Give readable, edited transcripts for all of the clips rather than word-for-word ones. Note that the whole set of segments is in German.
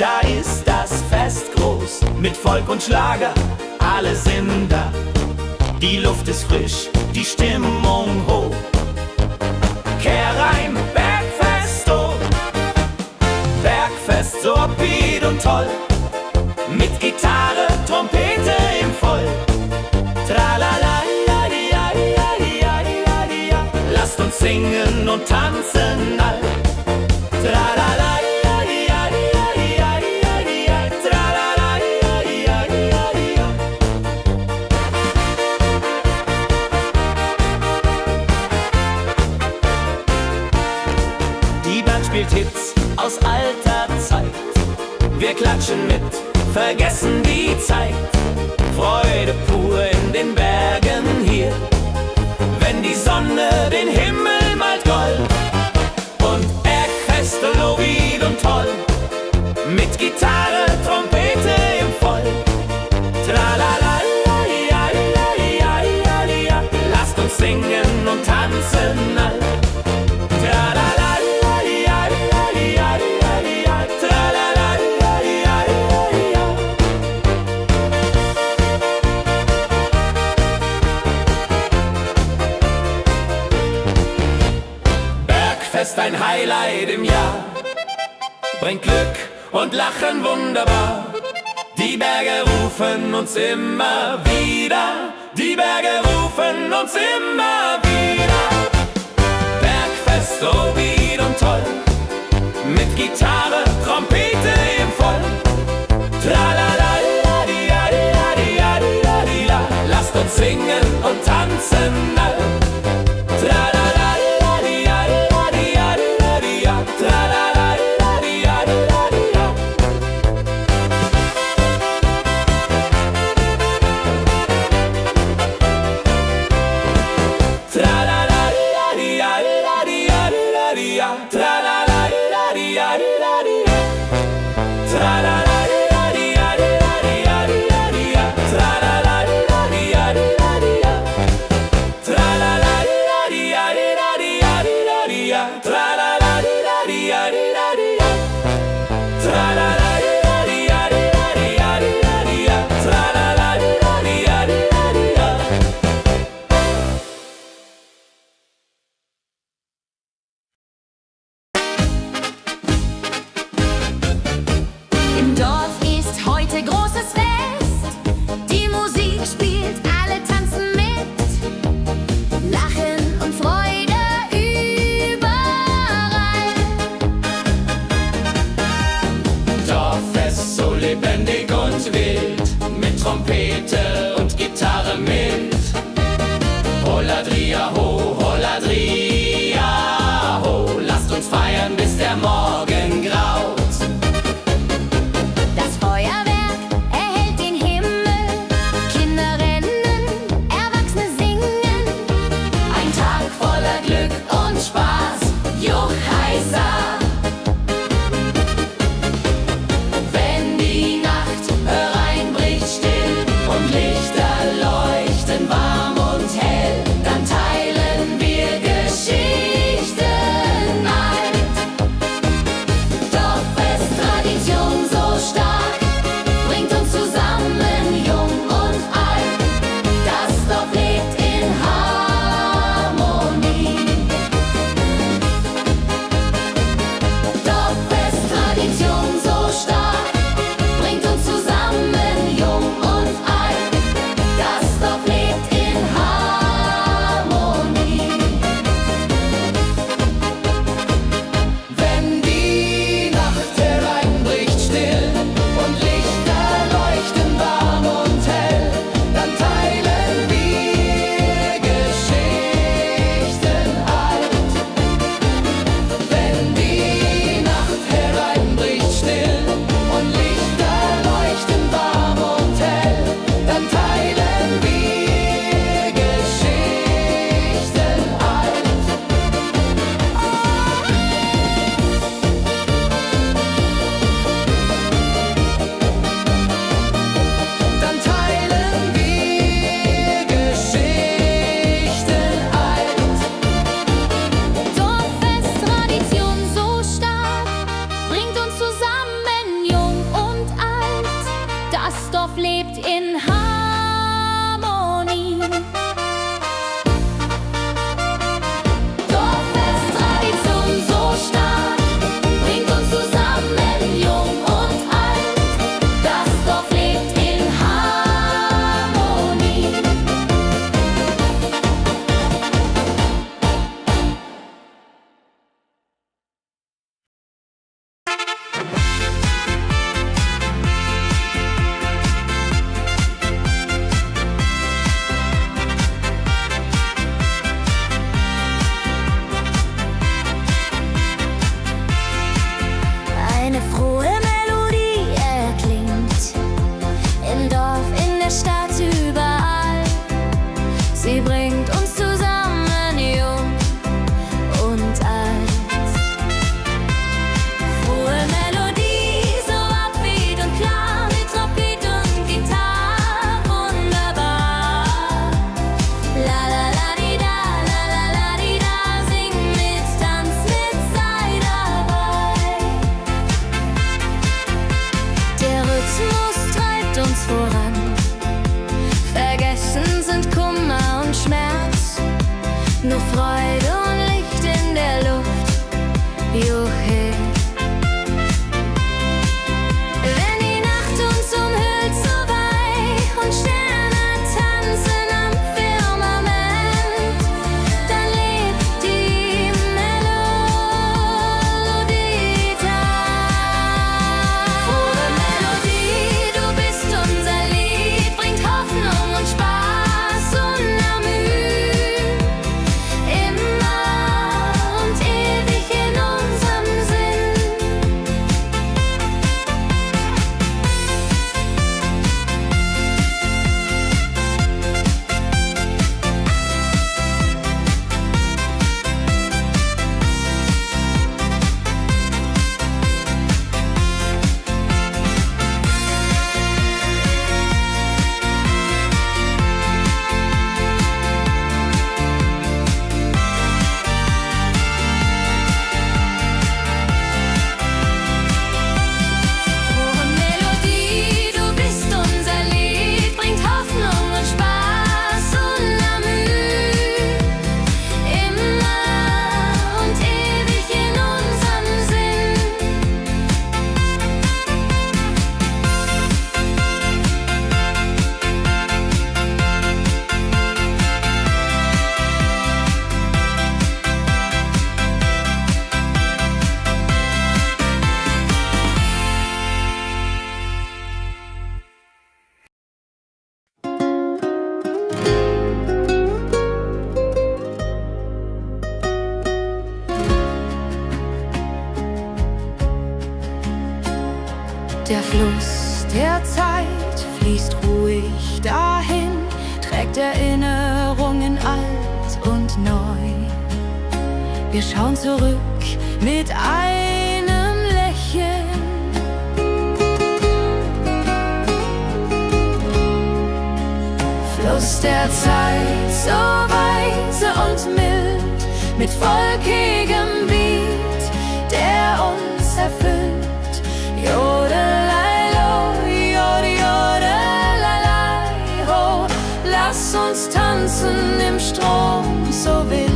da ist das Fest groß, mit Volk und Schlager, alle sind da. Die Luft ist frisch, die Stimmung hoch. Kehr rein, Bergfest, oh. Bergfest, so upbeat und toll. Mit Gitarre, Trompete im Voll. Tralala, lasst uns singen und tanzen all. Tralala. Die Band spielt Hits aus alter Zeit. Wir klatschen mit, vergessen die Zeit. Freude pur in den Bergen hier, wenn die Sonne den Himmel malt gold. Und Bergfest, Lovid und toll, mit Gitarre, Trompete im Voll. Tralala, lasst uns singen und tanzen all. Bergfest, ein Highlight im Jahr, bringt Glück und Lachen wunderbar. Die Berge rufen uns immer wieder, die Berge rufen uns immer wieder. Bergfest, so wieder und toll, mit Gitarre, Trompete im Voll. Tralala, lasst uns singen und tanzen all. Im Dorf ist heute großes Fest. Die Musik spielt, alle tanzen mit. Lachen und Freude überall. Dorffest, so lebendig und wild, mit Trompete und Gitarre mit. Holladria ho, Holladria ho, lasst uns feiern, bis der Morgen graut. Das Feuerwerk erhellt den Himmel. Kinder rennen, Erwachsene singen. Ein Tag voller Glück und Spaß, Juchheisa. Wenn die Nacht hereinbricht, still und Licht Dorf lebt in Harmonie. Dorffest-Tradition so stark, bringt uns zusammen, jung und alt. Das Dorf lebt in Harmonie. Eine frohe Melodie erklingt im Dorf, in der Stadt, überall. Sie bringt uns zusammen, jung und alt. Frohe Melodie, so upbeat und klar, mit Trompete und Gitarre, wunderbar. La la la di da, la la la di da, sing mit, tanz mit, sei dabei. Der Rhythmus treibt uns voran. Vergessen sind Kummer und Schmerz. Nur Freude und Licht in der Luft. Juhe. Wenn die Nacht uns umhüllt so weich und Sterne tanzen am Firmament, dann lebt die Melodie da. Frohe Melodie, du bist unser Lied, bringt Hoffnung und Spaß unermüht. Immer und ewig in unserem Sinn. Frohe Melodie, du bist unser Lied, bringt Hoffnung und Spaß unermüht. Immer und ewig in unserem Sinn. Der Fluss der Zeit fließt ruhig dahin, trägt Erinnerungen alt und neu. Wir schauen zurück mit einem Lächeln. Fluss der Zeit, so weise und mild, mit volkigem Beat, der uns erfüllt. Jodelei-lo, jodelei-lei, ho, lass uns tanzen im Strom so wild.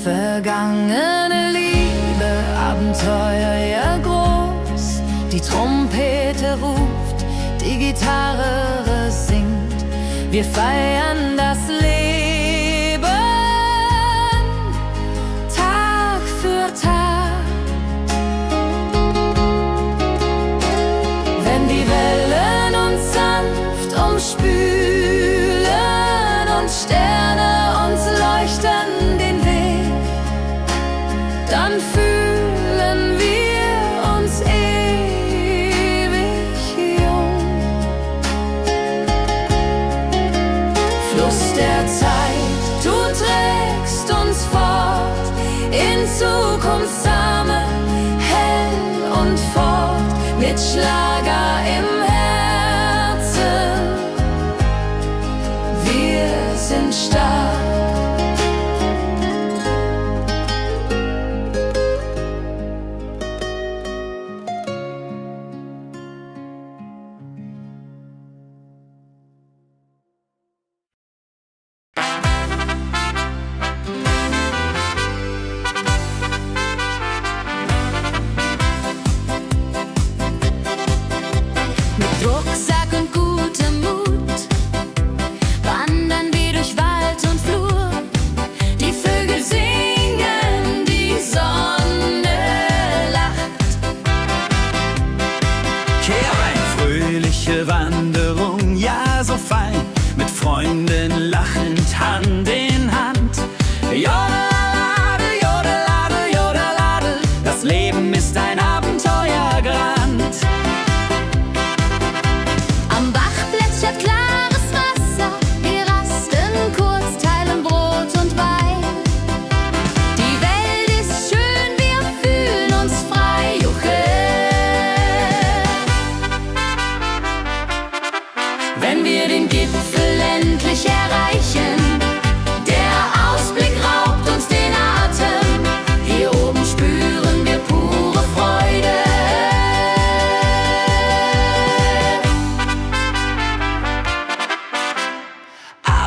Vergangene Liebe, Abenteuer ja groß. Die Trompete ruft, die Gitarre singt. Wir feiern das Leben Tag für Tag. Wenn die Wellen uns sanft umspülen und Sterne uns leuchten den Weg, dann fühlen wir uns ewig jung. Fluss der Zeit, du trägst uns fort in Zukunftssame, hell und fort, mit Schlager im Herzen. Wir sind stark.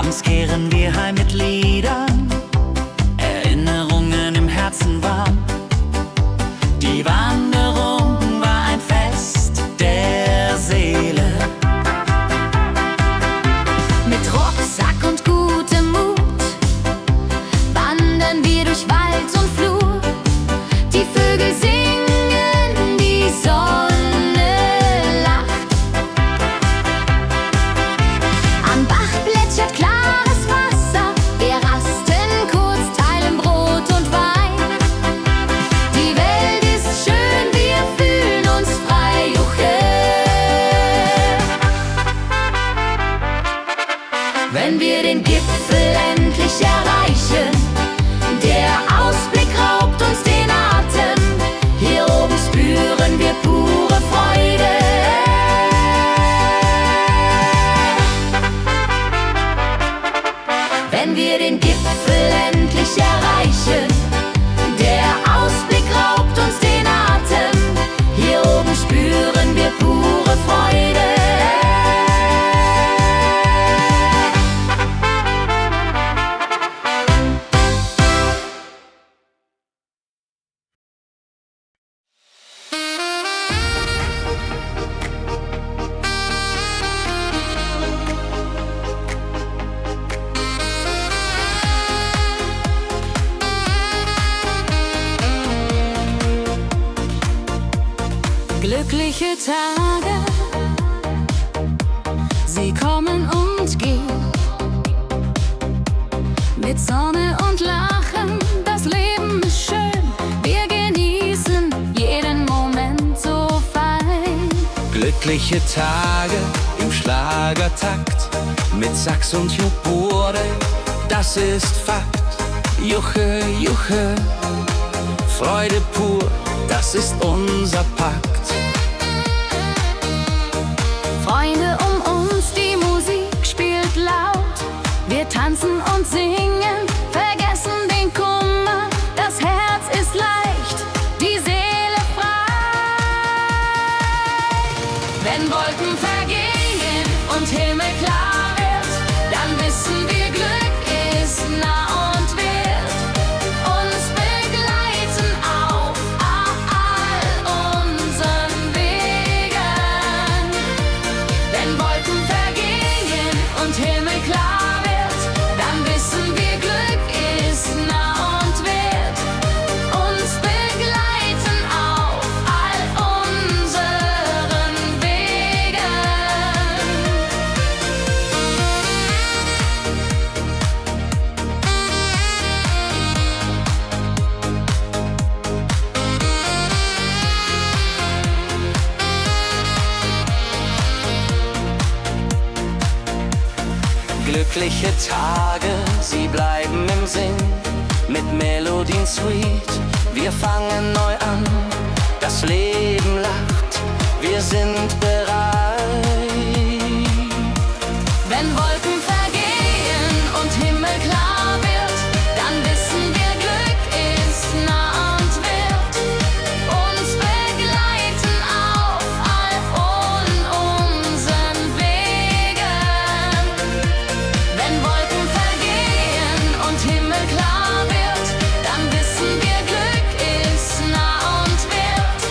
Abends kehren wir heim mit Liedern, Erinnerungen im Herzen warm. Die Wanderung war ein Fest der Seele. Mit Rucksack und gutem Mut wandern wir durch Wald und Flur. Die Vögel singen, die Sonne lacht. Am Bach plätschert klares Wasser. Wir rasten kurz, teilen Brot und Wein. Die Welt ist schön, wir fühlen uns frei. Juche. Wenn wir den Gipfel endlich erreichen, der Ausblick raubt uns den Atem. Hier oben spüren wir pure Freude. Wenn wir den Gipfel endlich erreichen, der Ausblick raubt uns den Atem. Hier oben spüren wir pure Freude. Glückliche Tage, sie kommen und gehen. Mit Sonne und Lachen, das Leben ist schön. Wir genießen jeden Moment so fein. Glückliche Tage im Schlagertakt, mit Sax und Jubore, das ist Fakt. Juche, Juche, Freude pur, das ist unser Pakt. Freunde um uns, die Musik spielt laut. Wir tanzen und singen, vergessen den Kummer. Das Herz ist leicht, die Seele frei. Wenn Wolken vergehen und Himmel klar wird, dann wissen wir, Glück ist nah und wird uns begleiten auf all unseren Wegen. Wenn Wolken vergehen und Himmel klar wird, dann wissen wir, Glück ist nah und wird uns begleiten auf all unseren Wegen. Glückliche Tage, sie bleiben im Sinn, mit Melodien sweet. Wir fangen neu an, das Leben lacht, wir sind bereit. Wenn Wolken vergehen und Himmel klar wird, dann wissen wir, Glück ist nah und wird uns begleiten auf all unseren Wegen. Wenn Wolken vergehen und Himmel klar wird, dann wissen wir, Glück ist nah und wird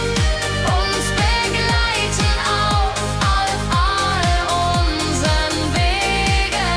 uns begleiten auf all unseren Wegen.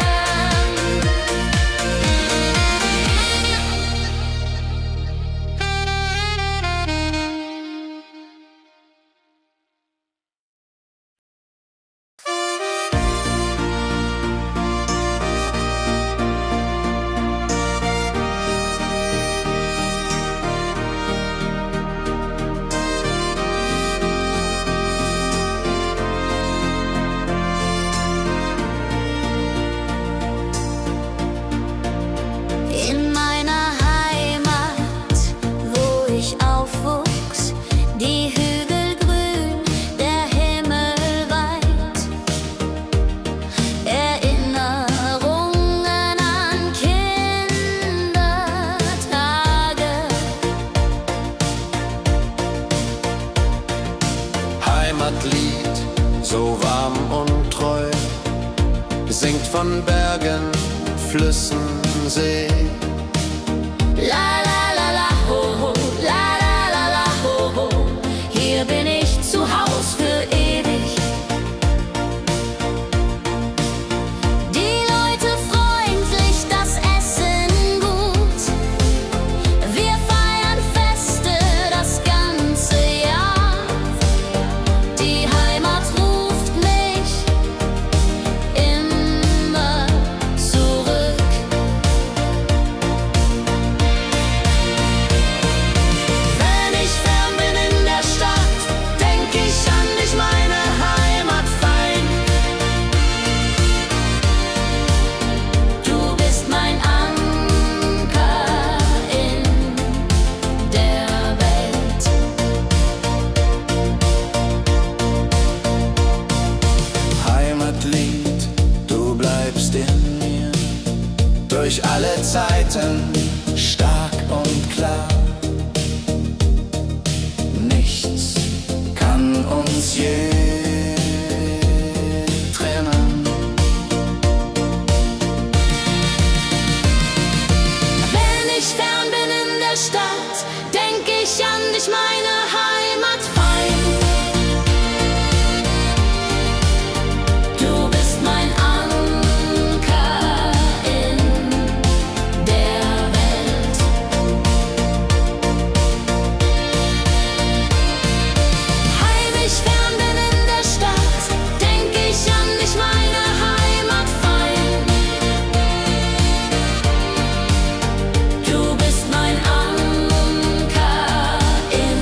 In meiner Heimat, wo ich aufwuchs, die Hügel grün, der Himmel weit. Erinnerungen an Kindertage. Heimatlied, so warm und treu, singt von Bergen Flüssen seh. La la la la ho ho, la la la la ho ho. Hier bin ich zu Haus für ewig. Die Leute freundlich, das Essen gut. Wir feiern Feste das ganze Jahr. Die Heimat ruft mich immer zurück. Wenn ich fern bin in der Stadt, denk ich an dich, meine Heimat fein. Du bist mein Anker in der Welt. Heimatlied, du bleibst in mir durch alle Zeiten stark und klar. Nichts kann uns je trennen. Wenn ich fern bin in der Stadt, denk ich an dich, meine Heimat fein. Du bist mein Anker in der Welt. Heim ich fern bin in der Stadt, denk ich an dich, meine Heimat fein. Du bist mein Anker in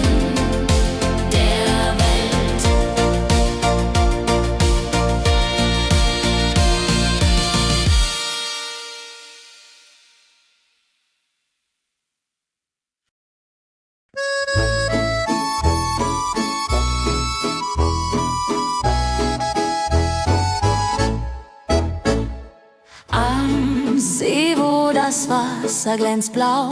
der Welt. Am See, wo das Wasser glänzt blau,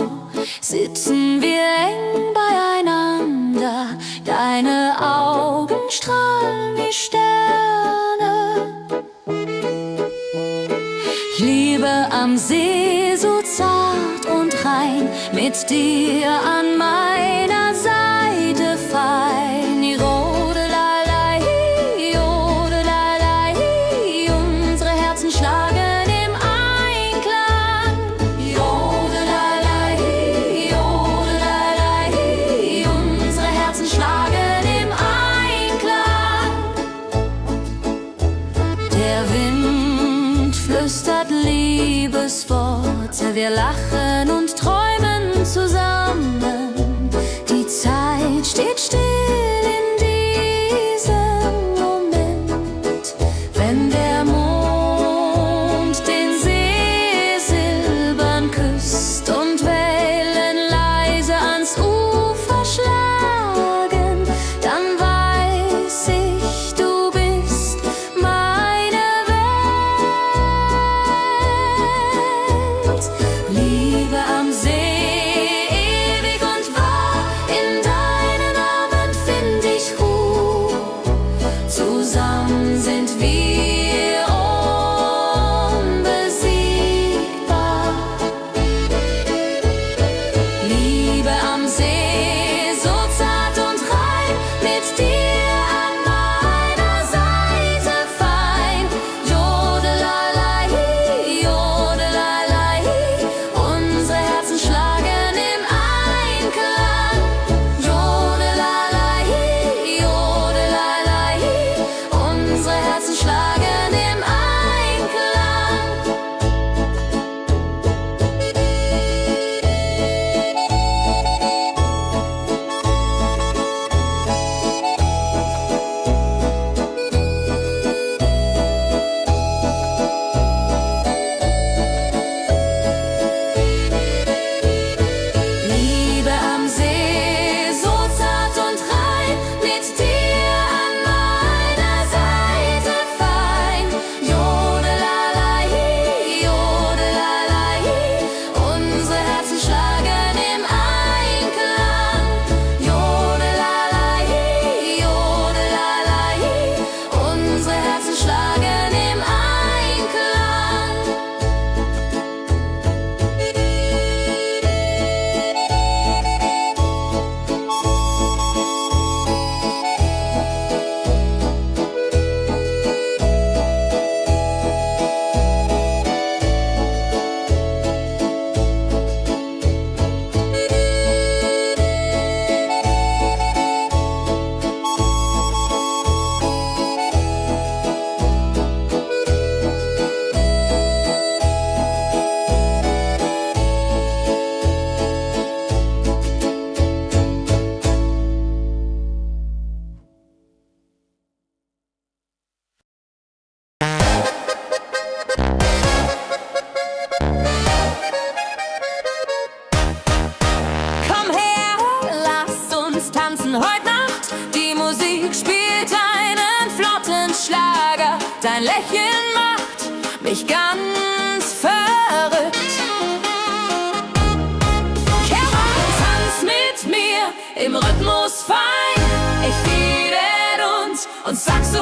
sitzen wir eng beieinander. Deine Augen strahlen wie Sterne. Liebe am See, so zart und rein, mit dir an meiner Seite fein. Jodelei, jodelei, unsere Herzen schlagen im Einklang. Jodelei, jodelei, unsere Herzen schlagen im Einklang. Der Wind flüstert Liebesworte, wir lachen und träumen zusammen. Die Zeit steht still in diesem Moment, wenn der Mond den See silbern küsst und Wellen leise ans Ufer schlagen, dann weiß ich, du bist meine Welt. Liebe am See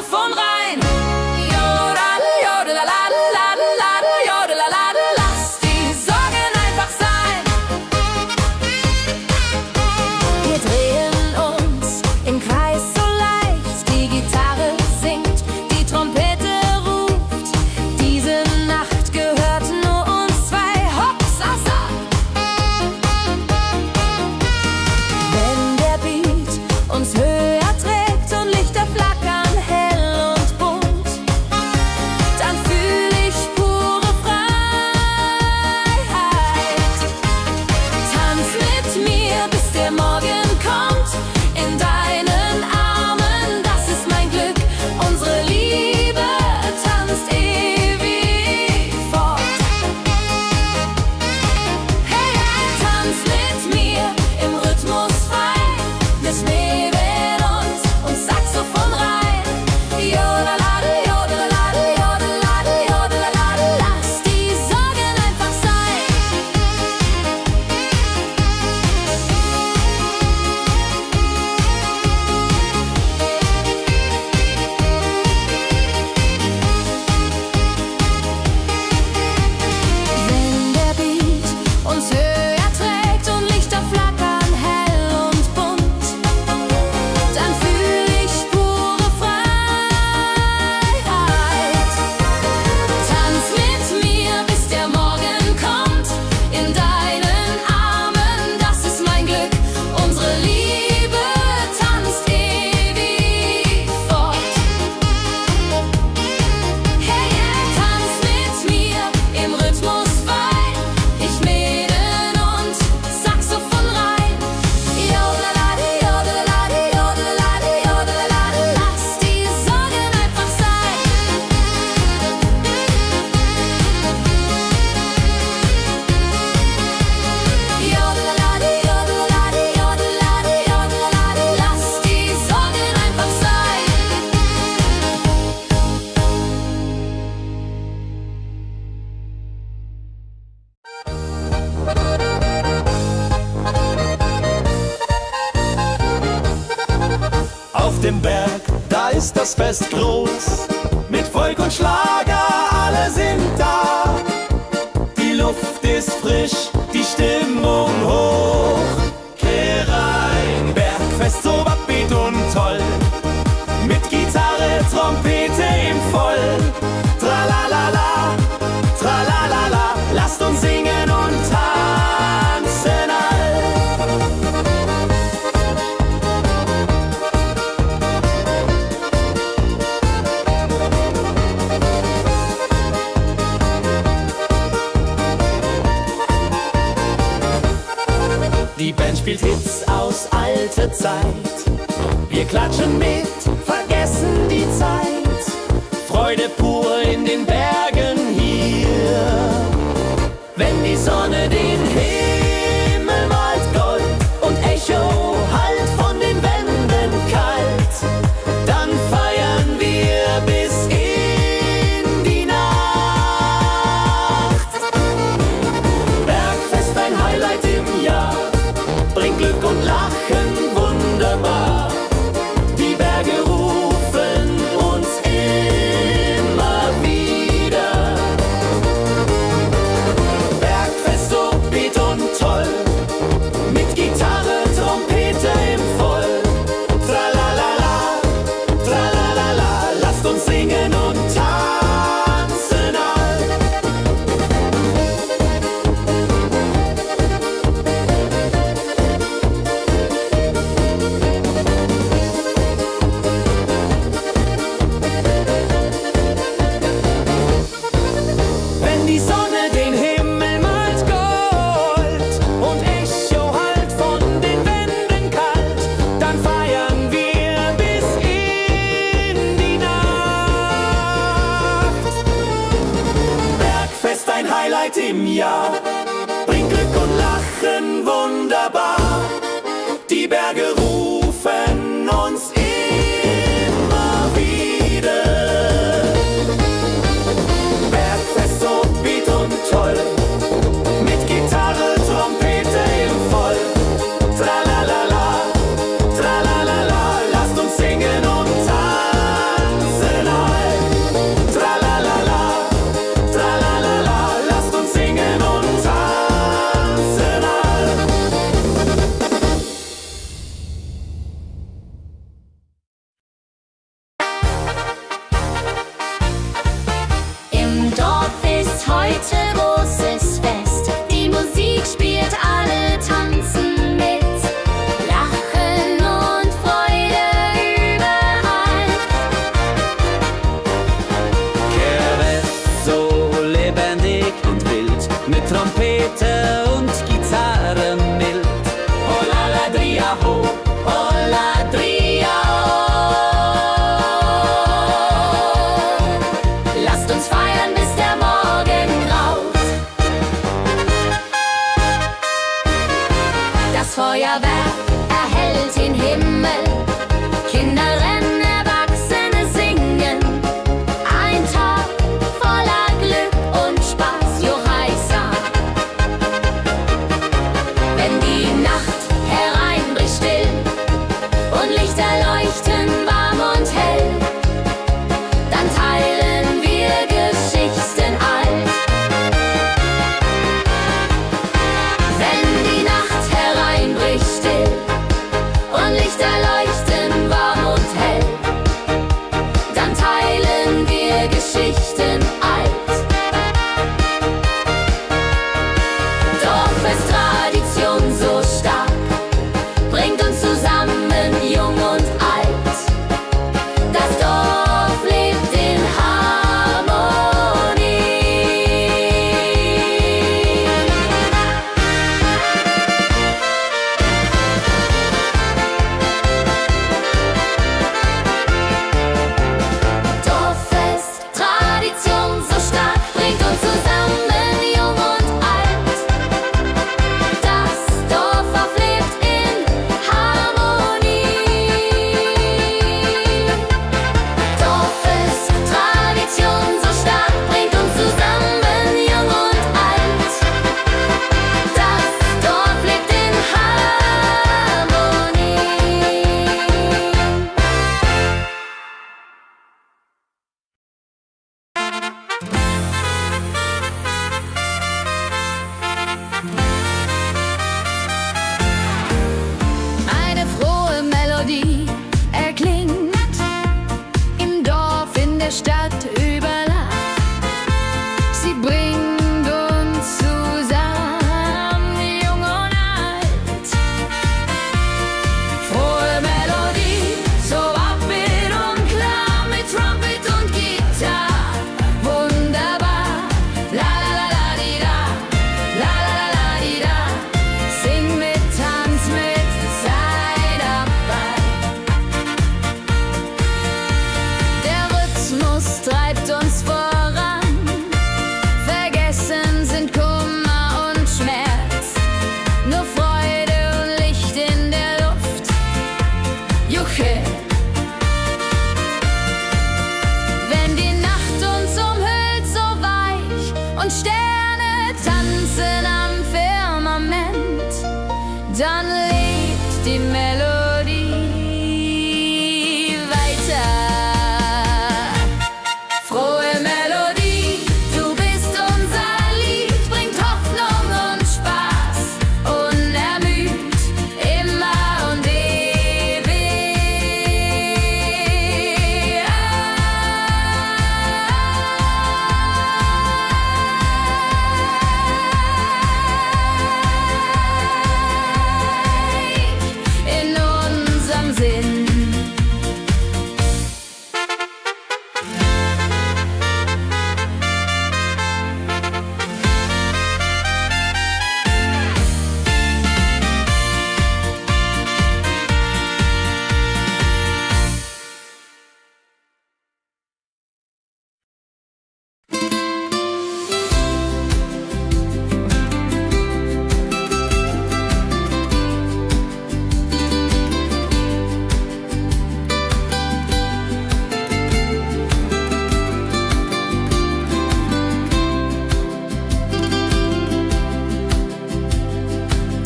Saxophon rein. Jodel, jodelalalalalala, jodelalala, lass die Sorgen einfach sein. Wir drehen uns im Kreis so leicht, die Gitarre singt, die Trompete ruft. Diese Nacht gehört nur uns zwei, Hopsasa. Wenn der Beat uns höher trägt und Lichter flackern hell und bunt, dann fühl ich pure Freiheit. Tanz mit mir, bis der Morgen kommt, in deinen Armen, das ist mein Glück. Unsere Liebe tanzt ewig fort. Hey, tanz mit mir im Rhythmus frei, bis Nebel und Saxophon rein. Jodelade, jodelade, jodelade, jodelade, lass die Sorgen einfach sein. Wenn der Beat uns höher trägt und Lichter flackern hell und bunt, dann fühl ich pure Freiheit. Tanz mit mir, bis der Morgen kommt, in deinen Armen, das ist mein Glück. Unsere Liebe tanzt ewig fort. Hey, tanz mit mir im Rhythmus frei, ich Mädel und Saxophon rein. Jodelade, jodelade, jodelade, jodelade, lass die Sorgen einfach sein. Jodelade, jodelade, jodelade, jodelade, lass die Sorgen einfach sein. Auf dem Berg, da ist das Fest groß, mit Volk und Schlager, alle sind da. Die Luft ist frisch, die Stimmung hoch. Geh rein, Bergfest so upbeat und toll, mit Gitarre, Trompete im Voll. Tralalala, tralalala, lasst uns singen und tanzen all. Die Band spielt Hits aus alter Zeit. Wir klatschen mit, vergessen die Zeit. Freude pur in den Bergen hier. Wenn die Sonne den Himmel malt Gold und Echo hallt von den Wänden kalt, dann feiern wir bis in die Nacht. Bergfest, ein Highlight im Jahr, bringt Glück und Lachen wunderbar. Die Berge rufen uns immer wieder. Bergfest so beat und toll, mit Gitarre, Trompete im Voll. Tralalala, tralalala, lasst uns singen und tanzen all. Wenn die Sonne den Himmel malt Gold und Echo hallt von den Wänden kalt, dann feiern wir bis in die Nacht. Bergfest, ein Highlight im Jahr, bringt Glück und Lachen wunderbar. Die Berge rufen uns immer wieder. Bergfest so beat und toll, mit Gitarre, Trompete im Voll. Tralalala, tralalala, lasst uns singen und tanzen. mit Trompete und Gitarre mild. Oh la la dria ho, oh la dria oh. Lasst uns feiern, bis der Morgen graut. Das Feuerwerk erhellt den Himmel, Kinder rennen, Erwachsene singen. Ein Tag voller Glück und Spaß, Johaisa. Wenn die Nacht hereinbricht still und Lichter leuchten warm und hell, dann teilen wir Geschichten alt. Wenn die Nacht hereinbricht still und Lichter leuchten warm und hell, dann teilen wir Geschichten alt. Dorffest-Tradition so stark, bringt uns zusammen, jung und alt. Das Dorf lebt in Harmonie. Dorffest, Tradition so stark, bringt uns zusammen, jung und alt. Das Dorf auflebt in Harmonie. Dorffest, Tradition so stark, bringt uns zusammen, jung und alt. Das Dorf lebt in Harmonie. Eine frohe Melodie erklingt im Dorf, in der Stadt, überall. Sie bringt uns zusammen, jung und alt. Frohe Melodie, so upbeat und klar, mit Trumpet und Gitarre. Wunderbar, la la la la di da, la la la la di da. Sing mit, tanz mit, sei dabei. Der Rhythmus treibt uns voran, vergessen sind Kummer und Schmerz, nur Freude und Licht in der Luft. Juche! Wenn die Nacht uns umhüllt, so weich, und Sterne tanzen am Firmament, dann lebt die Melodie weiter. Frohe Melodie, du bist unser Lied, bringt Hoffnung und Spaß, unermüd, immer und ewig in unserem Sinn.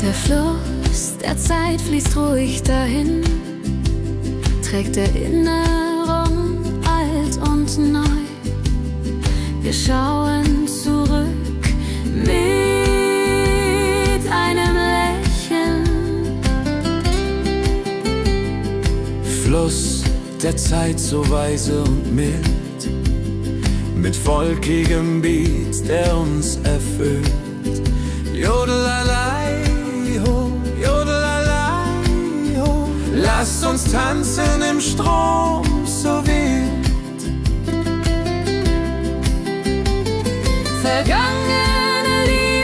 Der Fluss der Zeit fließt ruhig dahin, trägt Erinnerung alt und neu. Wir schauen zurück mit einem Lächeln. Fluss der Zeit so weise und mild, mit volkigem Beat, der uns erfüllt. Jodelalei ho, jodelalei ho. Lasst uns tanzen im Strom so wild. Vergangene Liebe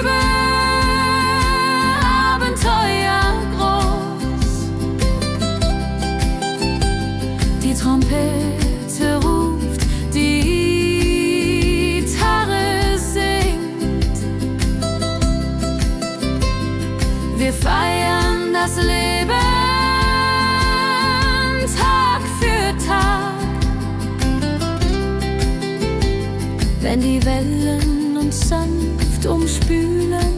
Wir feiern das Leben Tag für Tag. Wenn die Wellen uns sanft umspülen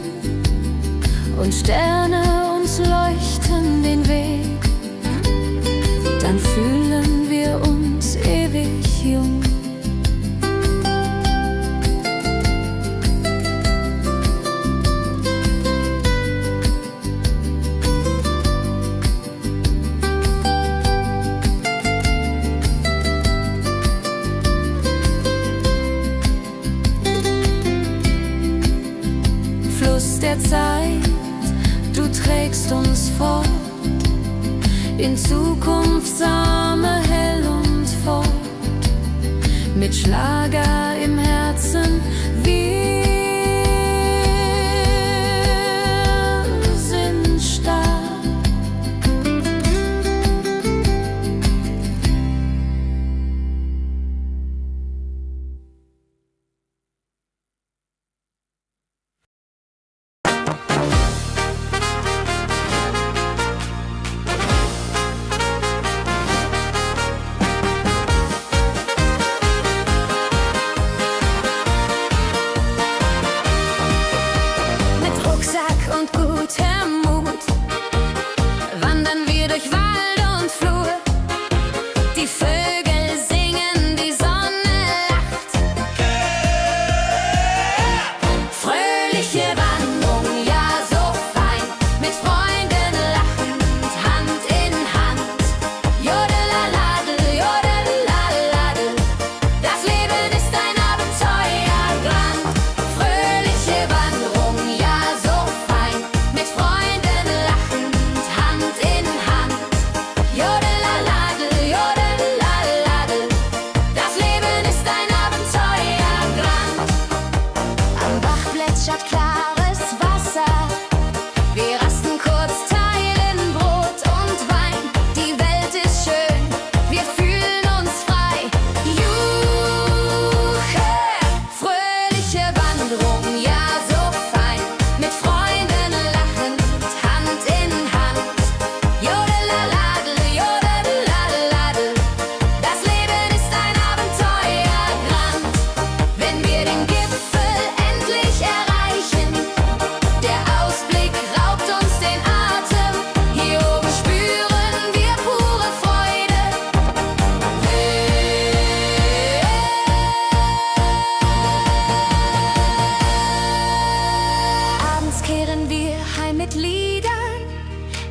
und Sterne uns leuchten den Weg, dann fühlen wir uns ewig jung. Der Zeit, du trägst uns fort in Zukunftssame hell und fort, mit Schlager im Herzen, wir sind stark.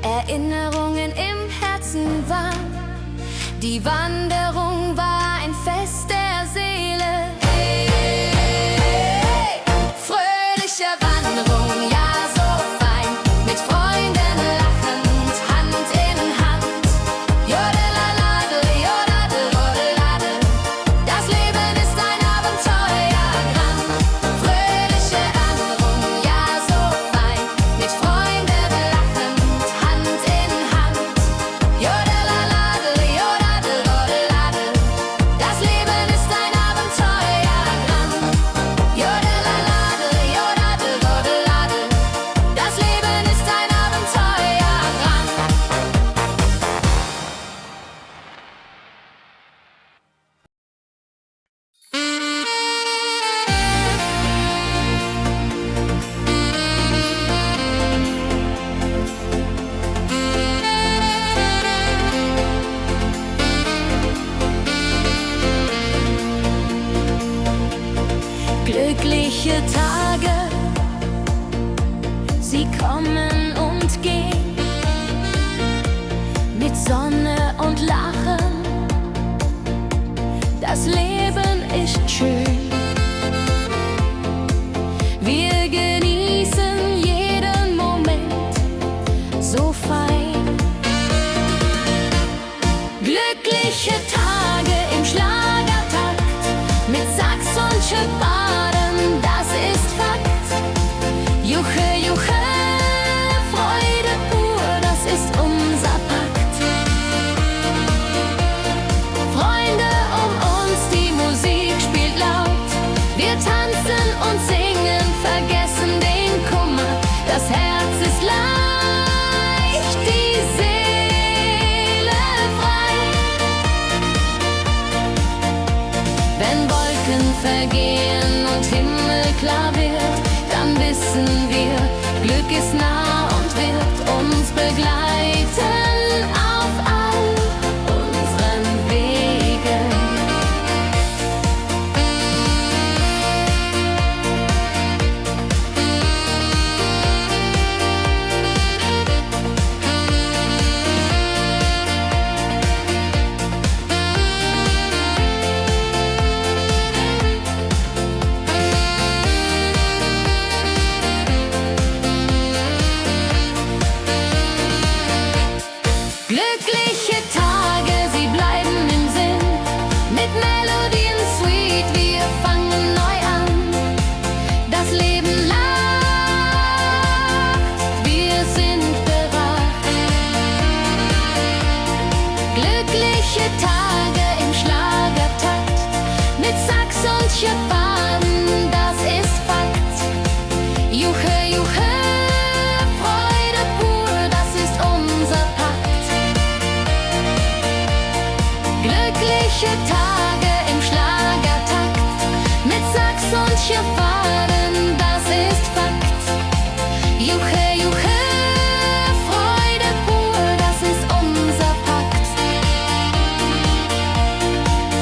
Erinnerungen im Herzen waren. Die Wanderung war ein Fest der Seele. Hey, hey, fröhliche Wanderung, ja so fein, mit Freunden lachend, Hand in Hand. Jodelalade, jodadel, rodeladel, das Leben ist ein Abenteuerland. Fröhliche Wanderung, ja so fein, mit Freunden lachend, Hand in Hand. Jodelalade, jodadel, rodeladel, das Leben ist ein Abenteuerland. Jodelalade, jodadel, rodeladel, das Leben ist ein Abenteuerland. Glückliche Tage, sie kommen und gehen, mit Sonne und Lachen, das Leben ist schön. Wir genießen jeden Moment so fein. Glückliche Tage im Schlagertakt, mit Sax und Schöpbaden, das ist Fakt. Juche, Juche, Freude pur, das ist unser Pakt. Freunde um uns, die Musik spielt laut. Wir tanzen und singen, vergessen den Kummer, das Herz ist laut. klar wird, dann wissen wir, Glück ist nah und wird uns begleiten auf all unseren Wegen. Glückliche Tage, sie bleiben im Sinn, mit Melodien sweet, wir fangen neu an. Das Leben lacht, wir sind bereit. Glückliche Tage im Schlagertakt, mit Sax und Schöpfaden, das ist Fakt. Juche, juche, Freude pur, das ist unser Pakt. Glückliche Tage im Schlagertakt, mit Sax und Schöpfaden, das ist Fakt. Juche, juche, Freude pur, das ist unser Pakt.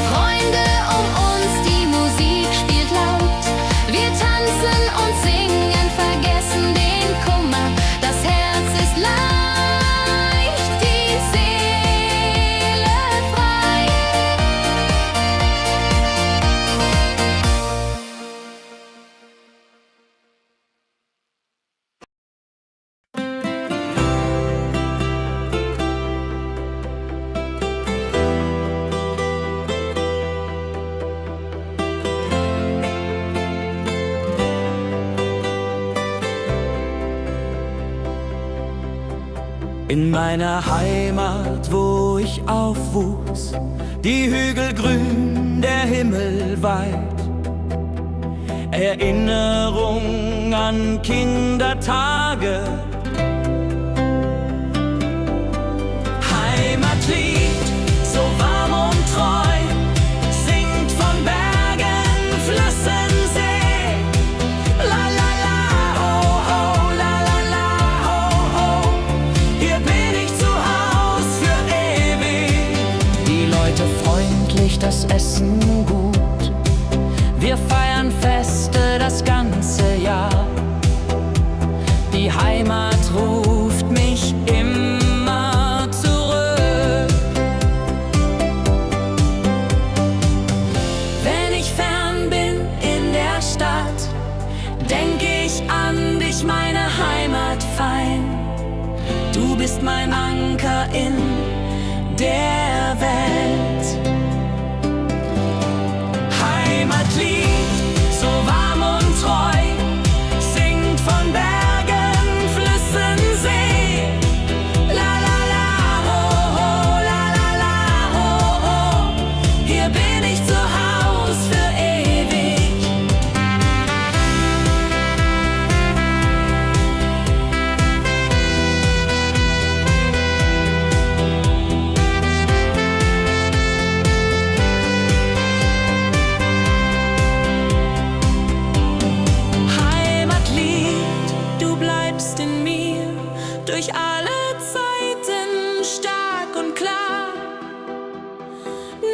Freunde um uns, die Musik spielt laut, wir tanzen und singen, vergessen den Kummer, das Herz ist leicht, die Seele frei. In meiner Heimat, wo ich aufwuchs, die Hügel grün, der Himmel weit. Erinnerung an Kindertage. Heimatlied, so warm und treu, singt von Bergen, Flüssen, See. La la la, ho ho, la la la, ho ho. Hier bin ich zu Haus für ewig. Die Leute freundlich, das Essen gut. Wir feiern Feste das ganze Jahr. Die Heimat ruft mich immer zurück. Wenn ich fern bin in der Stadt, denk ich an dich, meine Heimat fein. Du bist mein Anker in der Welt. Heimatlied, so warm und treu, singt von Bergen, Flüssen, See. La la la, ho ho, la la la, ho ho. Hier bin ich zu Haus für ewig. Heimatlied, du bleibst in mir durch alle Zeiten stark und klar.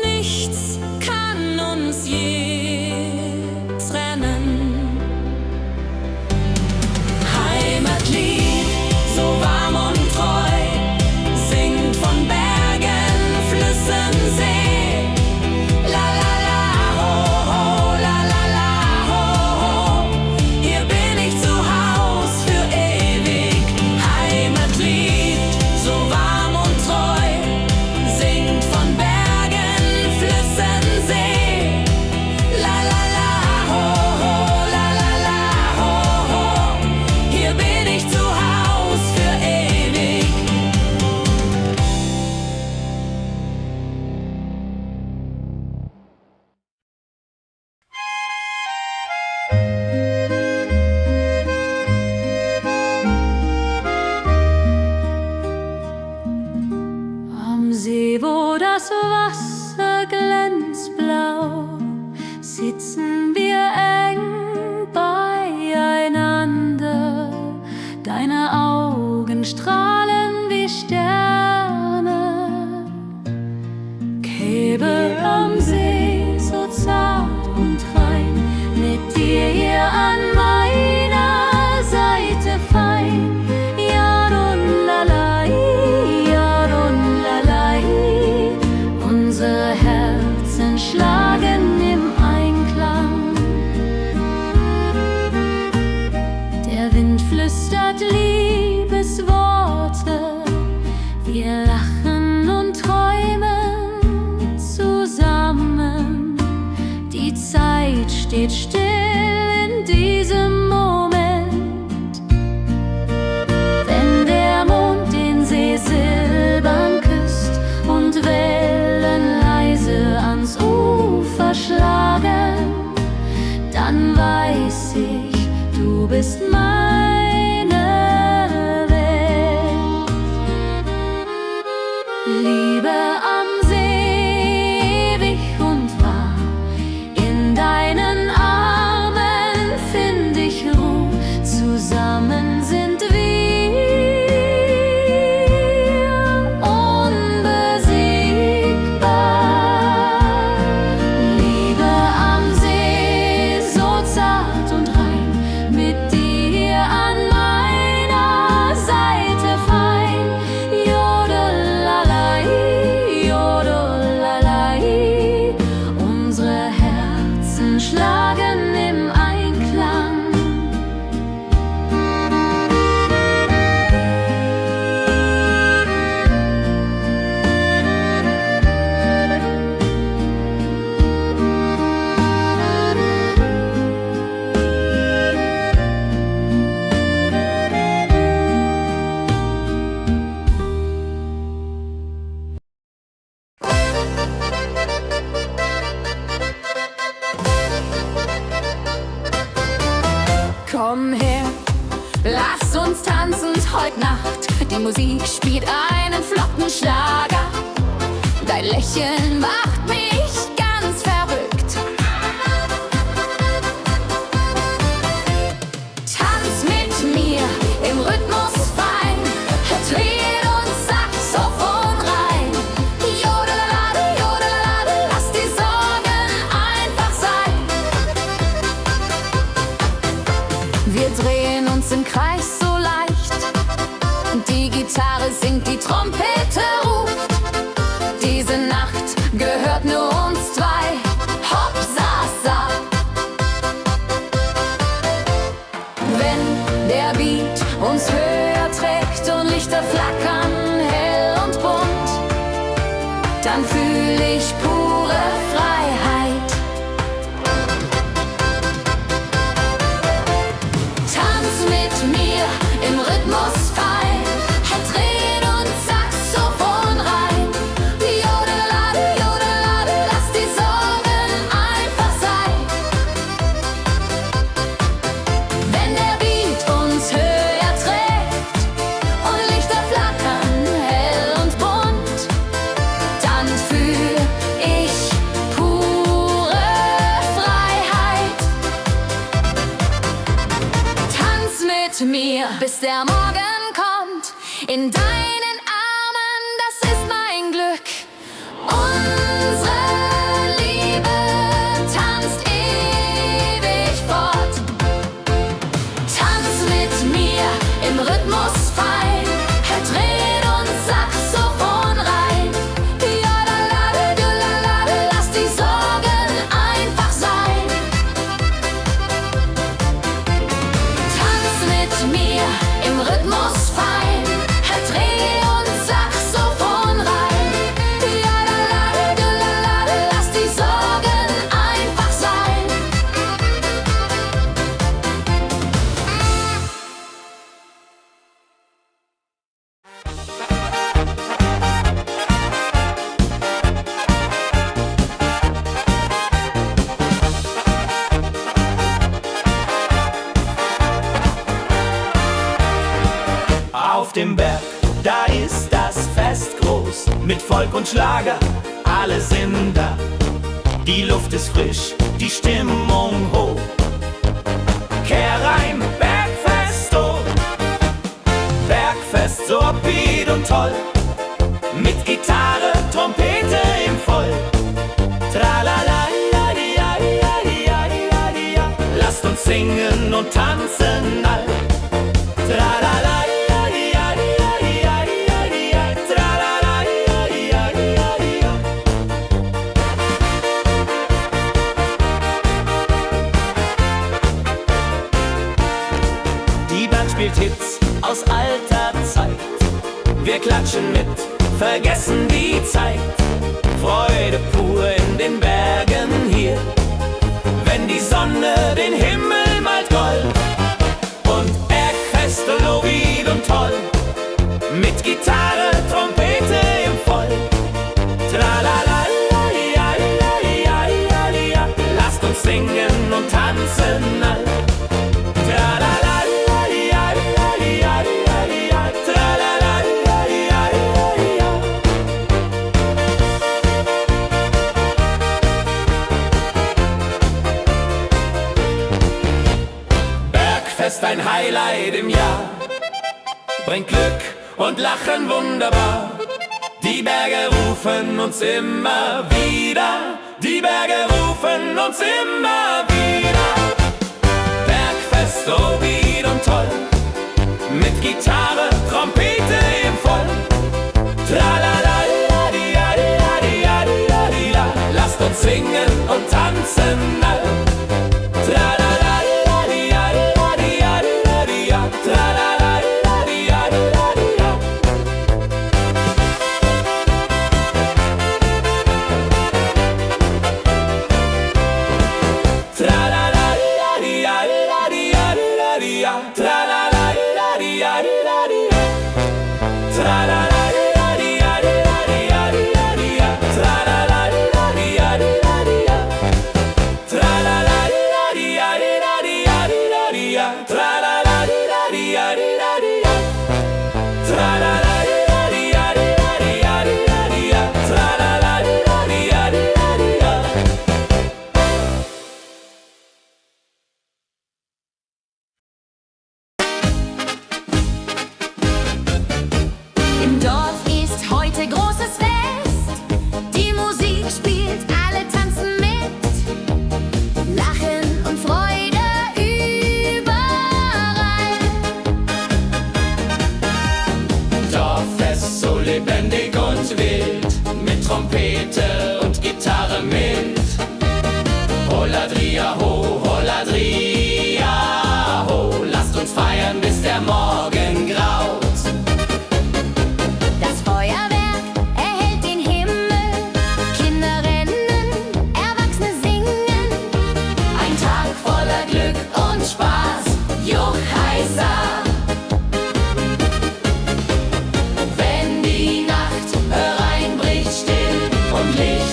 Nichts kann uns je trennen. Heimatlied, so warm und treu, singt von Bergen, Flüssen, See. La la la, ho ho, la la la, ho ho. Hier bin ich zu Haus für ewig. Heimatlied, so warm und treu, singt von Bergen, Flüssen, See. La la la, ho ho, la la la, ho ho. Hier bin ich zu Haus für ewig. Am See, wo das Wasser glänzt blau, sitzen wir eng bei strahlen wie Sterne. Käbe am See, so zart und rein, mit dir hier an meiner Seite fein. Yadunlalai, Yadunlalai, unsere Herzen schlagen im Einklang. Der Wind flüstert Liebesworte, wir lachen und träumen zusammen. Die Zeit steht still in diesem Moment, wenn der Mond den See silbern küsst und Wellen leise ans Ufer schlagen, dann weiß ich, du bist meine Welt. Liebe am See, ewig und wahr, in deinen Armen find ich Ruhe, zusammen sind wir unbesiegbar. Liebe am See, so zart und rein, mit dir an meiner Seite fein. Jodelalai, Jodelalai, unsere Herzen schlagen im Einklang. Komm her, lass uns tanzen heut Nacht. Die Musik spielt einen flotten Schlager. Dein Lächeln macht mich ganz verrückt. Tanz mit mir im Rhythmus fein, Tritt und Saxophon rein. Jodelade, jodelade, lass die Sorgen einfach sein. Wir drehen uns im Kreis so leicht, die Gitarre singt, die Trompete ruft. Diese Nacht gehört nur uns zwei, hopp, sa, sa. Wenn der Beat uns höher trägt und Lichter flackern hell und bunt, dann fühl ich pure Freiheit. Tanz mit mir im Rhythmus fein, Tritt und Saxophon rein. Jodelade, jodelade, lass die Sorgen einfach sein. Wenn der Beat uns höher trägt und Lichter flackern hell und bunt, dann fühl ich pure Freiheit. Tanz mit mir, bis der Morgen kommt. In deinen Armen, das ist mein Glück. Unsere Liebe tanzt ewig fort. Tanz mit mir im Rhythmus fein, Tritt und Saxophon rein. Jodelade, jodelade, lass die Sorgen einfach sein. Tanz mit mir im Rhythmus fein, Tritt und Saxophon rein. Jodelade, jodelade, lass die Sorgen einfach sein. Auf dem Berg, da ist das Fest groß, mit Volk und Schlager, alle sind da. Die Luft ist frisch, die Stimmung hoch. Kehr rein, Bergfest, oh, Bergfest, toll. Mit Gitarre, Trompete im Voll. Tralala-la-di-la-di-la-di-la-di-la. Lasst uns singen und tanzen all. Tralala-di-la-di-la-di-la-di-la-di-la. Tralala-di-la-di-la-di-la-di-la. Die Band spielt Hits aus alter Zeit. Wir klatschen mit, vergessen die Zeit. Freude pur in den Bergen hier, wenn die Sonne den Himmel malt gold. Und Bergfest, Lovid und toll, mit Gitarre, Trompete im Voll. Tralala-la-li-la-li-la-li-la-li-la. Lasst uns singen und tanzen all. Tralala-li-la-li-la-li-la-li-la. Tralala-li-la-li-la-li-la. Bergfest, ein Highlight im Jahr, bringt Glück und Lachen wunderbar. Die Berge rufen uns immer wieder, die Berge rufen uns immer wieder. Bergfest, so wieder und toll, mit Gitarre, Trompete im Voll. Tralala-la-di-la-di-la-di-la-di-la. Lasst uns singen und tanzen all. Tralala-la-di-la-di-la-di-la-di-la. Tralala-la-di-la-di-la-di-la. Tralala-la-di-la-di-la-di-la-di-la. Tralala-la-di-la-di-la-di-la-di-la. Tralala-di-la-di-la-di-la-di-la-di-la. Tralala-di-la-di-la-di-la-di-la. Tralala-di-la-di-la-di-la-di-la-di-la. Tralala-di-la-di-la-di-la-di-la. Tralala-di-la-di-la-di-la-di-la-di-la. Tralala-di-la-di-la-di-la-di-la. Im Dorf ist heute großes Fest. Die Musik spielt, alle tanzen mit. Lachen und Freude überall. Dorffest, so lebendig und wild, mit Trompete und Gitarre mit. Holladria ho, Holladria ho, lasst uns feiern, bis der Morgen graut. Das Feuerwerk erhellt den Himmel. Kinder rennen, Erwachsene singen. Ein Tag voller Glück und Spaß, Juchheisa. Wenn die Nacht hereinbricht, still und Licht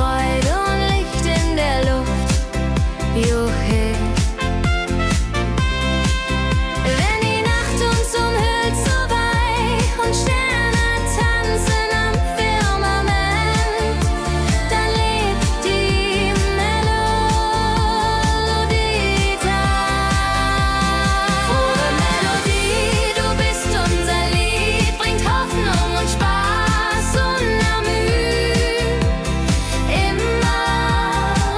Freude und Licht in der Luft. Juche. Wenn die Nacht uns umhüllt so weich und Sterne tanzen am Firmament, dann lebt die Melodie da. Frohe Melodie, du bist unser Lied, bringt Hoffnung und Spaß unermüd. Immer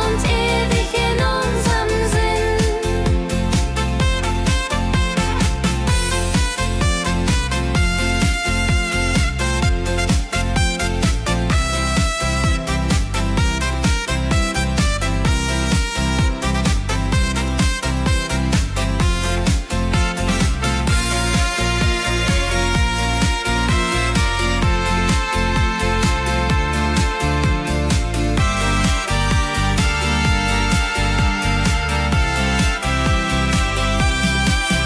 und ewig in unserem Sinn.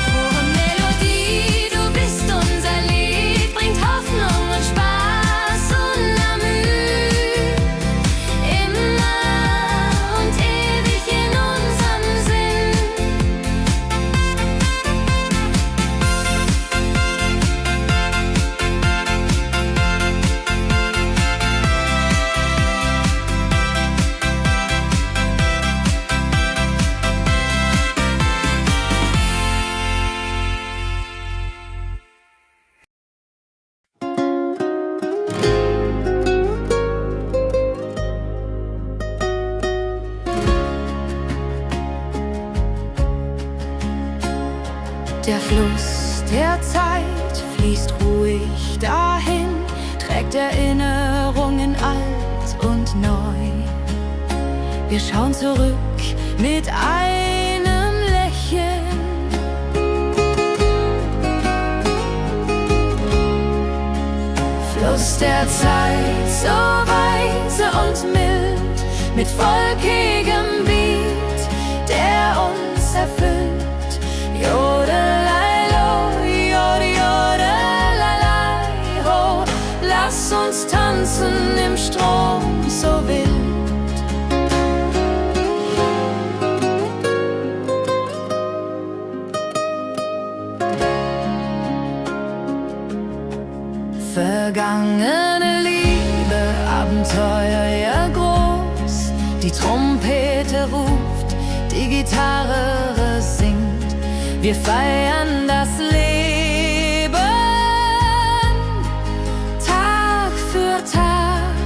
Frohe Melodie, du bist unser Lied, bringt Hoffnung und Spaß unermüd. Immer und ewig in unserem Sinn. Der Fluss der Zeit fließt ruhig dahin, trägt Erinnerungen alt und neu. Wir schauen zurück mit einem Lächeln. Fluss der Zeit, so weise und mild, mit volkigem Beat, der uns erfüllt. Jodelei-lo, jodelei-lei, ho, lass uns tanzen im Strom so wild. Vergangene Liebe, Abenteuer ja groß, die Trompete ruft, die Gitarre singt. Wir feiern das Leben Tag für Tag.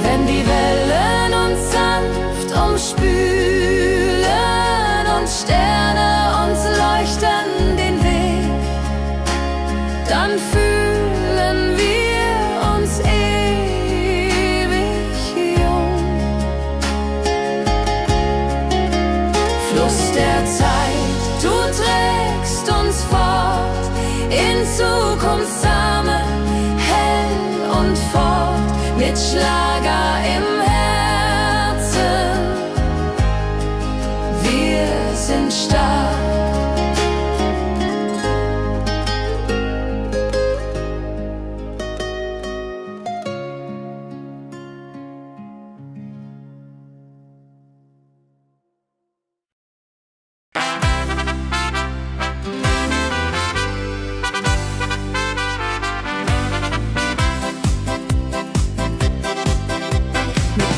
Wenn die Wellen uns sanft umspülen und Sterne uns leuchten den Weg, dann fühlen wir uns ewig jung. Fluss der Zeit, du trägst uns fort in Zukunftssame, hell und fort, mit Schlager im Herzen. Wir sind stark.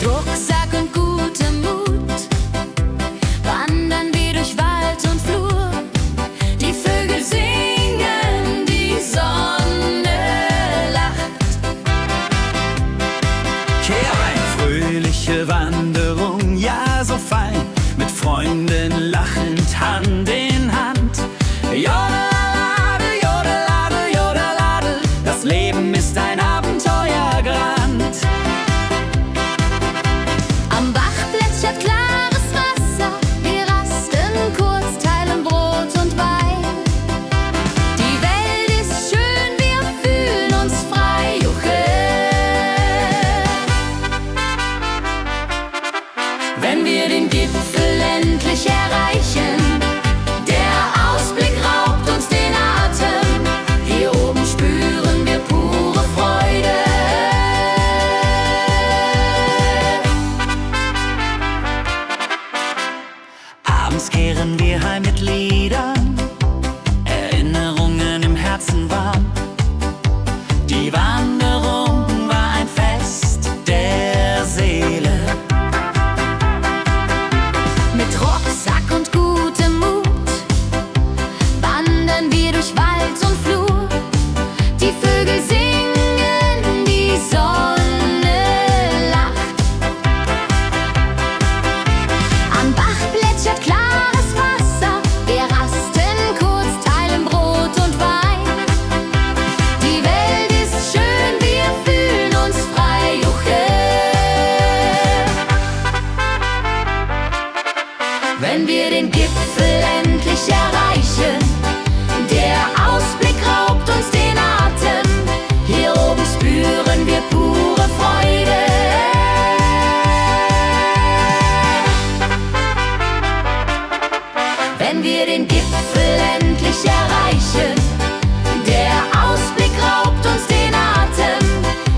Rucksack und gutem Mut wandern wir durch Wald und Flur. Die Vögel singen, die Sonne lacht. Kehr ein, fröhliche Wanderung, ja so fein, mit Freunden lachend Hand in Hand. Jodeladel, jodeladel, jodeladel, das Leben ist ein Abenteuergrand. Am Bach plätschert klares Wasser, wir rasten kurz, teilen Brot und Wein. Die Welt ist schön, wir fühlen uns frei, Juche. Wenn wir den Gipfel endlich erreichen, der Ausblick raubt uns den Atem. Hier oben spüren wir pure Freude. wenn wir den Gipfel endlich erreichen. Der Ausblick raubt uns den Atem, hier oben spüren wir pure Freude. Wenn wir den Gipfel endlich erreichen, der Ausblick raubt uns den Atem,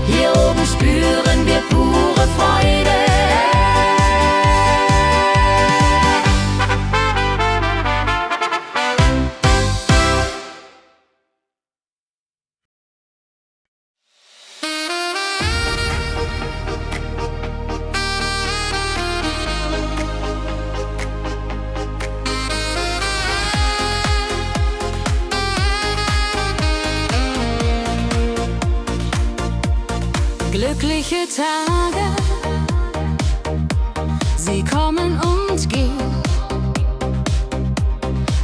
hier oben spüren wir pure Freude. Glückliche Tage, sie kommen und gehen.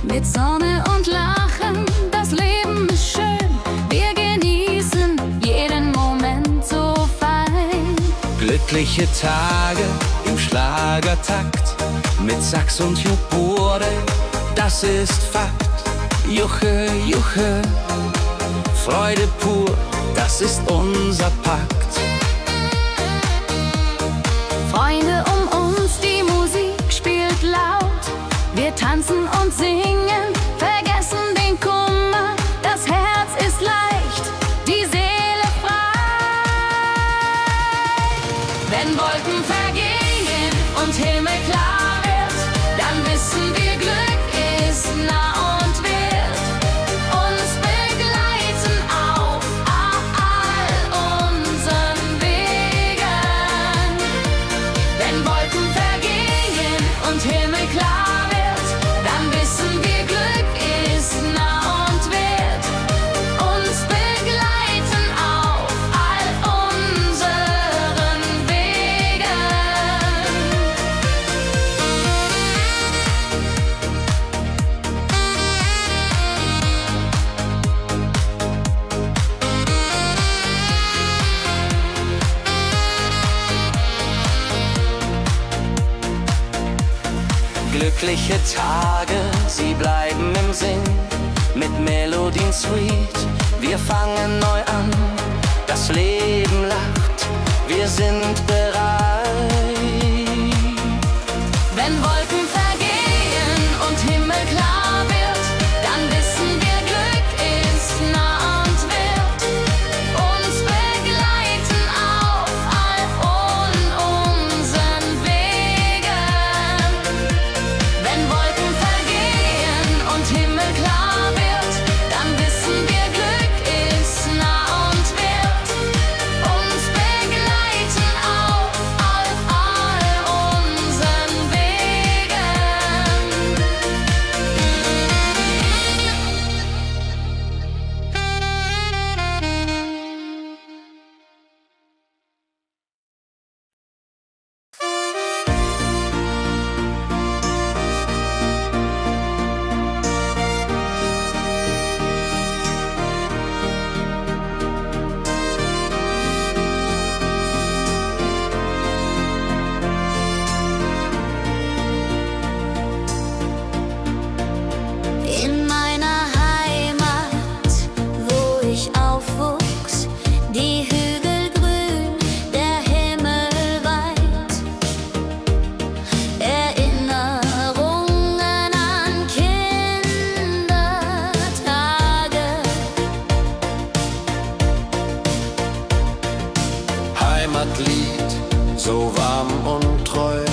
Mit Sonne und Lachen, das Leben ist schön. Wir genießen jeden Moment so fein. Glückliche Tage im Schlagertakt, mit Sax und Jubore, das ist Fakt. Juche, Juche, Freude pur, das ist unser Pakt. Freunde um uns, die Musik spielt laut. Wir tanzen und singen, vergessen den Kummer. Das Herz ist leicht, die Seele frei. Wenn Wolken vergehen und Himmel klar wird, dann wissen wir, Glück ist nah und wird uns begleiten auf all unseren Wegen. Wenn Wolken vergehen und Himmel klar wird, dann wissen wir, Glück ist nah und wird uns begleiten auf all unseren Wegen. Glückliche Tage, sie bleiben im Sinn, mit Melodien sweet. Wir fangen neu an, das Leben lacht, wir sind bereit. Wenn Wolken vergehen und Himmel klar wird, dann wissen wir, Glück ist nah und wird uns begleiten auf all unseren Wegen. Wenn Wolken vergehen und Himmel klar wird, dann wissen wir, Glück ist nah und wird uns begleiten auf all unseren Wegen. In meiner Heimat, wo ich aufwuchs, die Hügel grün, der Himmel weit. Erinnerungen an Kindertage. Heimatlied, so warm und treu,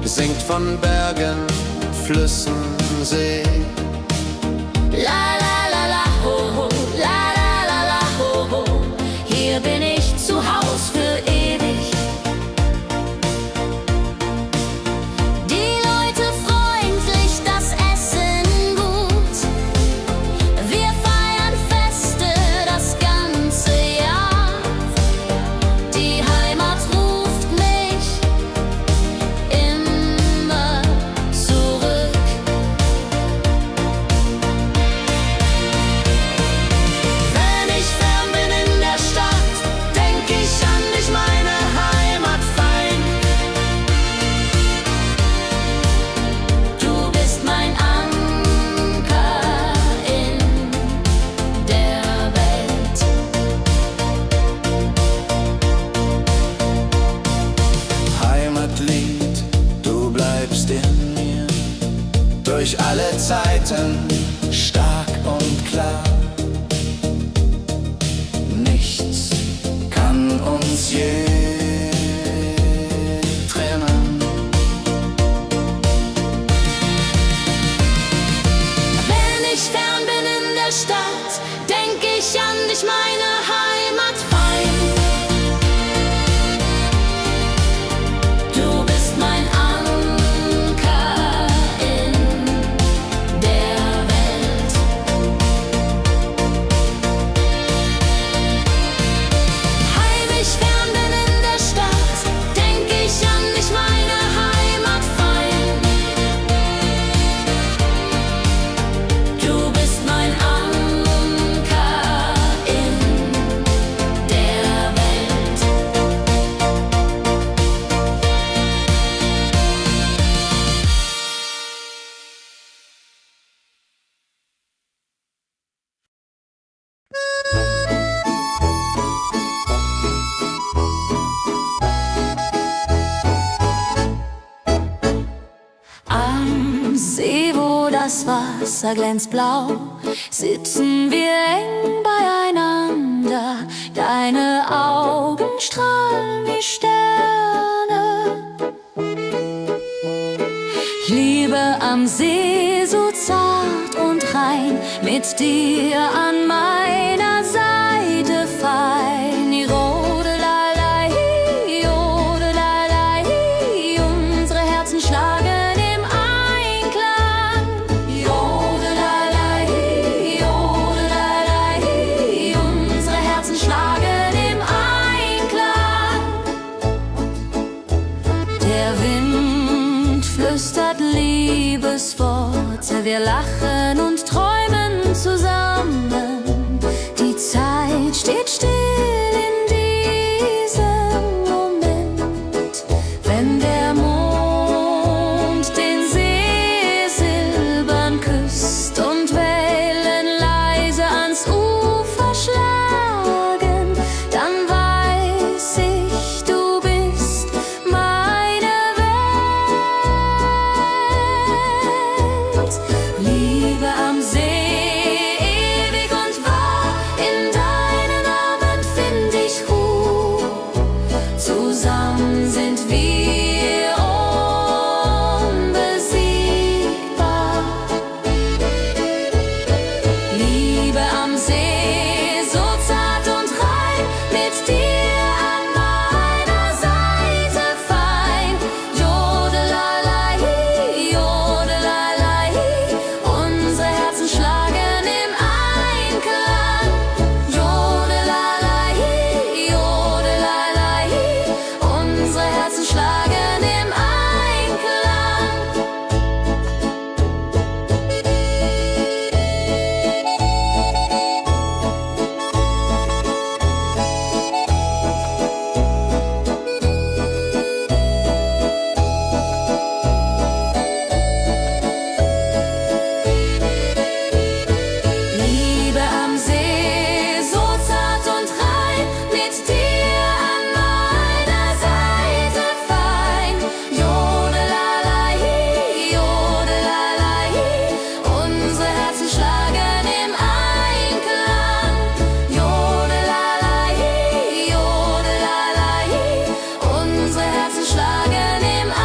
singt von Bergen, Flüssen, See. La la la la ho ho, la la la la ho ho. Hier bin ich zu Haus für ewig. Die Leute freundlich, das Essen gut. Wir feiern Feste das ganze Jahr. Die Heimat ruft mich immer zurück. bleibst in mir durch alle Zeiten stark und klar. Nichts kann uns je trennen. Wenn ich fern bin in der Stadt, denk ich an dich, meine Heimat fein. Du bist mein Anker in der Welt. Heimlich fern bin in der Stadt, denk ich an dich, meine Heimat fein. Du bist mein Anker in der Welt. Am See, wo das Wasser glänzt blau, sitzen wir eng beieinander. Deine Augen strahlen wie Sterne. Liebe am See, so zart und rein, mit dir an meiner Seite fein. Jodelalei, jodelalei, unsere Herzen schlagen im Einklang. Jodelalei, jodelalei, unsere Herzen schlagen im Einklang. Der Wind flüstert Liebesworte, wir lachen und träumen zusammen. Die Zeit steht still in diesem Moment, wenn der Mond den See silbern küsst und Wellen leise ans Ufer schlagen, dann weiß ich, du bist meine Welt. Liebe am See, ewig und wahr, in deinen Armen find ich Ruhe. Zusammen sind wir unbesiegbar. Liebe am See, so zart und rein, mit dir an meiner Seite fein. Jodelalei, jodelalei, unsere Herzen schlagen im Einklang. Jodelalei, jodelalei, unsere Herzen schlagen im Einklang. Liebe am See, so zart und rein, mit dir an meiner Seite fein. Jodelalei, jodelalei, unsere Herzen schlagen im Einklang. Jodelalei, jodelalei, unsere Herzen schlagen im Einklang.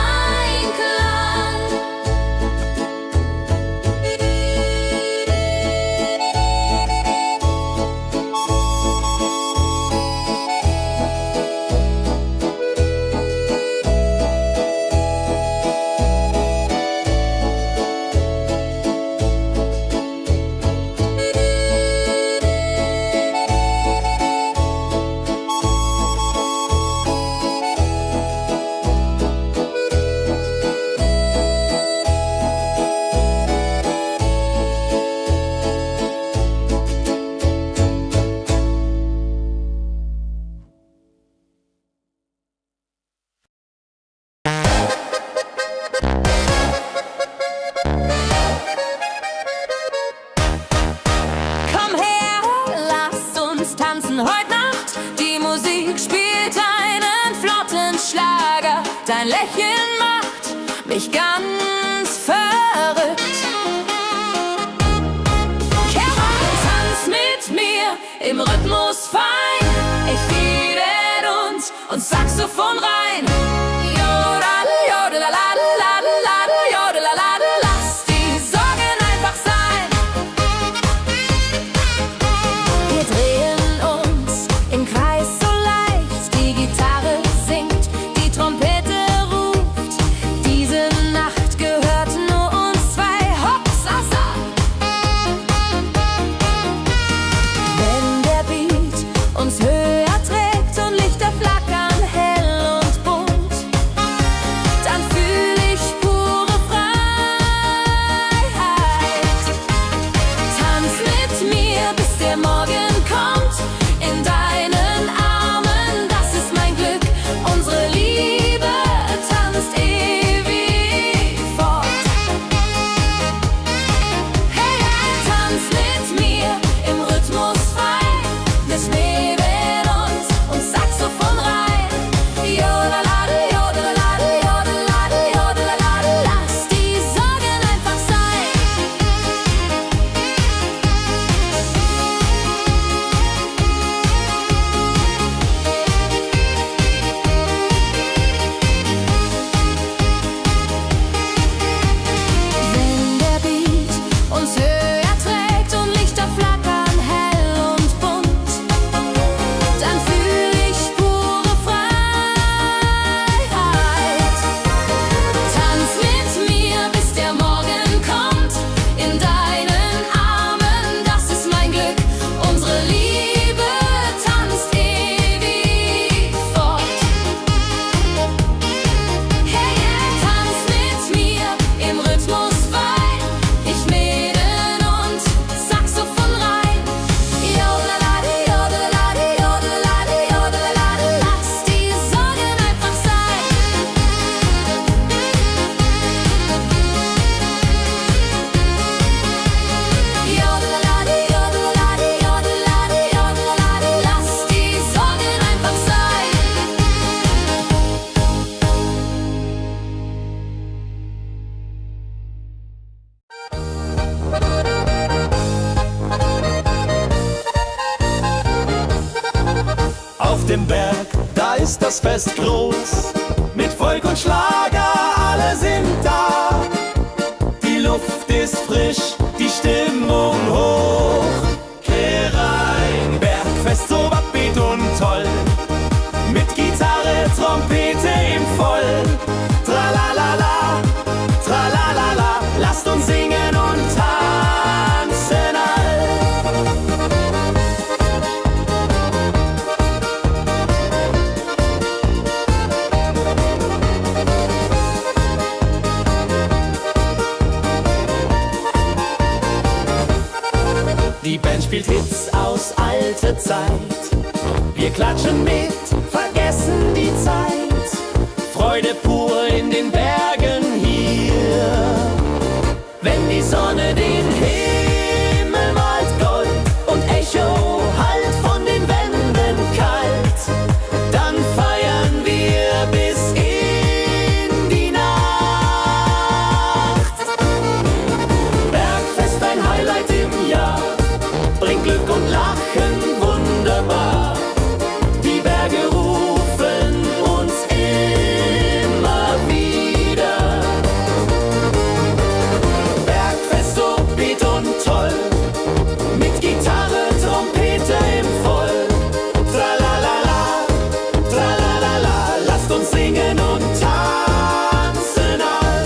Komm her, lass uns tanzen heute Nacht. Die Musik spielt einen flotten Schlager. Dein Lächeln macht mich ganz verrückt. Kehr rein, tanz mit mir im Rhythmus fein. Ich fiedel und Saxophon rein. Jodel, jodelalalalalal, jodelalala. Lass die Sorgen einfach sein. Wir drehen uns im Kreis so leicht. Die Gitarre singt, die Trompete ruft. Diese Nacht gehört nur uns zwei. Hopsasa! Wenn der Beat uns höher trägt und Lichter flackern hell und bunt, dann fühl ich pure Freiheit. Tanz mit mir, bis der Morgen kommt. In deinen Armen, das ist mein Glück. Unsere Liebe tanzt ewig fort. Hey, hey, tanz mit mir im Rhythmus fein. Wir schweben und Saxophon rein. Jodelade, jodelade, jodelade, jodelade. Lass die Sorgen einfach sein. Wenn der Beat uns höher trägt und Lichter flackern hell und bunt, dann fühl ich pure Freiheit. Tanz mit mir, bis der Morgen kommt. In deinen Armen, das ist mein Glück. Unsere Liebe tanzt ewig fort. Hey, hey, tanz mit mir im Rhythmus fein. Ich mäden und Saxophon rein. Jodelade, jodelade, jodelade, jodelade. Lass die Sorgen einfach sein. Jodelade, jodelade, jodelade, jodelade. Lass die Sorgen einfach sein. Auf dem Berg, da ist das Fest groß. Mit Volk und Schlager, alle sind da. Die Luft ist frisch, die Stimmung hoch. Kehr rein, Bergfest so upbeat und toll. Mit Gitarre, Trompete im Voll. Tralalala, tralalala. Lasst uns singen und tanzen all. Die Band spielt Hits aus alter Zeit. Wir klatschen mit, vergessen die Zeit. Freude pur in den Bergen hier. Wenn die Sonne den Himmel malt Gold und Echo hallt von den Wänden kalt, dann feiern wir bis in die Nacht. Bergfest, ein Highlight im Jahr, bringt Glück und Lachen wunderbar. Die Berge rufen uns immer wieder. Bergfest so beat und toll, mit Gitarre, Trompete im Voll. Tralalala, tralalala, lasst uns singen und tanzen all.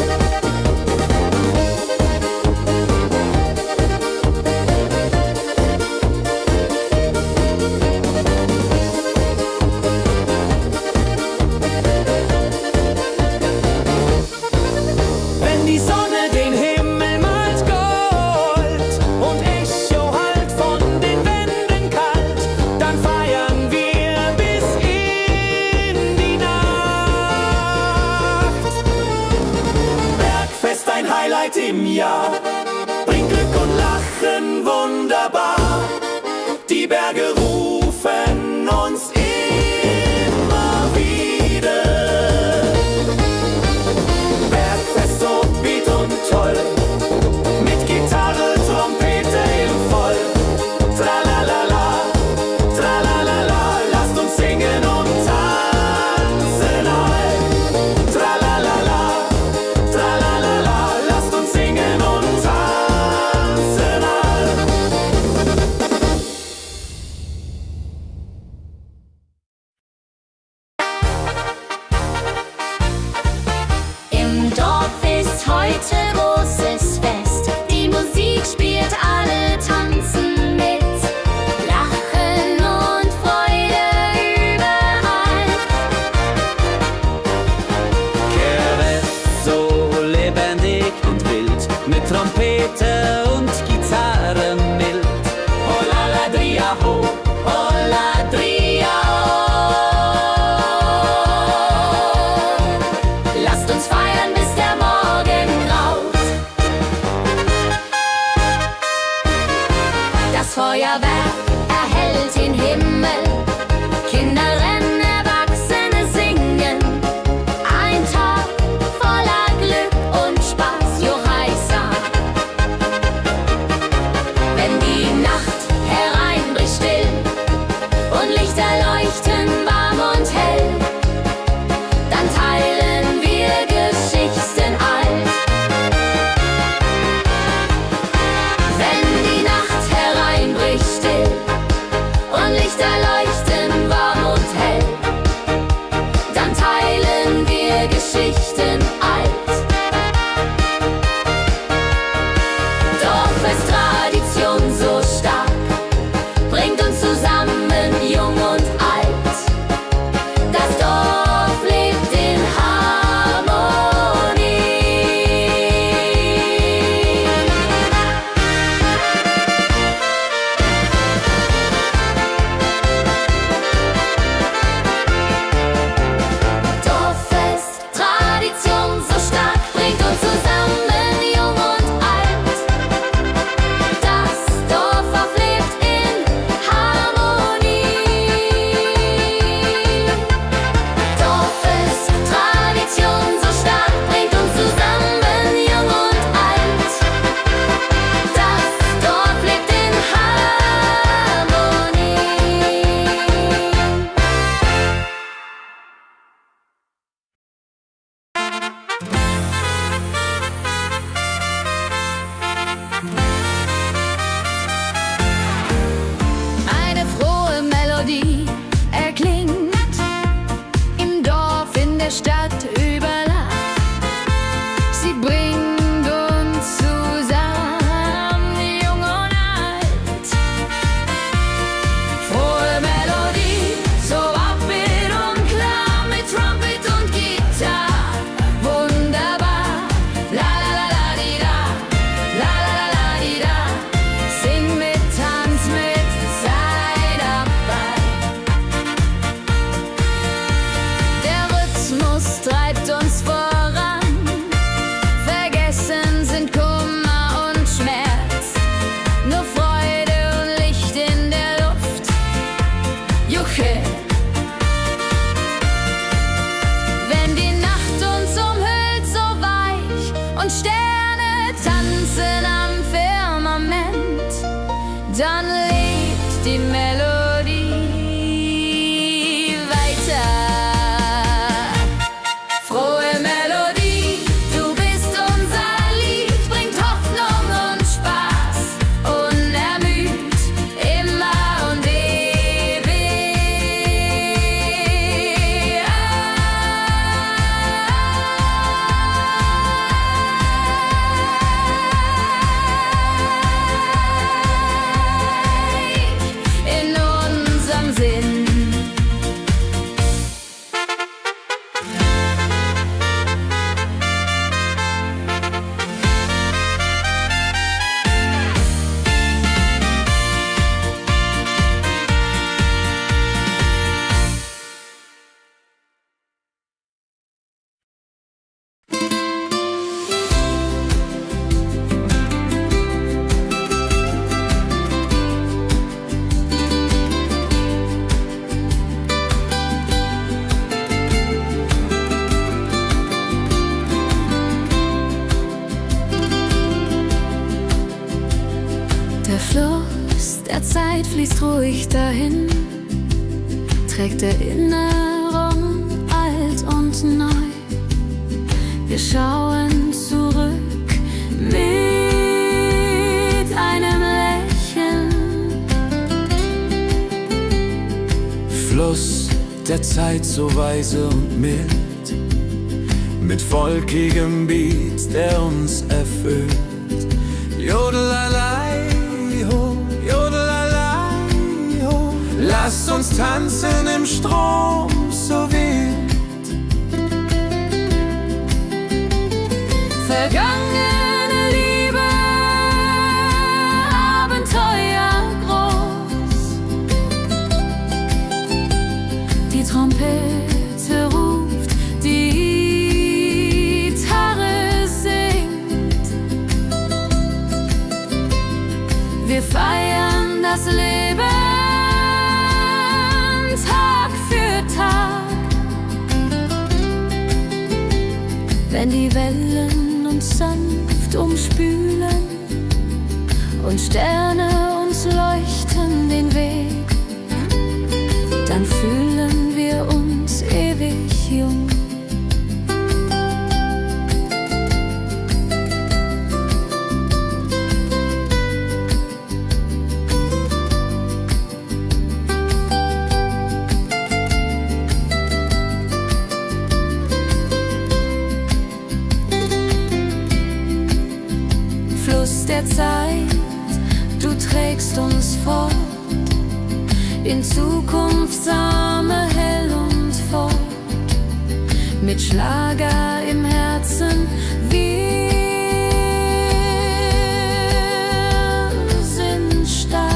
Wenn die Sonne den Himmel malt Gold und Echo hallt von den Wänden kalt, dann feiern wir bis in die Nacht. Bergfest, ein Highlight im Jahr, bringt Glück und Lachen wunderbar. Die Berge rufen uns immer wieder. Bergfest mit Trompete und Gitarre mild. Oh la la dria ho, oh la dria oh. Lasst uns feiern, bis der Morgen graut. Das Feuerwerk erhellt den Himmel. Kinder rennen, Erwachsene singen. Ein Tag voller Glück und Spaß, Johaisa. Wenn die Nacht hereinbricht still und Lichter leuchten warm und hell, dann teilen wir Geschichten alt. Wenn die Nacht hereinbricht still und Lichter leuchten warm und hell, dann teilen wir Geschichten alt. Dorffest Tradition so stark, bringt uns zusammen, jung und alt. Das Dorf lebt in Harmonie. Dorffest, Tradition so stark, bringt uns zusammen, jung und alt. Das Dorf auflebt in Harmonie. Dorffest, Tradition so stark, bringt uns zusammen, jung und alt. Das Dorf lebt in Harmonie. Eine frohe Melodie erklingt im Dorf, in der Stadt, überall. Sie bringt uns zusammen, jung und alt. Frohe Melodie, so upbeat und klar, mit Trumpet und Gitarre. Wunderbar, la la la la di da, la la la la di da. Sing mit, tanz mit, sei dabei. Der Rhythmus treibt uns voran. Vergessen sind Kummer und Schmerz. Nur Freude und Licht in der Luft. Juche. Wenn die Nacht uns umhüllt, so weich, und Sterne tanzen am Firmament, dann lebt die Melodie weiter. Frohe Melodie, du bist unser Lied, bringt Hoffnung und Spaß, unermüd, immer und ewig. In unserem Sinn. Der Fluss der Zeit fließt ruhig dahin, trägt Erinnerung alt und neu. Wir schauen zurück mit einem Lächeln. Fluss der Zeit so weise und mild, mit volkigem Beat, der uns erfüllt. Jodelalei ho, jodelalei ho. Lasst uns tanzen im Strom so wild. Vergangene Liebe die Wellen uns sanft umspülen und Sterne uns leuchten den Weg, dann fühlen wir uns ewig jung. Fluss der Zeit, du trägst uns fort in Zukunftssame hell und fort, mit Schlager im Herzen, wir sind stark.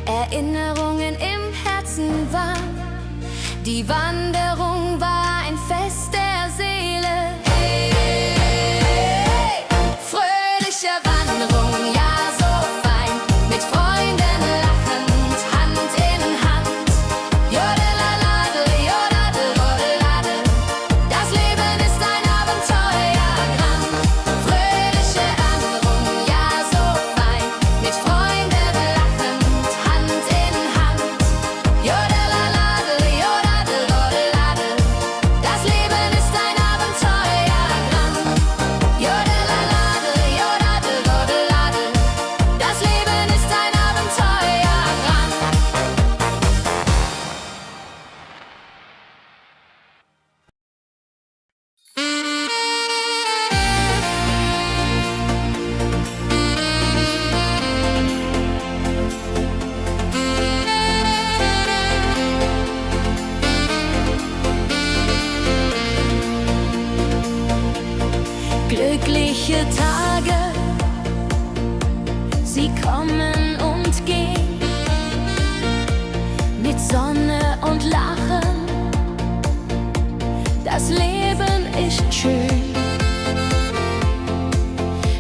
Erinnerungen im Herzen warm. Die Wanderung war ein Fest der Seele. Hey, hey, fröhliche Wanderung, ja so fein, mit Freunden lachend, Hand in Hand. Jodeladel, jodadel, jodeladel, das Leben ist ein Abenteuergang. Fröhliche Wanderung, ja so fein, mit Freunden lachend, Hand in Hand. Jodeladel, jodadel, jodeladel, das Leben ist ein Abenteuergang. Jodeladel, jodadel, jodeladel, das Leben ist ein Abenteuergang. Glückliche Tage, sie kommen und gehen, mit Sonne und Lachen, das Leben ist schön.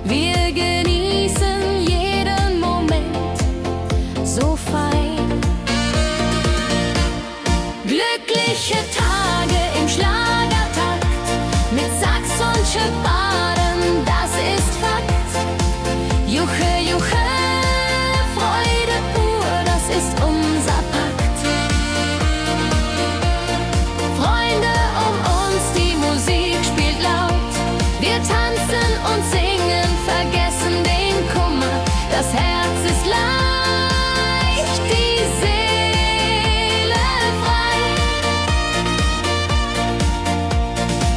Wir genießen jeden Moment so fein. Glückliche Tage im Schlagertakt, mit Sax und Schöpbaden, das ist Fakt. Juche, Juche, Freude pur, das ist unser Pakt. Freunde um uns, die Musik spielt laut. Wir tanzen und singen, vergessen den Kummer. Das Herz ist leicht, die Seele frei.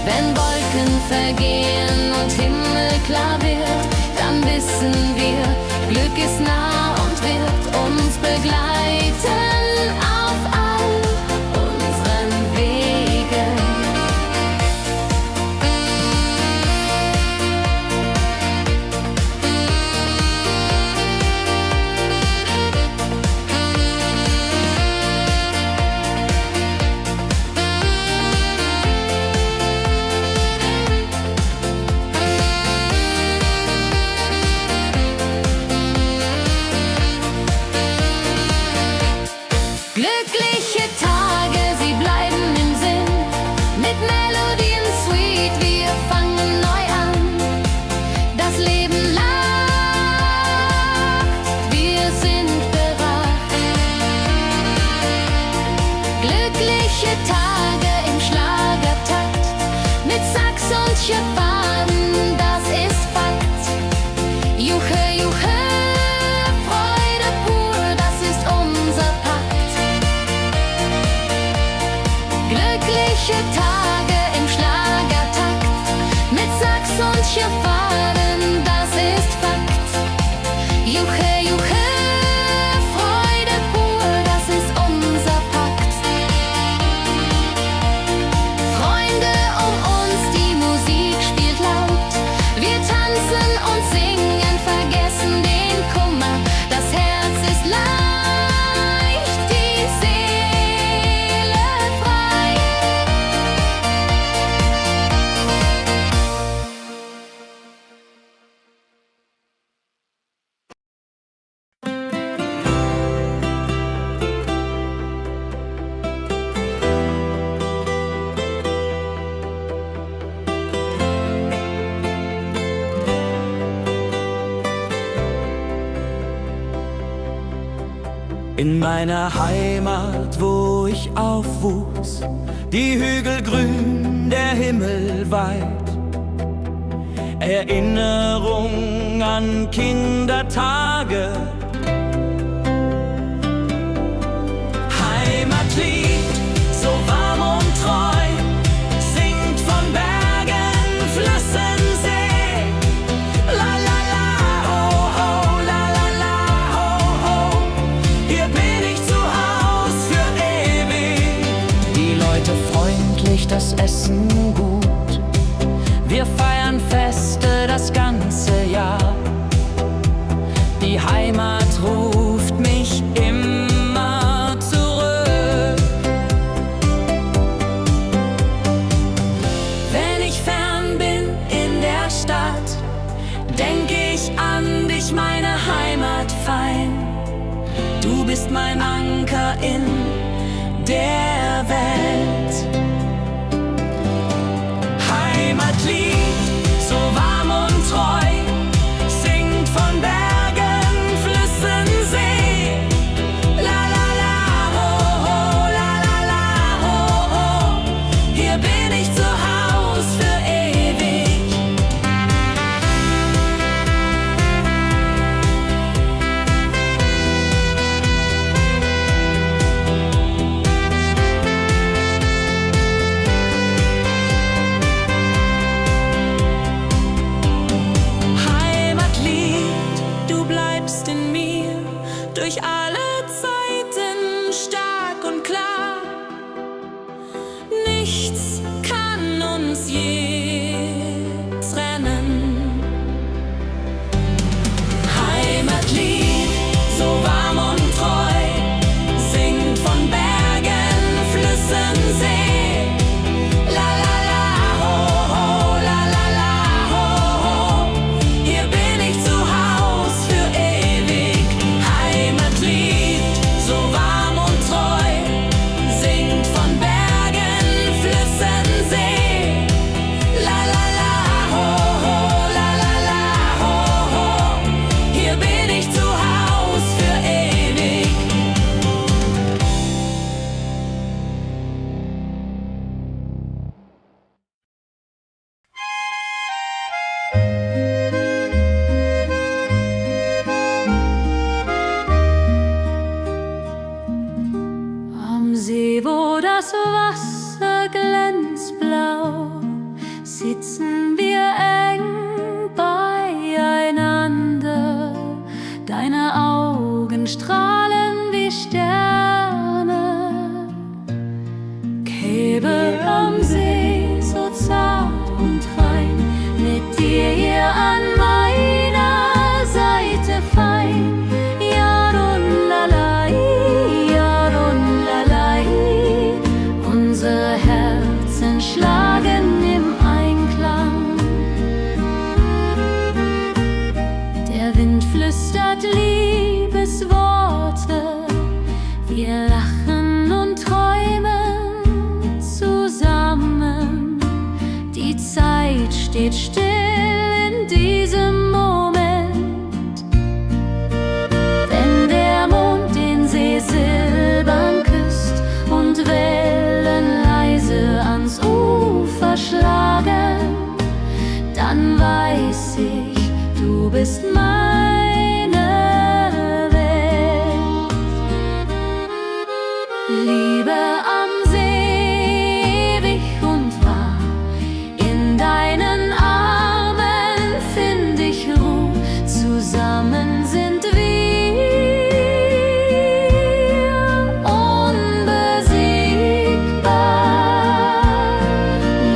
Wenn Wolken vergehen und klar wird, dann wissen wir, Glück ist nah und wird uns begleiten auf all unseren Wegen. Glückliche Tage, sie bleiben im Sinn, mit Melodien sweet, wir fangen neu an. Das Leben lacht, wir sind bereit. Glückliche Tage im Schlagertakt, mit Sax und Schöpfaden, das ist Fakt. Juche, juche, Freude pur, das ist unser Pakt. Glückliche Tage im Schlagertakt, mit Sax und Schöpfaden, das ist Fakt. Juche, juche, Freude pur, das ist unser Pakt. Freunde um uns, die Musik spielt laut, wir tanzen und singen, vergessen den Kummer, das Herz ist leicht, die Seele frei. In meiner Heimat, wo ich aufwuchs, die Hügel grün, der Himmel weit. Erinnerung an Kindertage. Heimatlied, so warm und treu, singt von Bergen, Flüssen, See. La la la, ho ho, la la la, ho ho. Hier bin ich zu Haus für ewig. Die Leute freundlich, das Essen gut. Wir feiern Feste das ganze Jahr. Die Heimat ruft mich immer zurück. Wenn ich fern bin in der Stadt, denk ich an dich, meine Heimat fein. Du bist mein Anker in der Welt. Heimatlied, so warm und treu, singt von Bergen, Flüssen, See. La la la, ho ho, la la la, ho ho. Hier bin ich zu Haus für ewig. flüstert Liebesworte. Wir lachen und träumen zusammen. Die Zeit steht still in diesem Moment. Wenn der Mond den See silbern küsst und Wellen leise ans Ufer schlagen, dann weiß ich, du bist meine Welt. Liebe am See, ewig und wahr, in deinen Armen find ich Ruhe, zusammen sind wir unbesiegbar.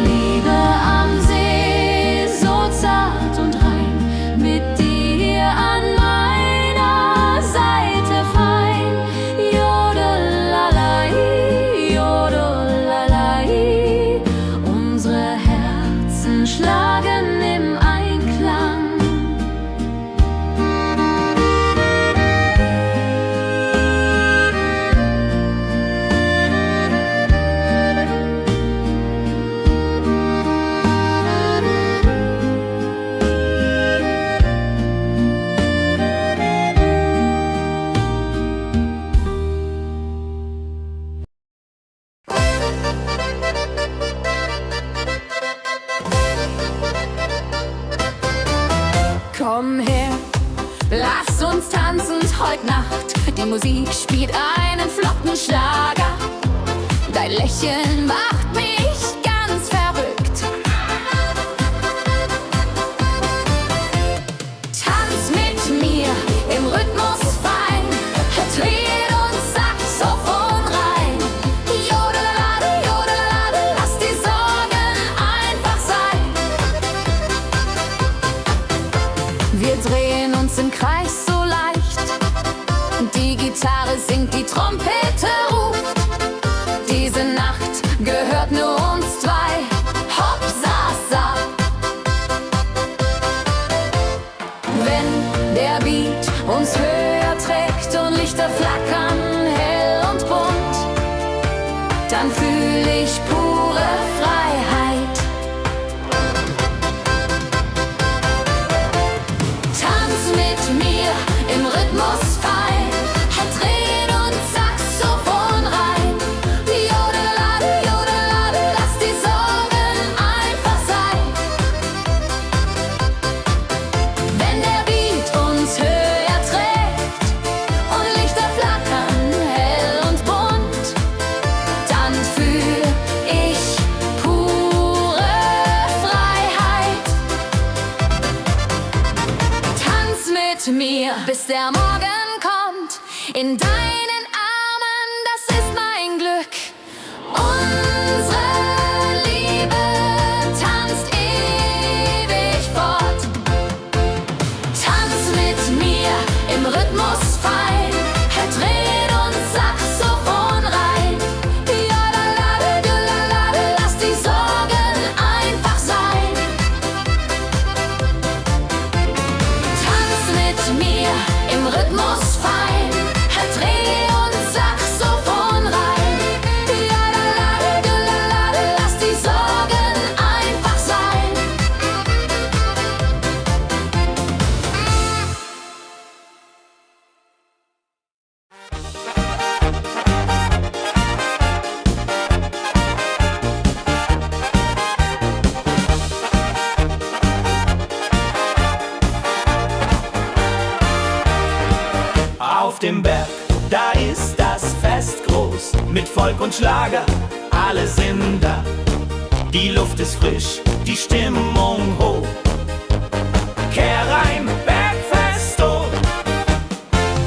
Liebe am See, so zart und rein, mit dir an meiner Seite fein. Jodelalai, jodelalai, unsere Herzen schlagen im Einklang. Komm her, lass uns tanzen heut Nacht. Die Musik spielt einen flotten Schlager. Dein Lächeln macht mich ganz verrückt. Tanz mit mir im Rhythmus fein, Tritt und Saxophon rein. Jodelade, jodelade, lass die Sorgen einfach sein. Wir drehen uns im Kreis so leicht. Die Gitarre singt, die Trompete ruft. Diese Nacht gehört nur uns zwei. Hopp, sa, sa. Wenn der Beat uns höher trägt und Lichter flackern hell und bunt, dann fühl ich pure Freiheit. Tanz mit mir im Rhythmus fein, Tritt und Saxophon rein. Jodelade, jodelade, lass die Sorgen einfach sein. Wenn der Beat uns höher trägt und Lichter flackern hell und bunt, dann fühl ich pure Freiheit. Tanz mit mir, bis der Morgen kommt. In deinen Armen, das ist mein Glück. Unsere Liebe tanzt ewig fort. Tanz mit mir im Rhythmus fein, Tritt und Saxophon rein. Jodelade, jodelade, lass die Sorgen einfach sein. Tanz mit mir im Rhythmus fein, Tritt und Saxophon rein. Jodelade, jodelade, lass die Sorgen einfach sein. Auf dem Berg, da ist das Fest groß, mit Volk und Schlager, alle sind da. Die Luft ist frisch, die Stimmung hoch. Kehr rein, Bergfest, oh.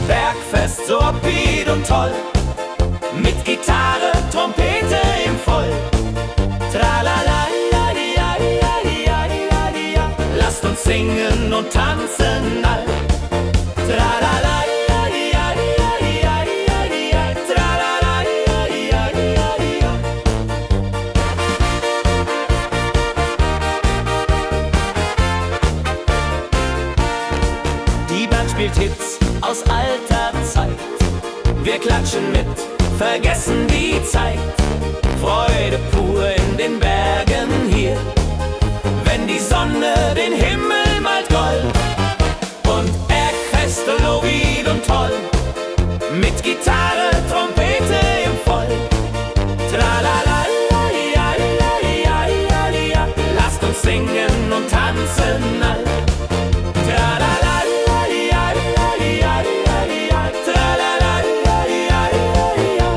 Bergfest, so upbeat und toll, mit Gitarre, Trompete im Voll. Tralala, ja, ja, ja, ja, ja, ja. Lasst uns singen und tanzen all. Tralala, ja, ja, ja, ja, ja, ja. Tralala, ja, ja, ja, ja. Die Band spielt Hits aus alter Zeit. Wir klatschen mit, vergessen die Zeit. Freude pur in den Bergen hier, wenn die Sonne den Himmel malt gold. Und Bergfeste Lied und toll, mit Gitarre, Trompete im Voll. Tralalalalialialialialia, lasst uns singen und tanzen all. Tralalalalialialialia, tralalalalialialia.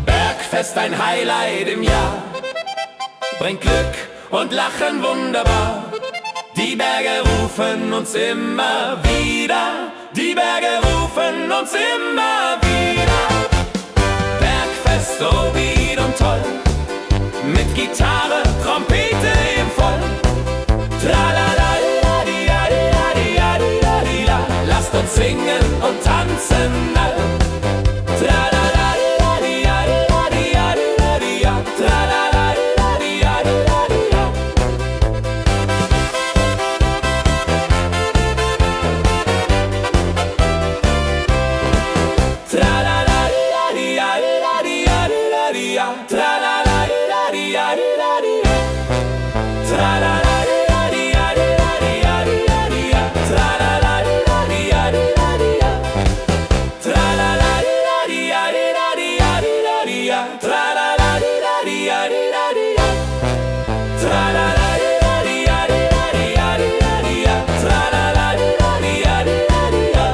Bergfest, ein Highlight im Jahr, bringt Glück und Lachen wunderbar. Die Berge rufen uns immer wieder, die Berge rufen uns immer wieder. Bergfest, so Lied und toll, mit Gitarre, Trompete im Voll. Tralalalalialialialia, lasst uns singen und tanzen all. Tralalalalialialia, tralalalalialialia. Tralalalalialialia, tralalalalialialia. Tralalalalialialia, tralalalalialialia. Tralalalalialialia, tralalalalialialia. Tralalalalialialia, tralalalalialialia.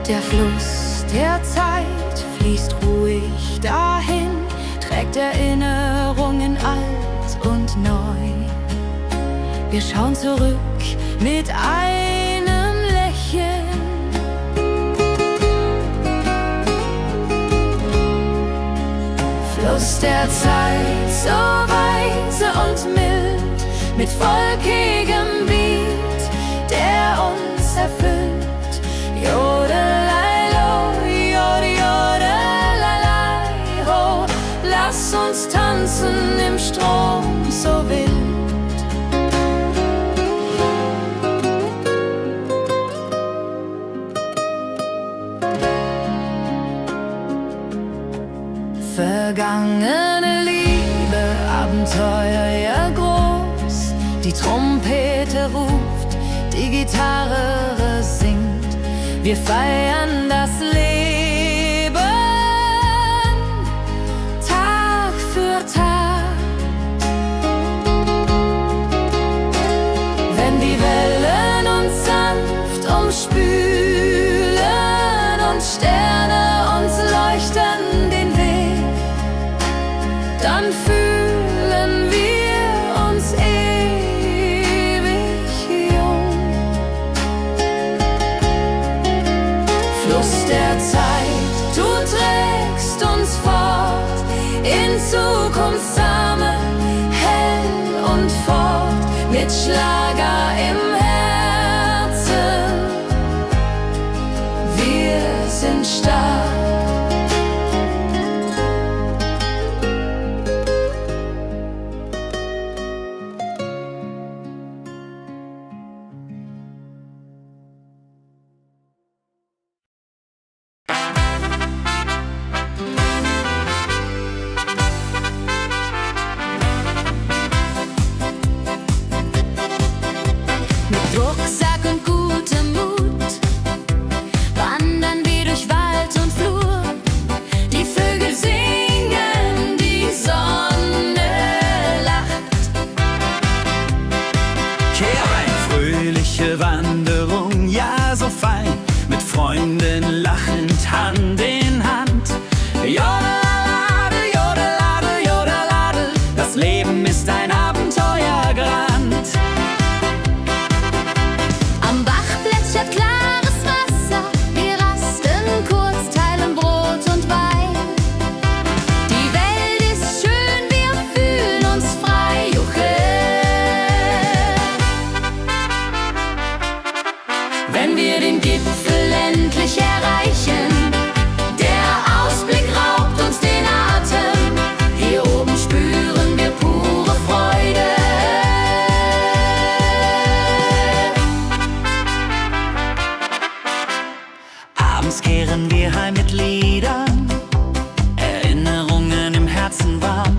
Der Fluss der Zeit fließt ruhig dahin, trägt Erinnerungen alt und neu. Wir schauen zurück mit einem Lächeln. Fluss der Zeit, so weise und mild, mit volkigem Beat, der uns erfüllt. Jodelailo, jodelalailai, ho, lass uns tanzen im Strom so wild. Vergangene Liebe, Abenteuer ja groß. Die Trompete ruft, die Gitarre singt. Wir feiern das Leben Tag für Tag. Wenn die Wellen uns sanft umspülen und Sterne uns leuchten den Weg, dann fühlen wir uns ewig jung. Fluss der Zeit, du trägst uns fort in Zukunftssame, hell und fort, mit Schlager im Herzen. Wir sind stark. Rucksack und gutem Mut wandern wir durch Wald und Flur. Die Vögel singen, die Sonne lacht. Kehr ein, fröhliche Wanderung, ja so fein, mit Freunden lachend Hand in Hand. Jodelade, jodelade, jodelade, das Leben ist ein Abenteuergrand. Am Bach plätschert klares Wasser, wir rasten kurz, teilen Brot und Wein. Die Welt ist schön, wir fühlen uns frei, juche. Wenn wir den Gipfel endlich erreichen, der Ausblick raubt uns den Atem. Hier oben spüren wir pure Freude. Abends kehren wir heim mit Liedern, Erinnerungen im Herzen warm.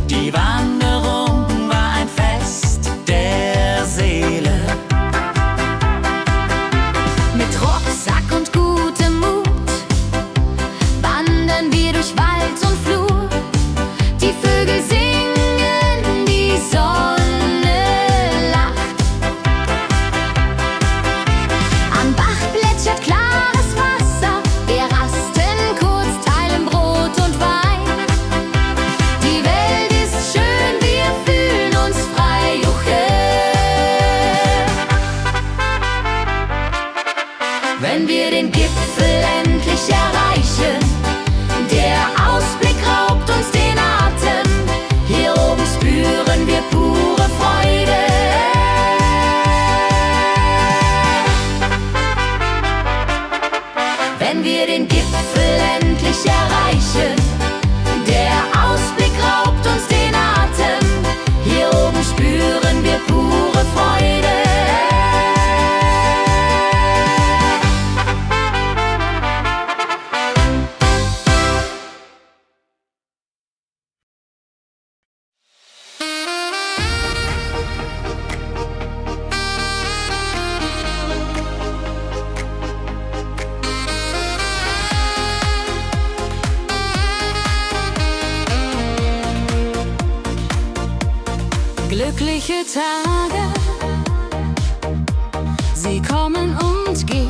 Die Wanderung war ein Fest der Seele. Mit Rucksack und gutem Mut wandern wir durch Wald und Flur. Die Vögel singen, die Sonne lacht. Am Bach plätschert klares Wasser, wir rasten kurz, teilen Brot und Wein. Die Welt ist schön, wir fühlen uns frei, juche. Wenn wir den Gipfel endlich erreichen, der Ausblick raubt uns den Atem. Hier oben spüren wir pure Freude. Wenn wir den Gipfel endlich erreichen, der Ausblick raubt uns den Atem. Hier oben spüren wir pure Freude. Glückliche Tage, sie kommen und gehen.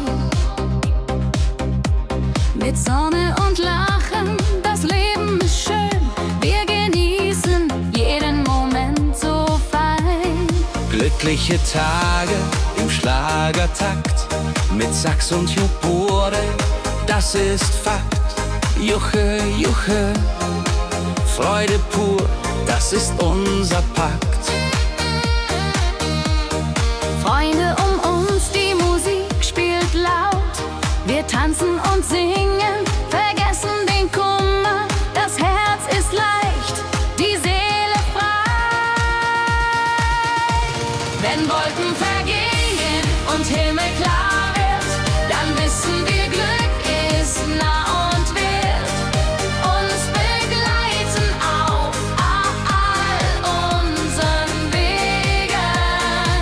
mit Sonne und Lachen. Das Leben ist schön, wir genießen jeden Moment so fein. Glückliche Tage im Schlagertakt mit Sax und Jubore, das ist Fakt. Juche, Juche, Freude pur, das ist unser Pakt. Freunde um uns, die Musik spielt laut. Wir tanzen und singen, vergessen den Kummer. Das Herz ist leicht, die Seele frei. Wenn Wolken vergehen und Himmel klar wird, dann wissen wir, Glück ist nah und wird uns begleiten auf all unseren Wegen.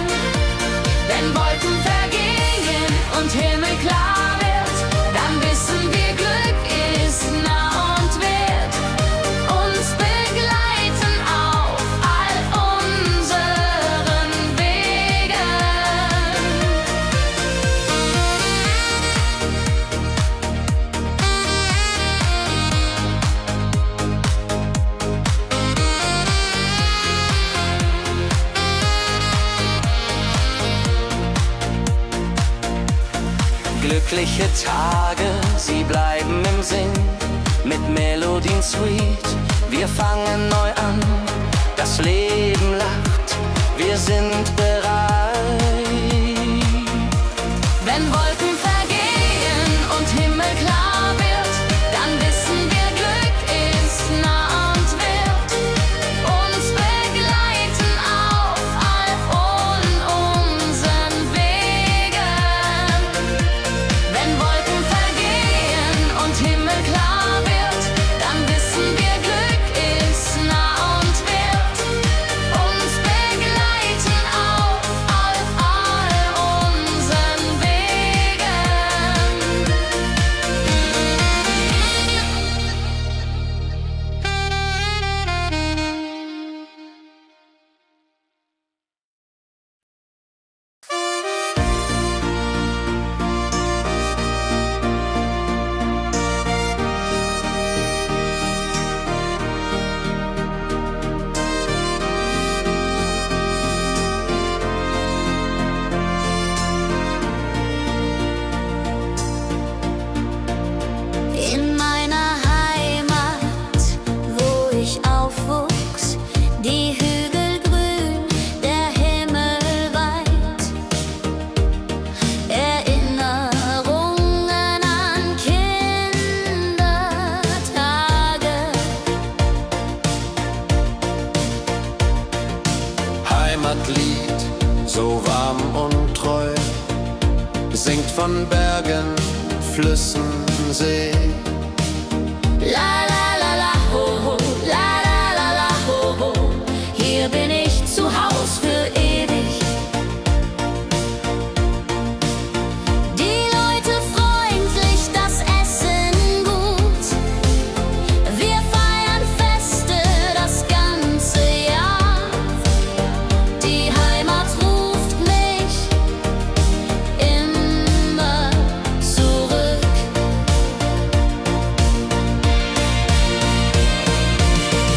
Wenn Wolken vergehen und Himmel klar wird, dann wissen wir, Glück ist nah und wird uns begleiten auf all unseren Wegen. Glückliche Tage, sie bleiben im Sinn, mit Melodien sweet. Wir fangen neu an, das Leben lacht, wir sind bereit. Wenn Wolken vergehen und Himmel klar wird, dann wissen wir, Glück ist nah und wird uns begleiten auf all unseren Wegen. Wenn Wolken vergehen und Himmel klar wird, dann wissen wir, Glück ist nah und wird uns begleiten auf all unseren Wegen. In meiner Heimat, wo ich aufwuchs, die Hügel grün, der Himmel weit. Erinnerungen an Kindertage. Heimatlied, so warm und treu, singt von Bergen, Flüssen, See. La la la la ho ho, la la la la ho ho. Hier bin ich zu Haus für ewig. Die Leute freundlich, das Essen gut. Wir feiern Feste das ganze Jahr. Die Heimat ruft mich immer zurück.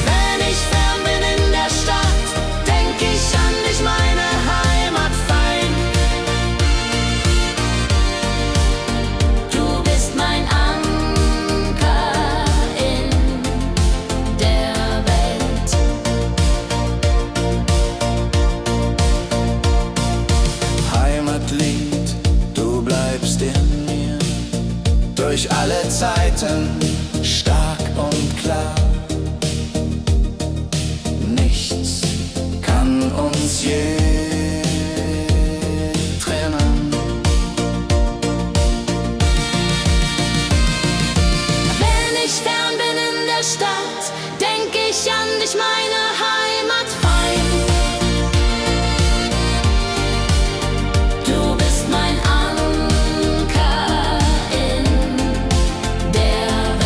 Wenn ich fern bin in der Stadt, denk ich an dich, meine Heimat fein. Du bist mein Anker in der Welt. Heimatlied, du bleibst in mir, durch alle Zeiten stark und klar. Nichts kann uns je trennen. Wenn ich fern bin in der Stadt, denk ich an dich, meine Heimat fein. Du bist mein Anker in der Welt.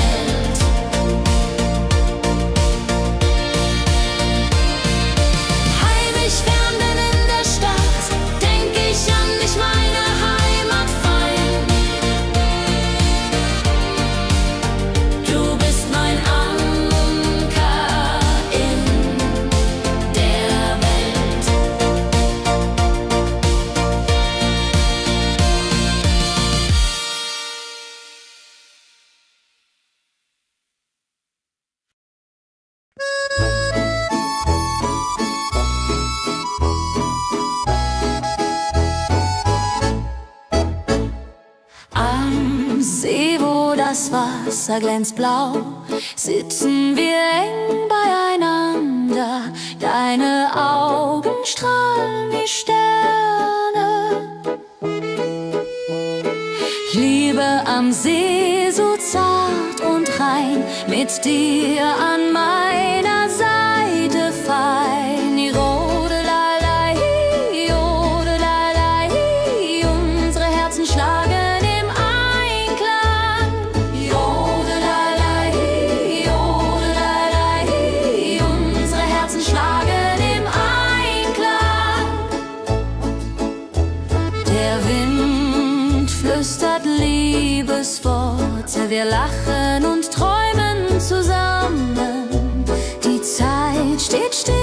das Wasser glänzt blau, sitzen wir eng beieinander. Deine Augen strahlen wie Sterne. Liebe am See, so zart und rein, mit dir an meiner Seite fein. Jodelalei, jodelalei, unsere Herzen schlagen im Einklang. Jodelalei, jodelalei, unsere Herzen schlagen im Einklang. Der Wind flüstert Liebesworte, wir lachen und träumen zusammen. Die Zeit steht still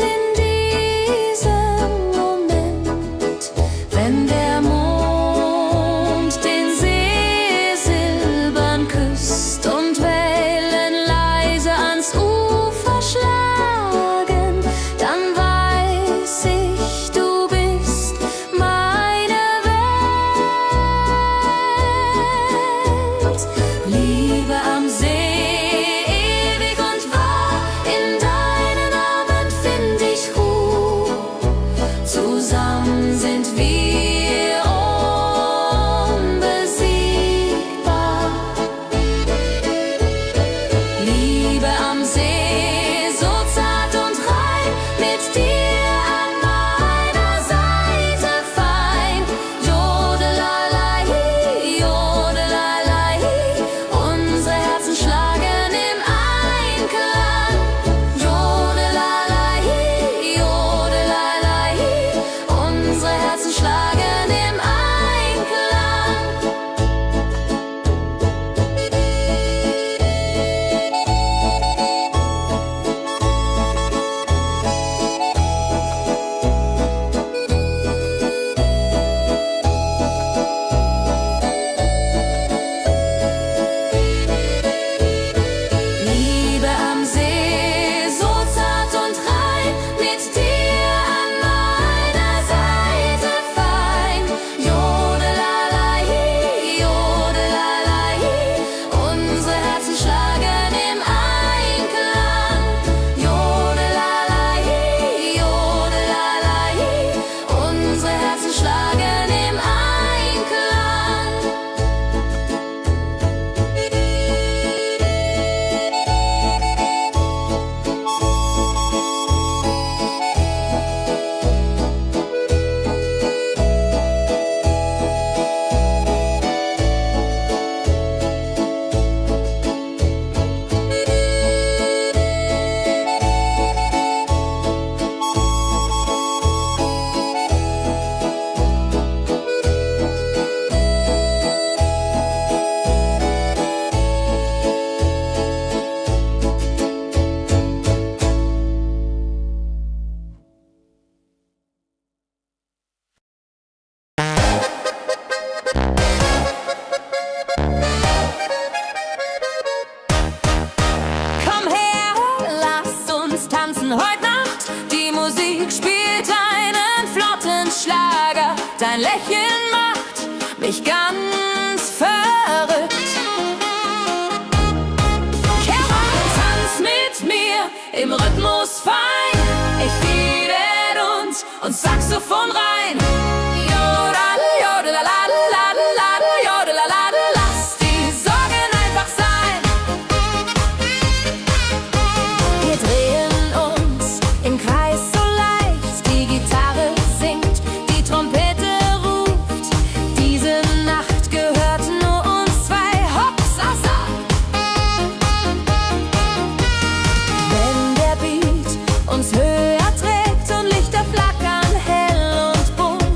in diesem Moment, wenn der Mond den See silbern küsst und Wellen leise ans Ufer schlagen, dann weiß ich, du bist meine Welt. Liebe am See, ewig und wahr, in deinen Armen find ich Ruhe. Zusammen sind wir unbesiegbar. Liebe am See, so zart und rein, mit dir an meiner Seite fein. Jodelalei, jodelalei, unsere Herzen schlagen im Einklang. Jodelalei, jodelalei, unsere Herzen schlagen im Einklang. Liebe am See, so zart und rein, mit dir an meiner Seite fein. Jodelalei, jodelalei, unsere Herzen schlagen im Einklang. Jodelalei, jodelalei, unsere Herzen schlagen im Einklang. Komm her, lass uns tanzen heute Nacht. Die Musik spielt einen flotten Schlager. Dein Lächeln macht mich ganz verrückt. Kehr rein, tanz mit mir im Rhythmus fein. Ich fiedel und Saxophon rein. Jodel, jodelalalalalala, jodelalala, lass die Sorgen einfach sein. Wir drehen uns im Kreis so leicht, die Gitarre singt, die Trompete ruft. Diese Nacht gehört nur uns zwei, Hopsasa. Wenn der Beat uns höher trägt und Lichter flackern hell und bunt,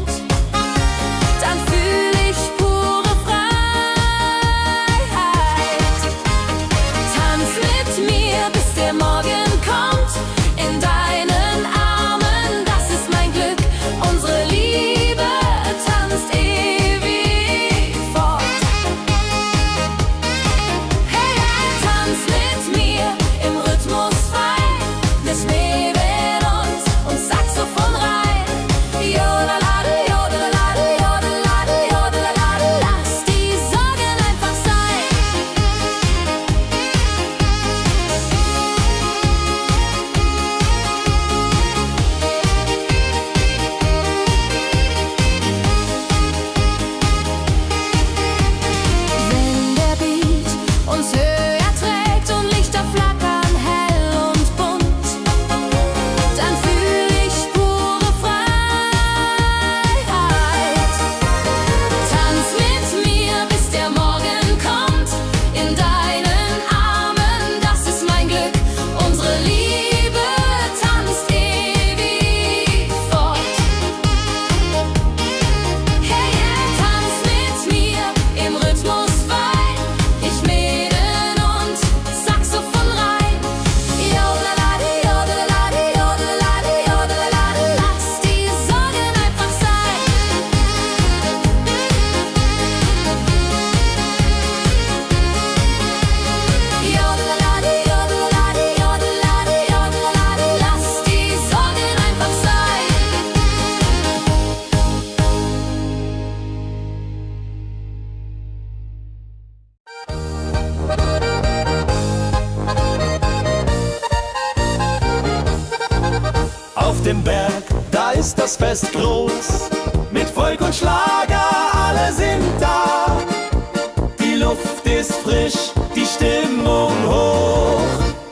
ist groß, mit Volk und Schlager, alle sind da. Die Luft ist frisch, die Stimmung hoch.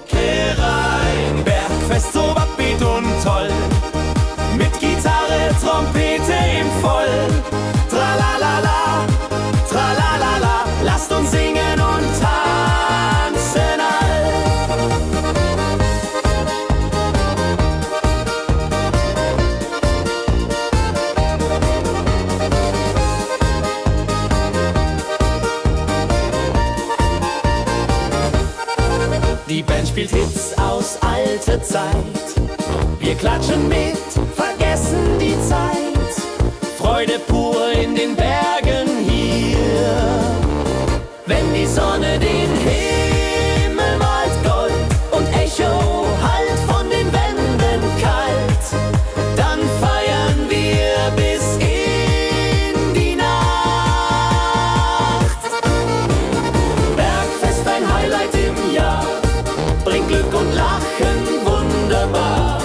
Kehrrein, Bergfest, so upbeat und toll. Mit Gitarre, Trompete im Voll. Tralalala, tralalala, lasst uns singen und tanzen all. Die Band spielt Hits aus alter Zeit. Wir klatschen mit, vergessen die Zeit. Freude pur in den Bergen hier. Wenn die Sonne den Himmel malt Gold und Echo hallt von den Wänden kalt, dann feiern wir bis in die Nacht. Bergfest, ein Highlight im Jahr, bringt Glück und Lachen wunderbar.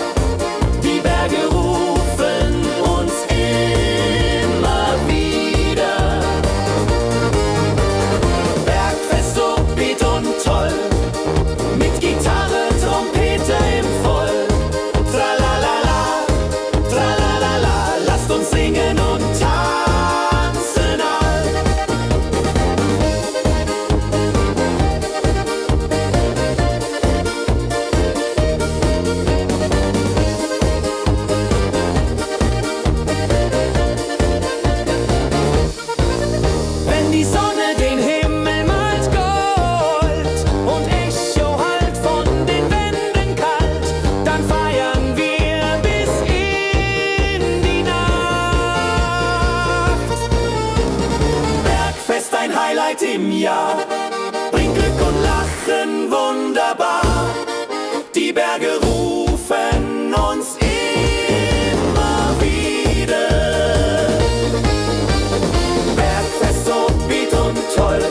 Die Berge rufen uns immer wieder. Bergfest, so beat und toll, mit Gitarre, Trompete im Voll. Tralalala, tralalala, lasst uns singen und tanzen all. Wenn die Sonne den Himmel malt Gold und Echo hallt von den Wänden kalt, dann feiern wir bis in die Nacht. Bergfest, ein Highlight im Jahr, bringt Glück und Lachen wunderbar. Die Berge rufen uns immer wieder. Bergfest, so beat und toll,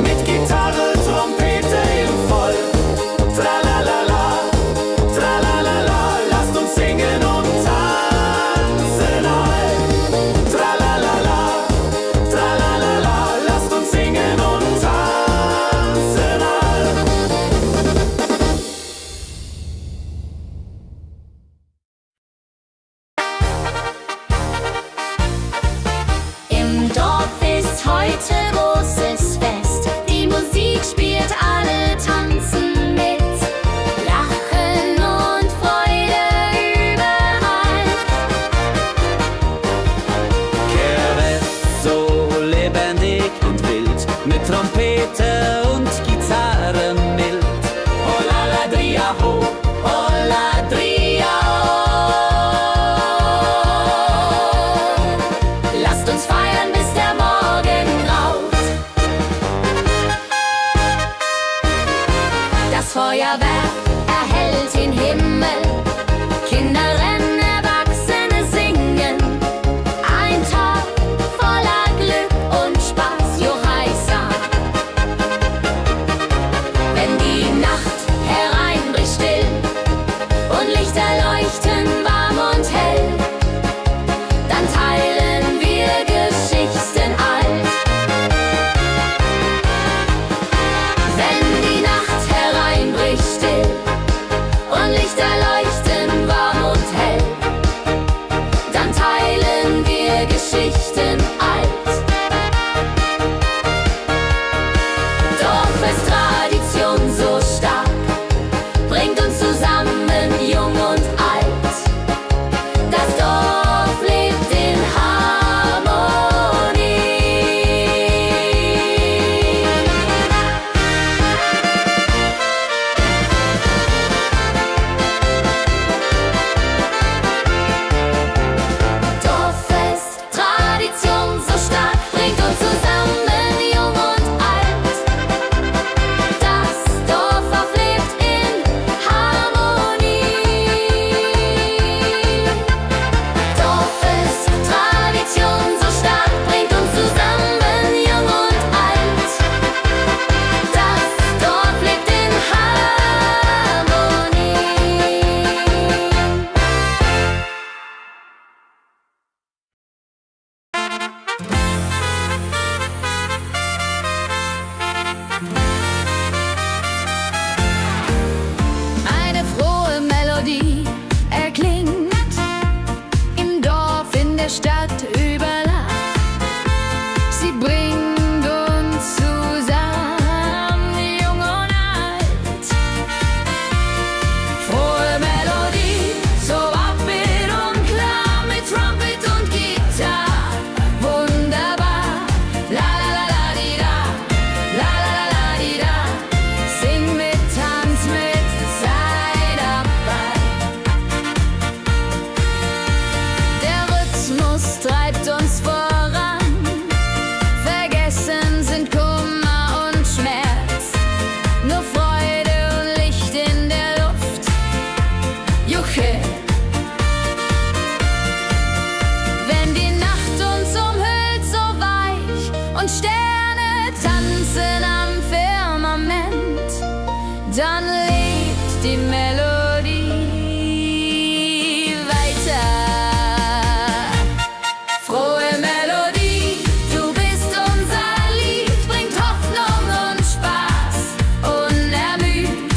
mit Gitarre, Trompete im Voll. Tralalala, tralalala, lasst uns singen und tanzen all. Tralalala, tralalala, lasst uns singen und tanzen all. Im Dorf ist heute großes Fest. Die Musik spielt, alle tanzen mit. Lachen und Freude überall. Kerwest, so lebendig und wild, mit Trompete und Gitarre mild. Hola ladria ho, hola ladria ho. Lasst uns feiern, bis der Morgen graut. Das Feuerwerk erhellt den Himmel. Kinder rennen, Erwachsene singen. Ein Tag voller Glück und Spaß, Johaisa. Wenn die Nacht hereinbricht still und Lichter leuchten warm und hell, dann teilen wir Geschichten alt. Wenn die Nacht hereinbricht still und Lichter leuchten warm und hell, dann teilen wir Geschichten alt. Dorfes Tradition so stark, bringt uns zusammen, jung und alt. Das Dorf lebt in Harmonie. Dorffest, Tradition Stadt über Land. Sie bringt uns zusammen, jung und alt. Frohe Melodie, so upbeat und klar, mit Trumpet und Gitarre. Wunderbar, la la la la di da, la la la la di da. Sing mit, tanz mit, sei dabei. Der Rhythmus treibt uns voran. Vergessen sind Kummer und Schmerz. Nur Freude und Licht in der Luft. Juche. Wenn die Nacht uns umhüllt, so weich und Sterne tanzen am Firmament, dann lebt die Melodie weiter. Frohe Melodie, du bist unser Lied, bringt Hoffnung und Spaß, unermüd,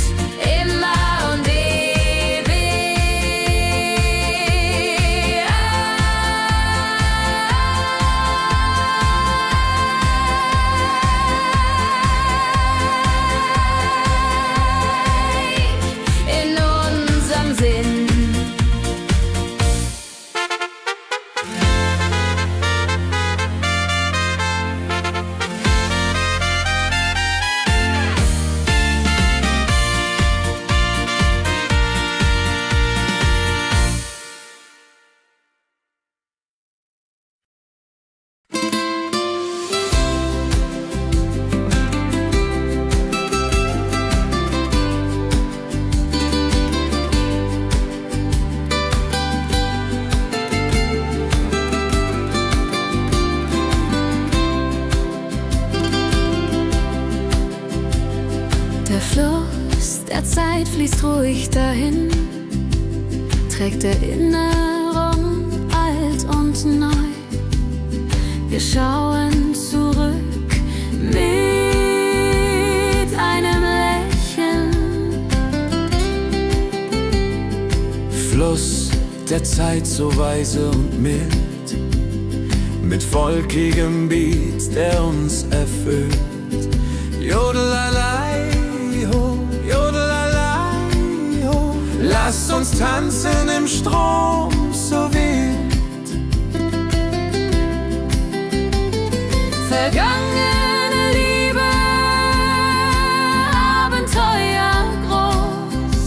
immer und ewig in unserem Sinn. Der Fluss der Zeit fließt ruhig dahin, trägt Erinnerung alt und neu. Wir schauen zurück mit einem Lächeln. Fluss der Zeit so weise und mild, mit volkigem Beat, der uns erfüllt. Jodelalei, ho, jodelalei, ho. Lasst uns tanzen im Strom so wild. Vergangene Liebe, Abenteuer groß.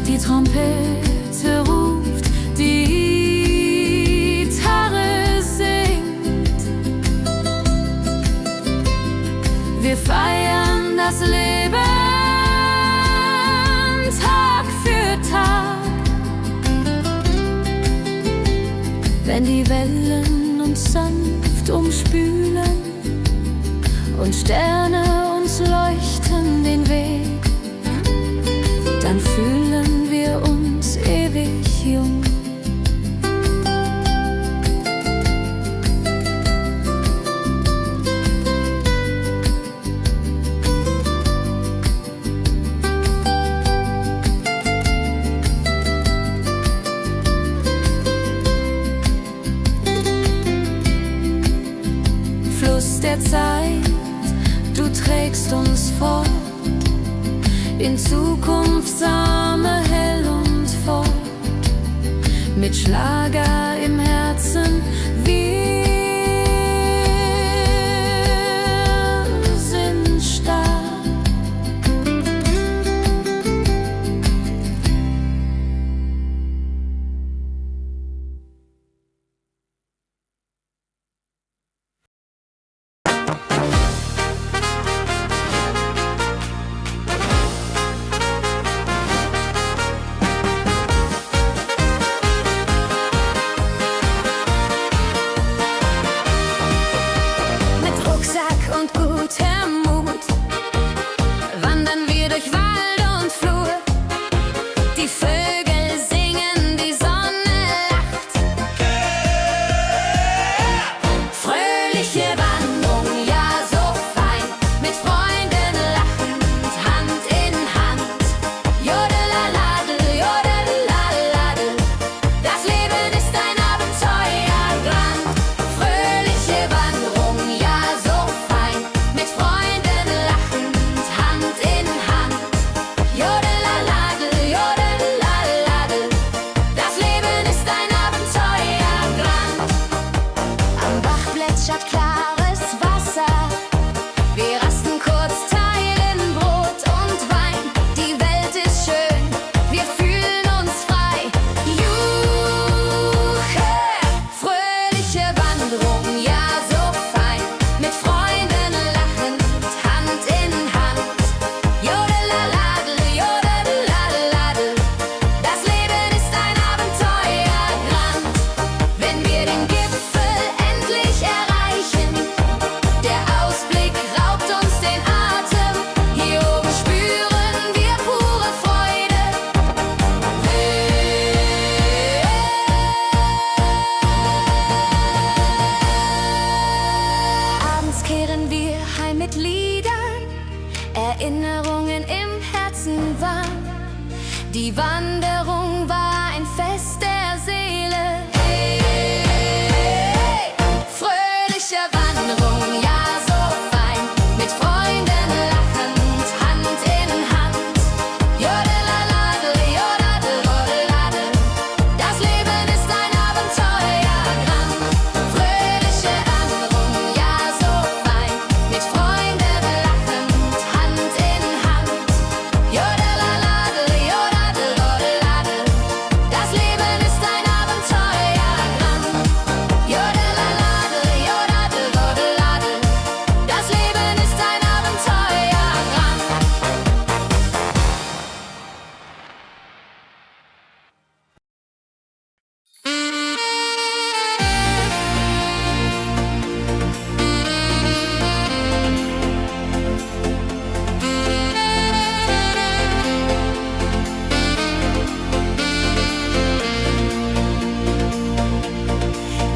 Die Trompete ruft, die Gitarre singt. Wir feiern das Leben Tag für Tag. Wenn die Wellen uns sanft umspülen und Sterne uns leuchten den Weg, dann fühlen wir uns ewig jung. Fluss der Zeit, du trägst uns fort in Zukunft, Same hell und fort, mit Schlager im Herzen. Wir sind stark.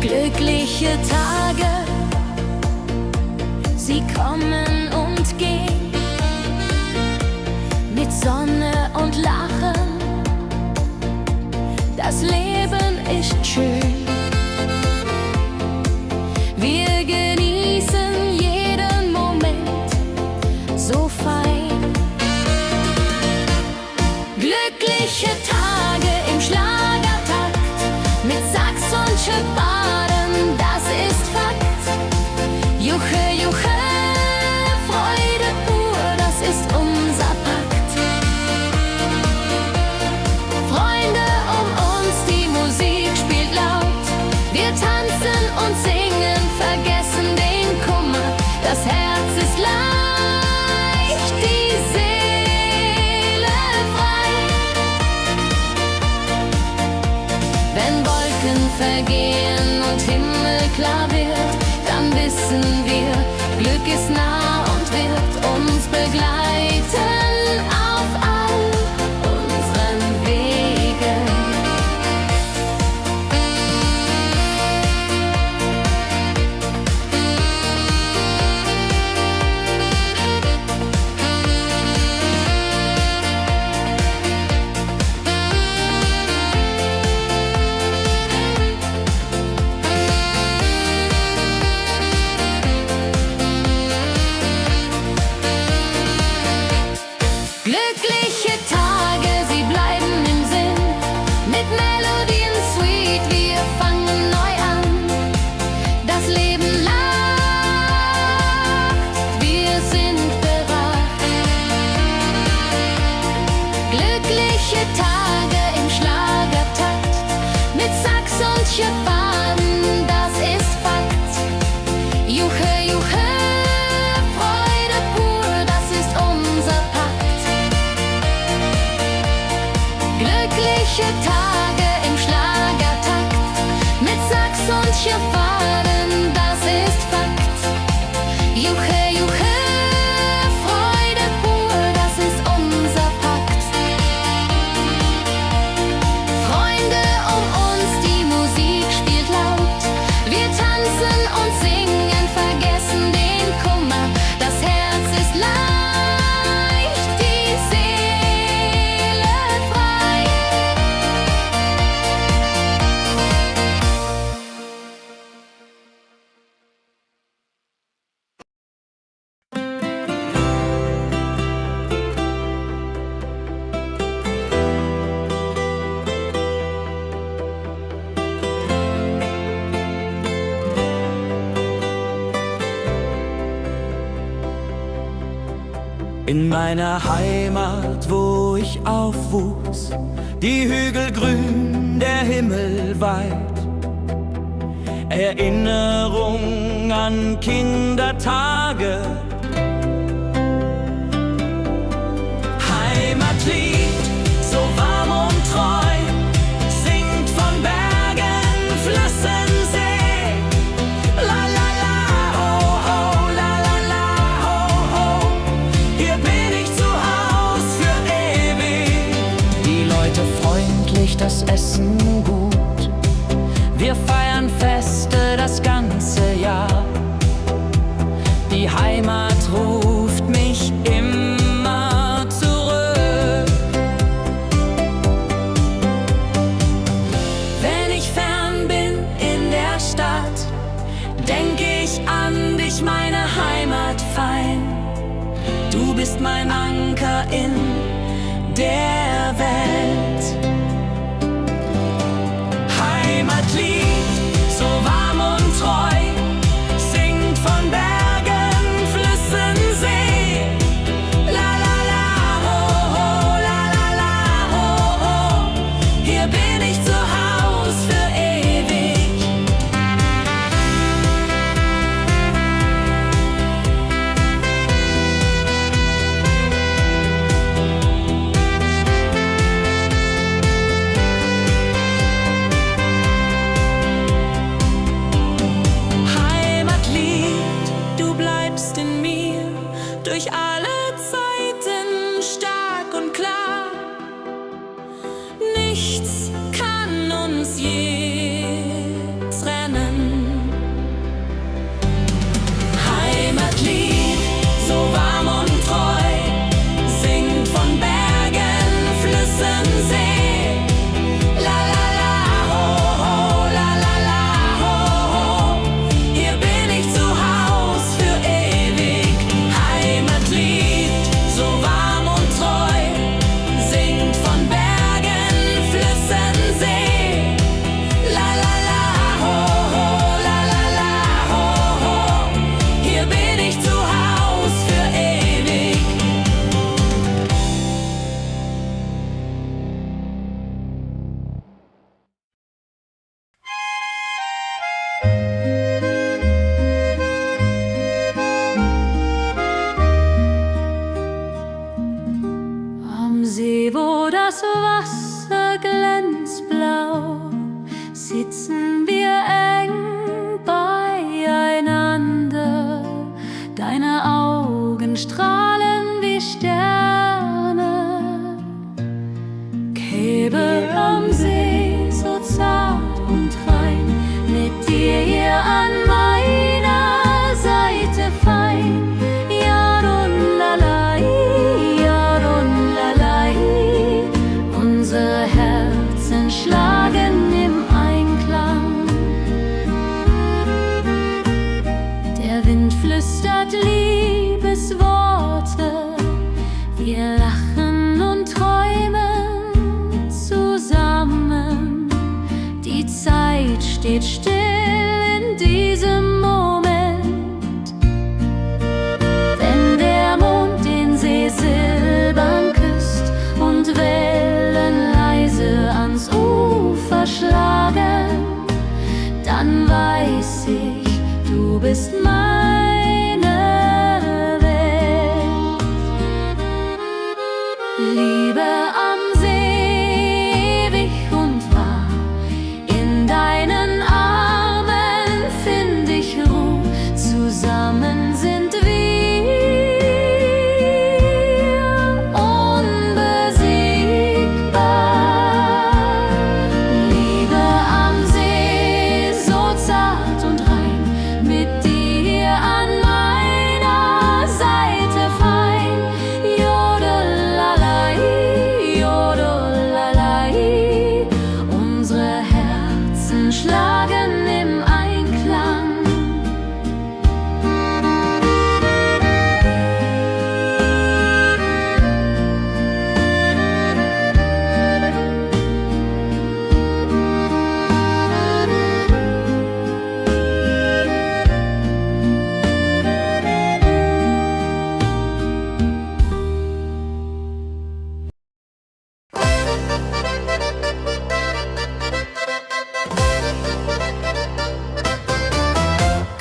Glückliche Tage, sie kommen und gehen, mit Sonne und Lachen, das Leben ist schön. Wir genießen jeden Moment so fein. Glückliche Tage im Schlagertakt, mit Sax und Schöpbaden, das ist Fakt. Juche, Juche, Freude pur, das ist unser Pakt. Freunde um uns, die Musik spielt laut. Wir tanzen und singen, vergessen den Kummer. Das Herz ist leicht, die Seele frei. Wenn Wolken vergehen und Himmel klar wird, dann wissen wir, Glück ist nah und wird uns begleiten auf all unseren Wegen. Glückliche Tage, sie bleiben im Sinn, mit Melodien sweet, wir fangen neu an. Das Leben lacht, wir sind bereit. Glückliche Tage im Schlagertakt, mit Sax und Schöpbaden, das ist Fakt. Juche, Juche, Freude pur, das ist unser Pakt. Glückliche Tage im Schlagertakt, mit Sax und Schöpbaden, das ist Fakt. Juche, Juche, Freude pur, das ist unser Pakt. Freunde um uns, die Musik spielt laut. Wir tanzen und singen, vergessen den Kummer. Das Herz ist leicht, die Seele frei. In meiner Heimat, wo ich aufwuchs, die Hügel grün, der Himmel weit. Erinnerung an Kindertage. Heimatlied, so warm und treu, singt von Bergen, Flüssen, See. La la la, ho ho, la la la, ho ho. Hier bin ich zu Haus für ewig. Die Leute freundlich, das Essen gut. Wir feiern Feste das ganze Jahr. Die Heimat ruft mich immer zurück. Wenn ich fern bin in der Stadt, denk ich an dich, meine Heimat fein. Du bist mein Anker in der Welt. Heimatlied, so warm und treu, singt von Bergen, Flüssen, See. La la la, ho ho, la la la, ho ho. Hier bin ich zu Haus für ewig. sitzen wir eng beieinander. Deine Augen strahlen wie Sterne. Käbe am See, so zart und rein, mit dir hier an meiner Seite fein. Jadunlalai, Jadunlalai. Unsere Herzen schlagen im Einklang. Der Wind flüstert Liebesworte. Wir lachen und träumen zusammen. Die Zeit steht still in diesem Moment. Wenn der Mond den See silbern küsst und Wellen leise ans Ufer schlagen, dann weiß ich, du bist meine Welt. Liebe am See, ewig und wahr, in deinen Armen find ich Ruhe, zusammen sind wir unbesiegbar. Liebe am See, so zart und rein, mit dir an meiner Seite fein. Jodelalai, Jodelalai. Unsere Herzen schlagen im Einklang.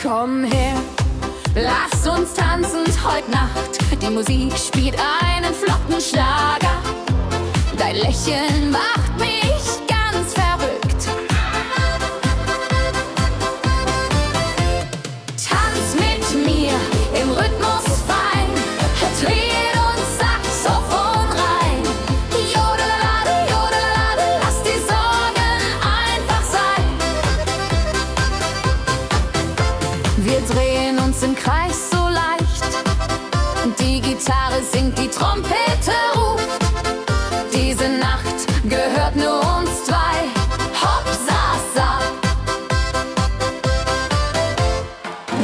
Komm her, lass uns tanzen heut Nacht. Die Musik spielt einen flotten Schlager. Dein Lächeln macht mich ganz verrückt. Tanz mit mir im Rhythmus fein. Tritt und Saxophon rein. Jodelade, jodelade, lass die Sorgen einfach sein. Wir drehen uns im Kreis so leicht. Die Gitarre singt, die Trompete ruft. Diese Nacht gehört nur uns zwei. Hopp, sa, sa.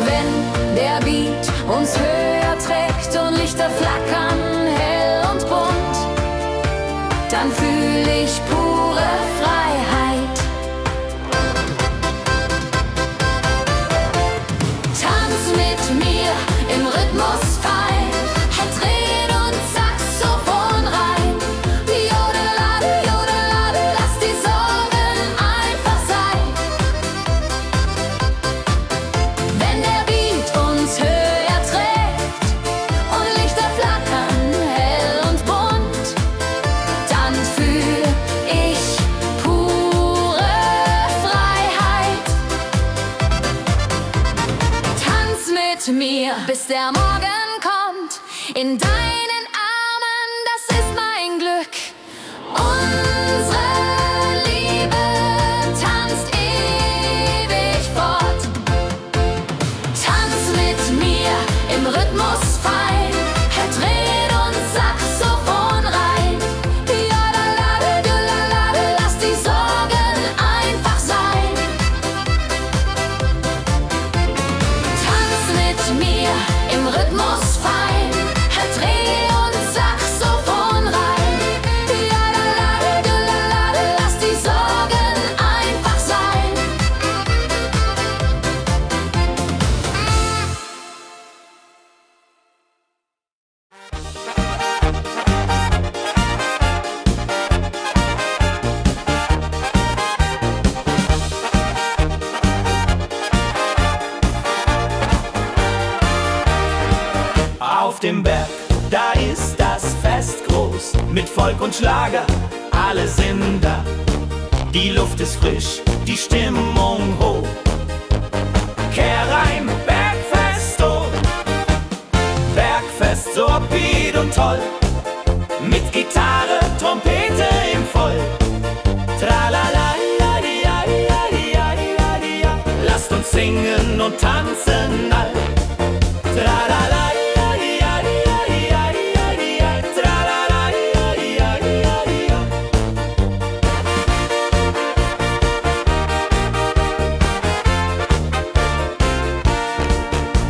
Wenn der Beat uns höher trägt und Lichter flackern hell und bunt, dann fühl ich pure Freiheit. Tanz mit mir im Rhythmus fein. Dreh und Saxophon rein. Jodelade, jodelade, lass die Sorgen einfach sein. Wenn der Beat uns höher trägt und Lichter flackern hell und bunt, dann fühl ich pure Freiheit. Tanz mit mir, bis der Morgen kommt. In deinen Armen, das ist mein Glück. Unsere Liebe tanzt ewig fort. Tanz mit mir im Rhythmus fein. Dreh und Saxophon rein. Jodelade, jodelade, lass die Sorgen einfach sein. Tanz mit mir im Rhythmus fein. Dreh und Saxophon rein. Jodelade, jodelade, lass die Sorgen einfach sein. Auf dem Berg, da ist das Fest groß, mit Volk und Schlager, alle sind da. Die Luft ist frisch, die Stimmung hoch. Kehrreim, Bergfest, oh, Bergfest, so upbeat und toll. Mit Gitarre, Trompete im Voll. Tralala, lasst uns singen und tanzen all. Tralala,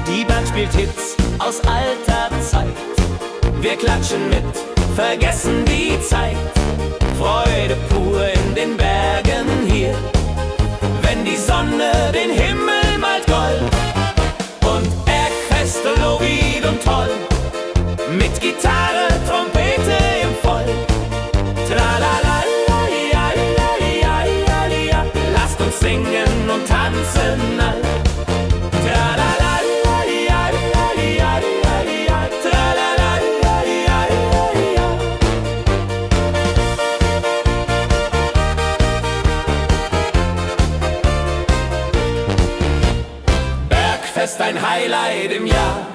die Band spielt Hits aus alter Zeit. Wir klatschen mit, vergessen die Zeit. Freude pur in den Bergen hier, wenn die Sonne den Himmel malt gold. Und Bergfest, Lorid und toll, mit Gitarre, Trompete im Voll. Tralala, lasst uns singen und tanzen all. Tralala, Bergfest, ein Highlight im Jahr,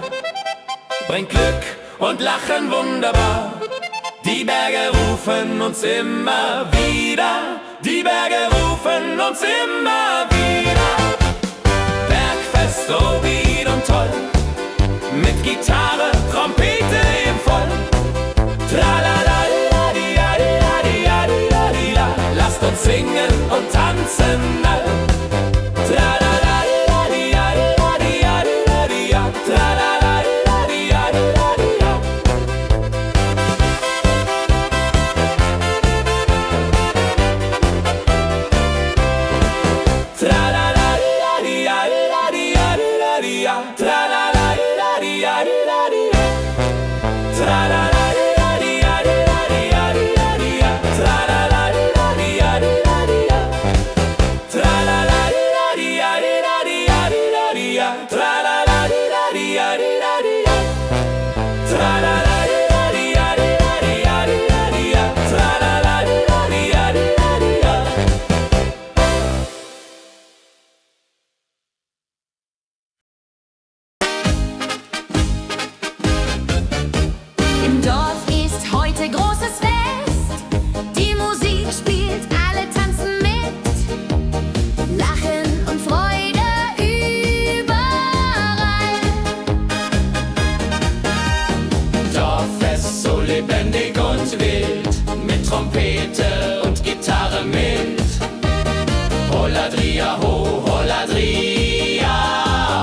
bringt Glück und Lachen wunderbar. Die Berge rufen uns immer wieder, die Berge rufen uns immer wieder. Bergfest, so wied und toll, mit Gitarre, Trompete im Voll. Tralala, lasst uns singen und tanzen all. Tralala, Im Dorf ist heute großes Fest. Die Musik spielt, alle tanzen mit. Lachen und Freude überall. Dorffest, so lebendig und wild, mit Trompete und Gitarre mit. Holladria ho, Holladria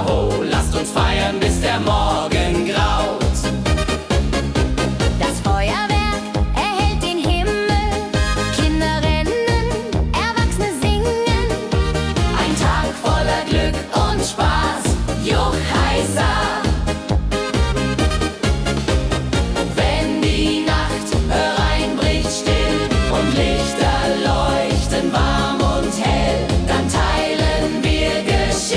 ho, lasst uns feiern, bis der Morgen graut. Das Feuerwerk erhellt den Himmel. Kinder rennen, Erwachsene singen. Ein Tag voller Glück und Spaß, Juchheisa. Wenn die Nacht hereinbricht still und Lichter leuchten warm und hell, dann teilen wir Geschichten.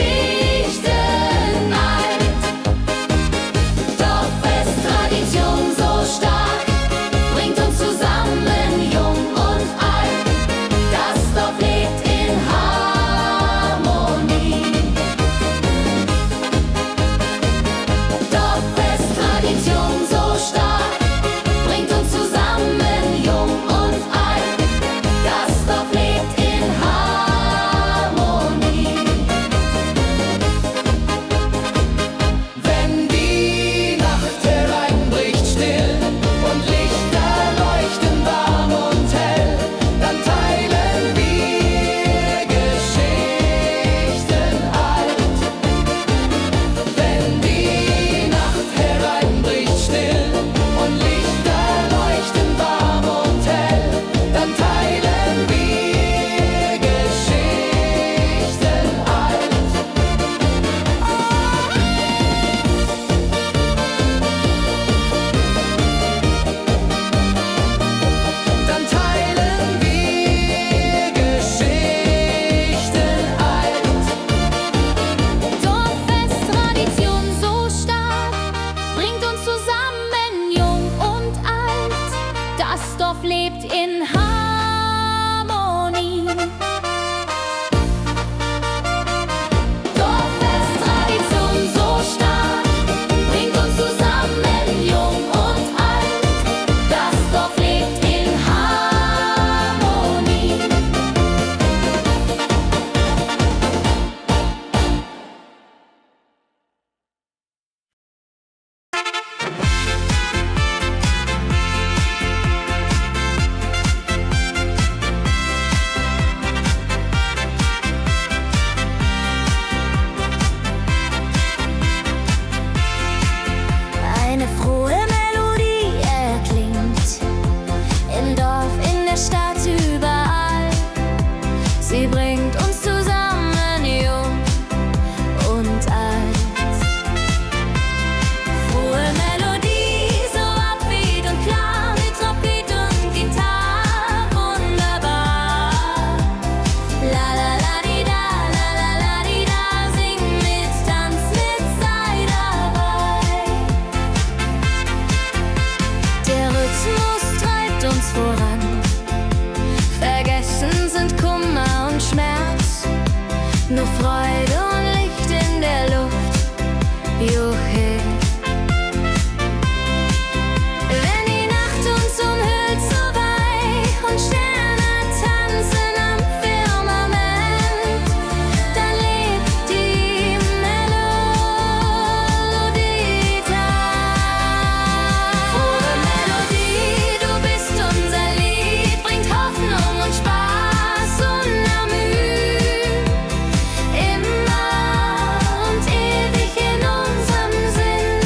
nur Freude und Licht in der Luft. Juhe. Wenn die Nacht uns umhüllt, so weich und Sterne tanzen am Firmament, dann lebt die Melodie da. Frohe Melodie, du bist unser Lied, bringt Hoffnung und Spaß unermüd, immer und ewig in unserem Sinn.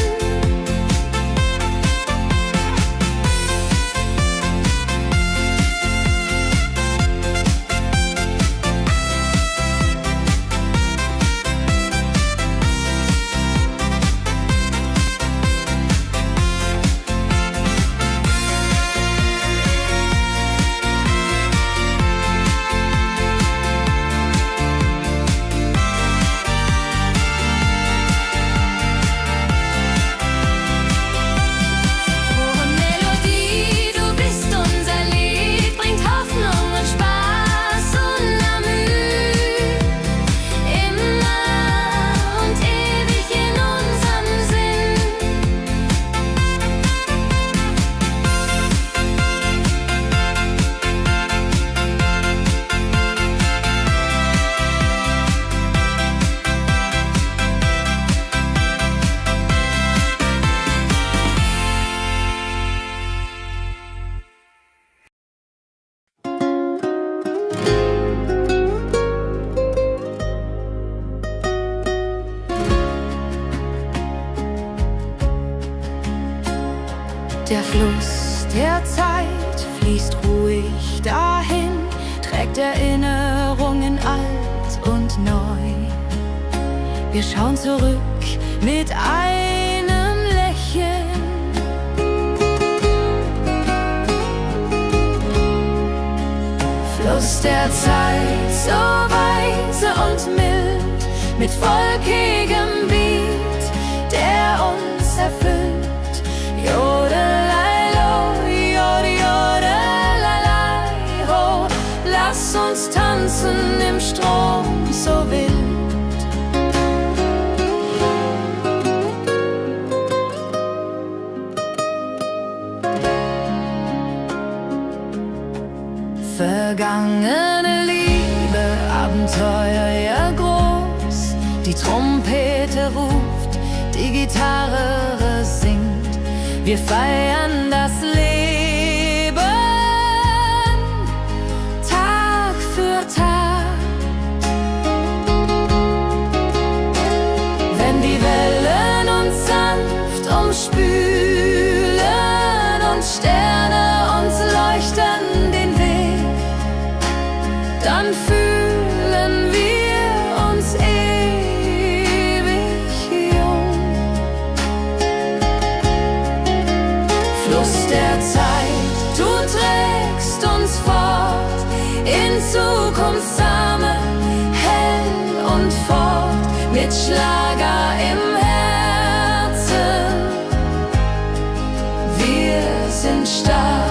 Frohe Melodie, du bist unser Lied, bringt Hoffnung und Spaß unermüd, immer und ewig in unserem Sinn. Der Fluss der Zeit fließt ruhig dahin, trägt Erinnerungen alt und neu. Wir schauen zurück mit einem Lächeln. Fluss der Zeit, so weise und mild, mit volkigem Beat, der uns erfüllt. Jodelei-lo, jodelei-lei, ho, lass uns tanzen im Strom so wild. Vergangene Liebe, Abenteuer ja groß, die Trompete ruft, die Gitarre singt. Wir feiern das Leben Tag für Tag. Wenn die Wellen uns sanft umspülen und Sterne uns leuchten den Weg, dann fühlen wir uns ewig jung. Fluss der Zeit, du trägst uns fort in Zukunftssame, hell und fort, mit Schlager im Herzen. Wir sind stark.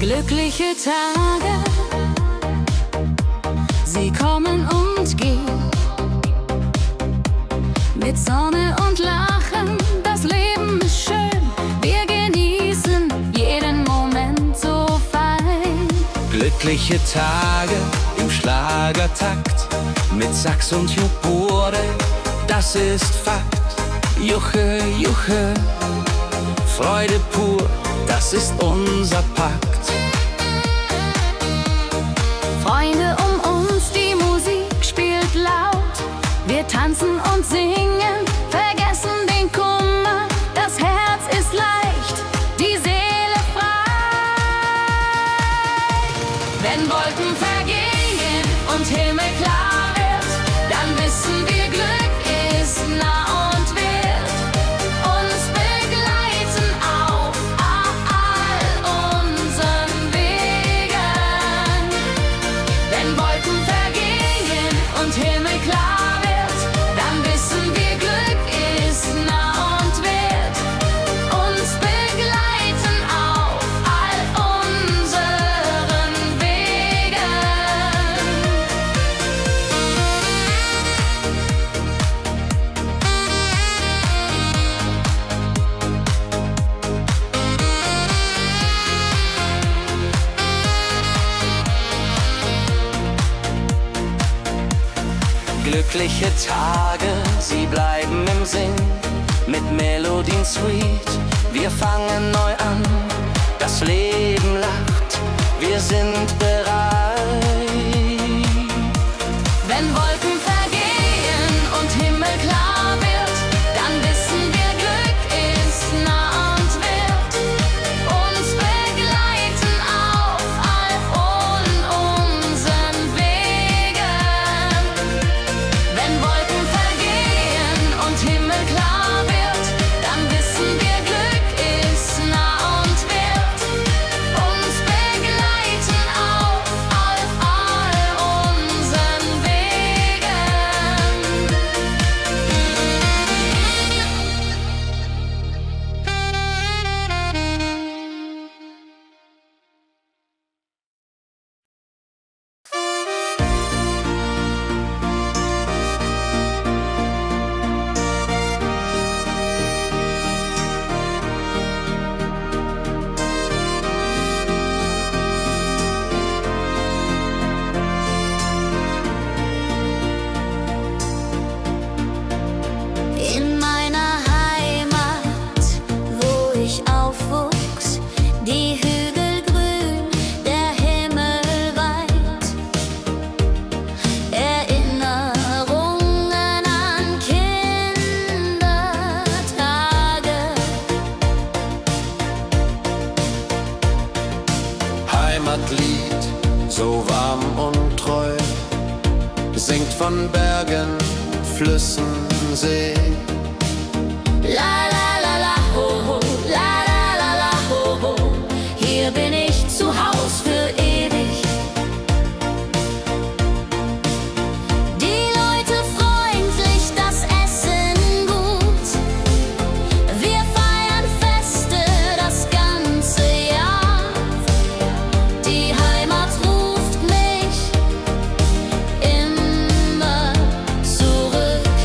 Glückliche Tage, sie kommen und gehen. Mit Sonne und Lachen, das Leben ist schön. Wir genießen jeden Moment so fein. Glückliche Tage im Schlagertakt mit Sax und Jubore, das ist Fakt. Juche, Juche, Freude pur, das ist unser Pakt. Freunde um uns, die Musik spielt laut. Wir tanzen und singen, vergessen den Kummer. Das Herz ist leicht, die Seele frei. Wenn Wolken vergehen und Himmel klar wird, dann wissen wir, Glück ist nah und wird uns begleiten auf all unseren Wegen. Wenn Wolken vergehen und Himmel klar wird, dann wissen wir, Glück ist nah und wird uns begleiten auf all unseren Wegen. Glückliche Tage, sie bleiben im Sinn, mit Melodien sweet. Wir fangen neu an, das Leben lacht, wir sind bereit. Wenn Wolken vergehen und Himmel klar wird, dann wissen wir, Glück ist nah und wird uns begleiten auf all unseren Wegen. Wenn Wolken vergehen und Himmel klar wird, dann wissen wir, Glück ist nah und wird uns begleiten auf all unseren Wegen. In meiner Heimat, wo ich aufwuchs, die Hügel grün, der Himmel weit. Erinnerungen an Kindertage. Heimatlied, so warm und treu, singt von Bergen, Flüssen, See. La la la la ho ho, la la la la ho ho. Hier bin ich zu Haus für ewig. Die Leute freundlich, das Essen gut. Wir feiern Feste das ganze Jahr. Die Heimat ruft mich immer zurück.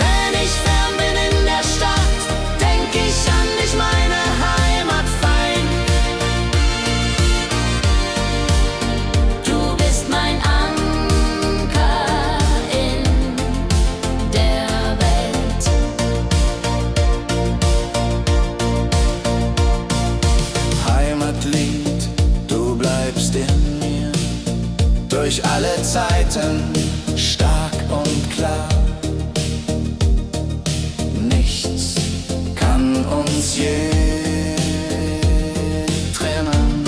Wenn ich fern bin in der Stadt, denk ich an dich, meine Heimat fein. Du bist mein Anker in der Welt. Heimatlied, du bleibst in mir, durch alle Zeiten stark und klar. Nichts kann uns je trennen.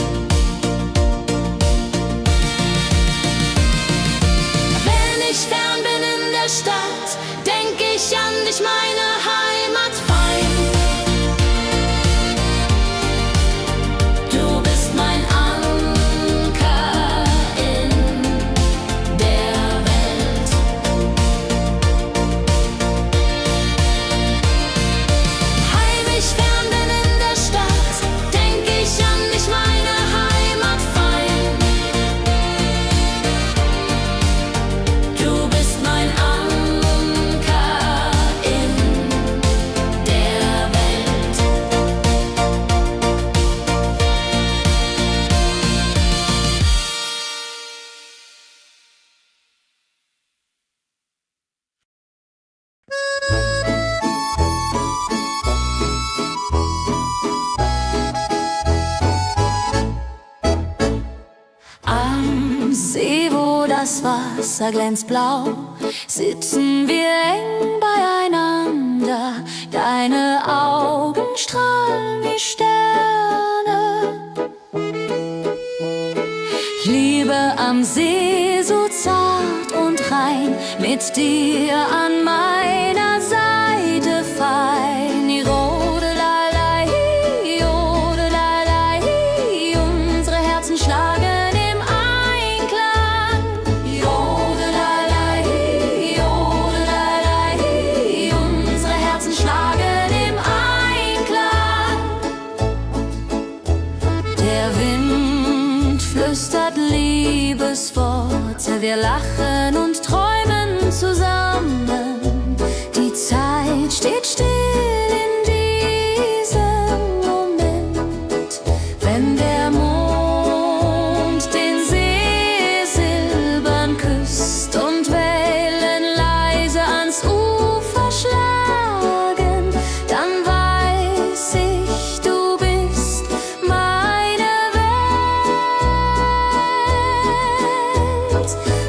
Wenn ich fern bin in der Stadt, denk ich an dich, meine Heimat fein. Du bist mein Anker in der Welt. Heimisch das Wasser glänzt blau, sitzen wir eng beieinander. Deine Augen strahlen wie Sterne. Liebe am See, so zart und rein, mit dir an meiner Seite fein. Jodelalei, jodelalei, unsere Herzen schlagen im Einklang. Jodelalei, jodelalei, unsere Herzen schlagen im Einklang. Der Wind flüstert Liebesworte, wir lachen und träumen zusammen. Die Zeit steht still in diesem Moment, wenn der Mond den See silbern küsst und Wellen leise ans Ufer schlagen, dann weiß ich, du bist meine Welt.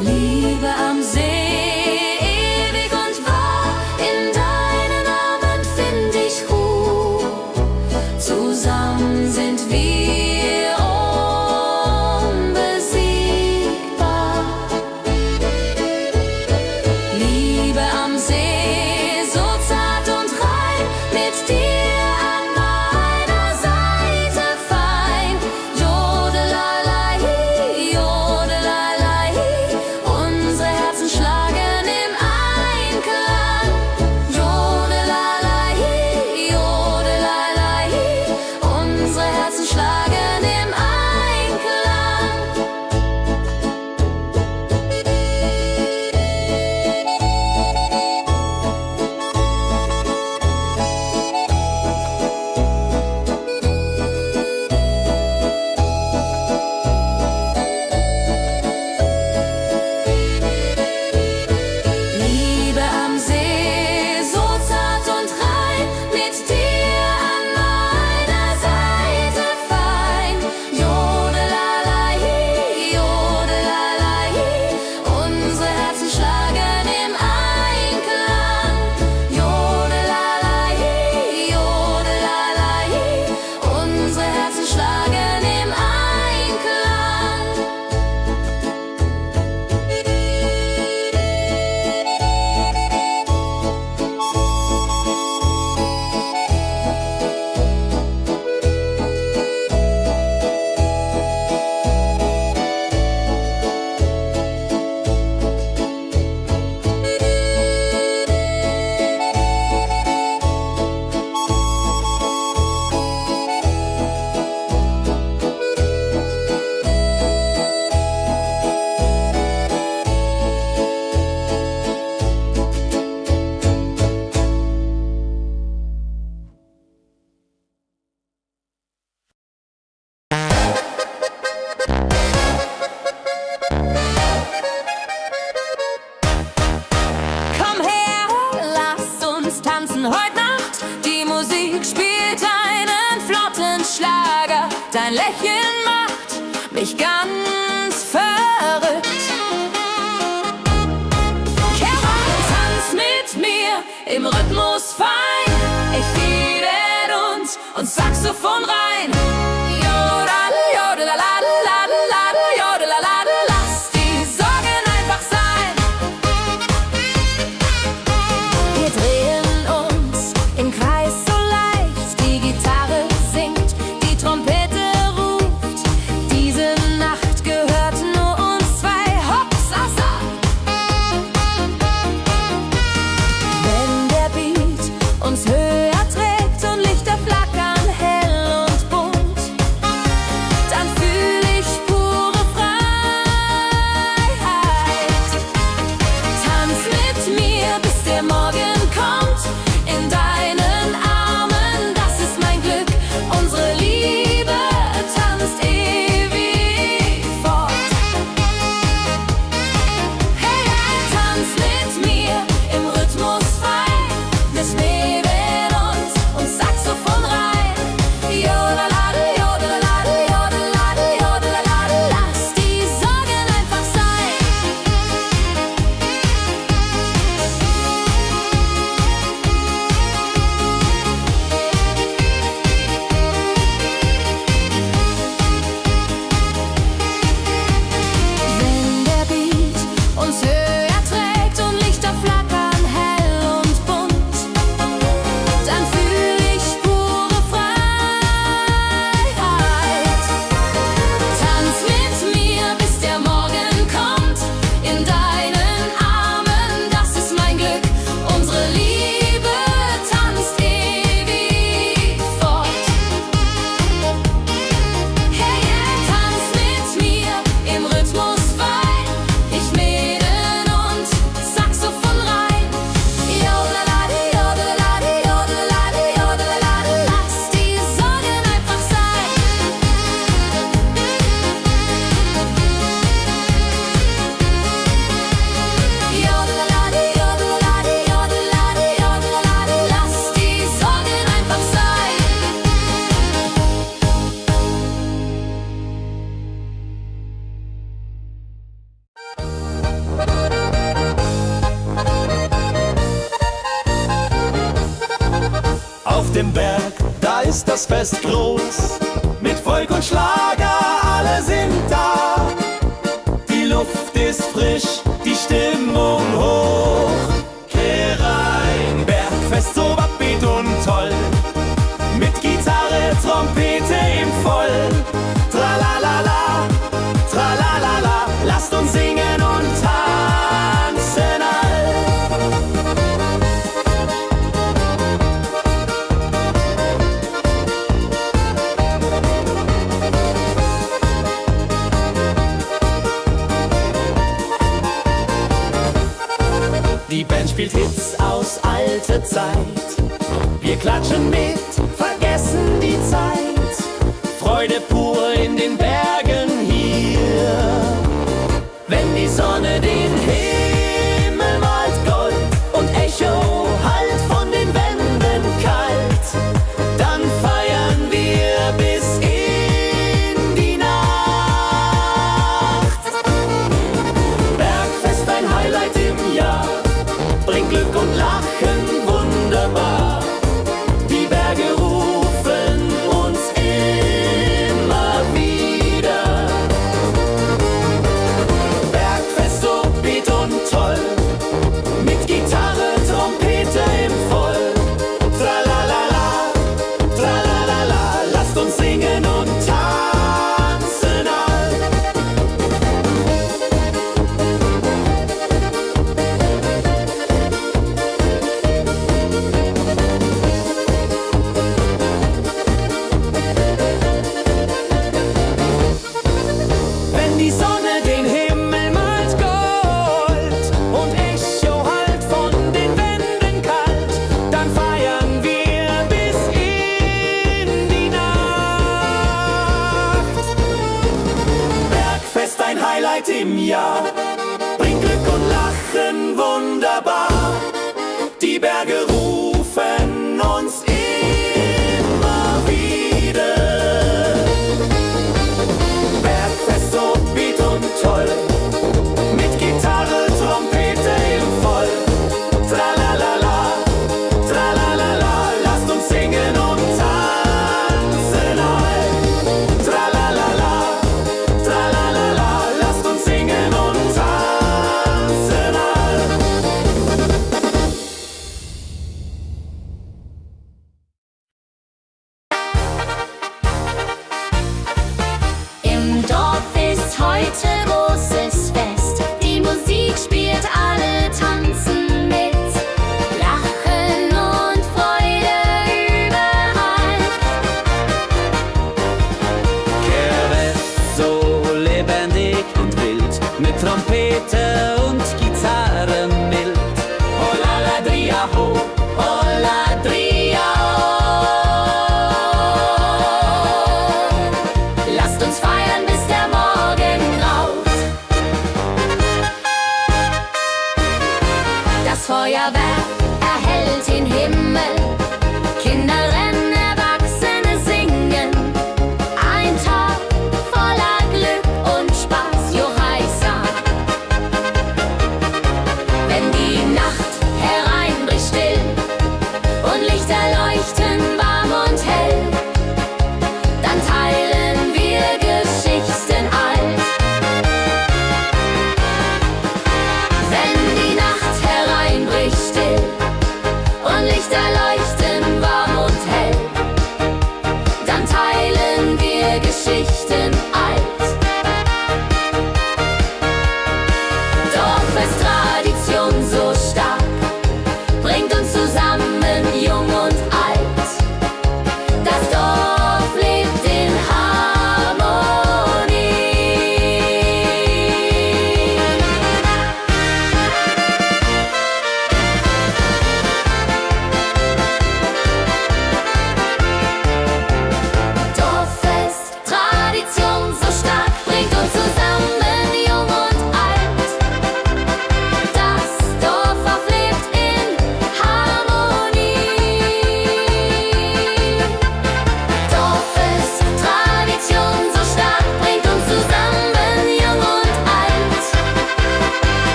Liebe am See, ewig und wahr, in deinen Armen find ich Ruhe. Zusammen sind wir unbesiegbar. Liebe am See, so zart und rein, mit dir an meiner Seite fein. Jodelalei, jodelalei, unsere Herzen schlagen im Einklang. Jodelalei, jodelalei, unsere Herzen schlagen im Einklang. Liebe am See, so zart und rein, mit dir an meiner Seite fein. Jodelalei, jodelalei, unsere Herzen schlagen im Einklang. Jodelalei, jodelalei, unsere Herzen schlagen im Einklang. Komm her, lass uns tanzen heute Nacht. Die Musik spielt einen flotten Schlager. Dein Lächeln macht mich ganz verrückt. Kehr rein, tanz mit mir im Rhythmus fein. Ich fiedel und Saxophon rein. Jodel, jodelalalalalal, jodelalala, lass die Sorgen einfach sein. Wir drehen uns im Kreis so leicht, die Gitarre singt, die Trompete ruft. Diese Nacht gehört nur uns zwei, Hopsasa. Wenn der Beat uns höher trägt und Lichter flackern hell und bunt, dem Berg, da ist das Fest groß. Mit Volk und Schlager, alle sind da. Die Luft ist frisch, die Stimmung hoch. Kehrrein, Bergfest, so upbeat und toll. Mit Gitarre, Trompete im Voll. Tralalala, tralalala, lasst uns singen und tanzen all. Die Band spielt Hits aus alter Zeit. Wir klatschen mit, vergessen die Zeit. Freude pur in den Bergen hier. Wenn die Sonne den Himmel malt Gold und Echo hallt von den Wänden kalt, dann feiern wir bis in die Nacht. Bergfest, ein Highlight im Jahr, bringt Glück und Lachen wunderbar. Die Berge rufen uns immer wieder.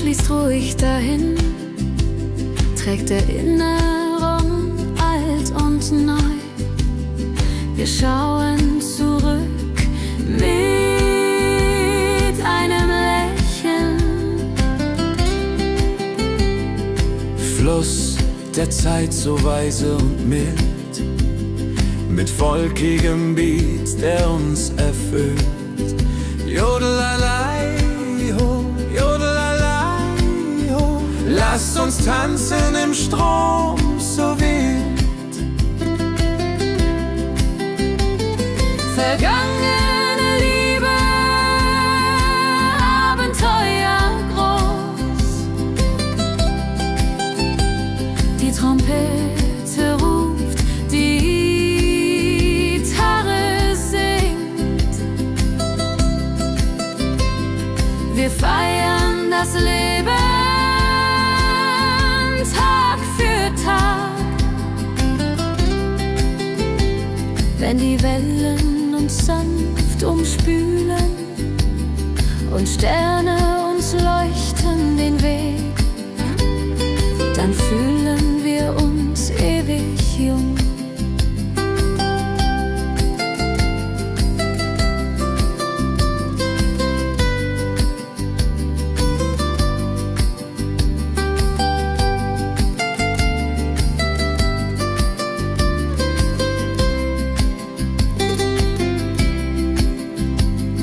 fließt ruhig dahin, trägt Erinnerung alt und neu. Wir schauen zurück mit einem Lächeln. Fluss der Zeit so weise und mild, mit volkigem Beat, der uns erfüllt. Jodelalei ho, jodelalei ho, lasst uns tanzen im Strom so wild. Vergangene Liebe, Abenteuer groß. Die Trompete ruft, die Gitarre singt. Wir feiern das Leben Tag für Tag. Wenn die Wellen uns sanft umspülen und Sterne uns leuchten den Weg, dann fühlen wir uns ewig jung.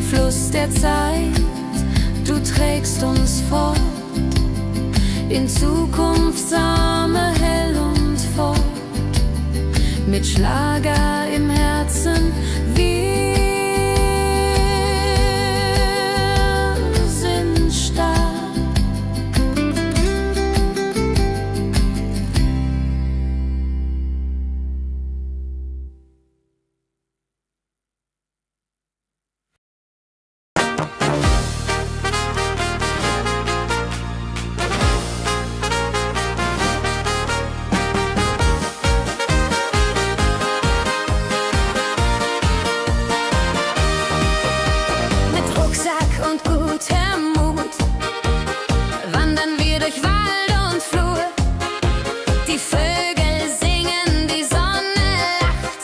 Fluss der Zeit, du trägst uns fort in Zukunftsarme hell und fort, mit Schlager im Herzen. Wir sind stark. Mit Rucksack und gutem Mut wandern wir durch Wald und Flur. Die Vögel singen, die Sonne lacht.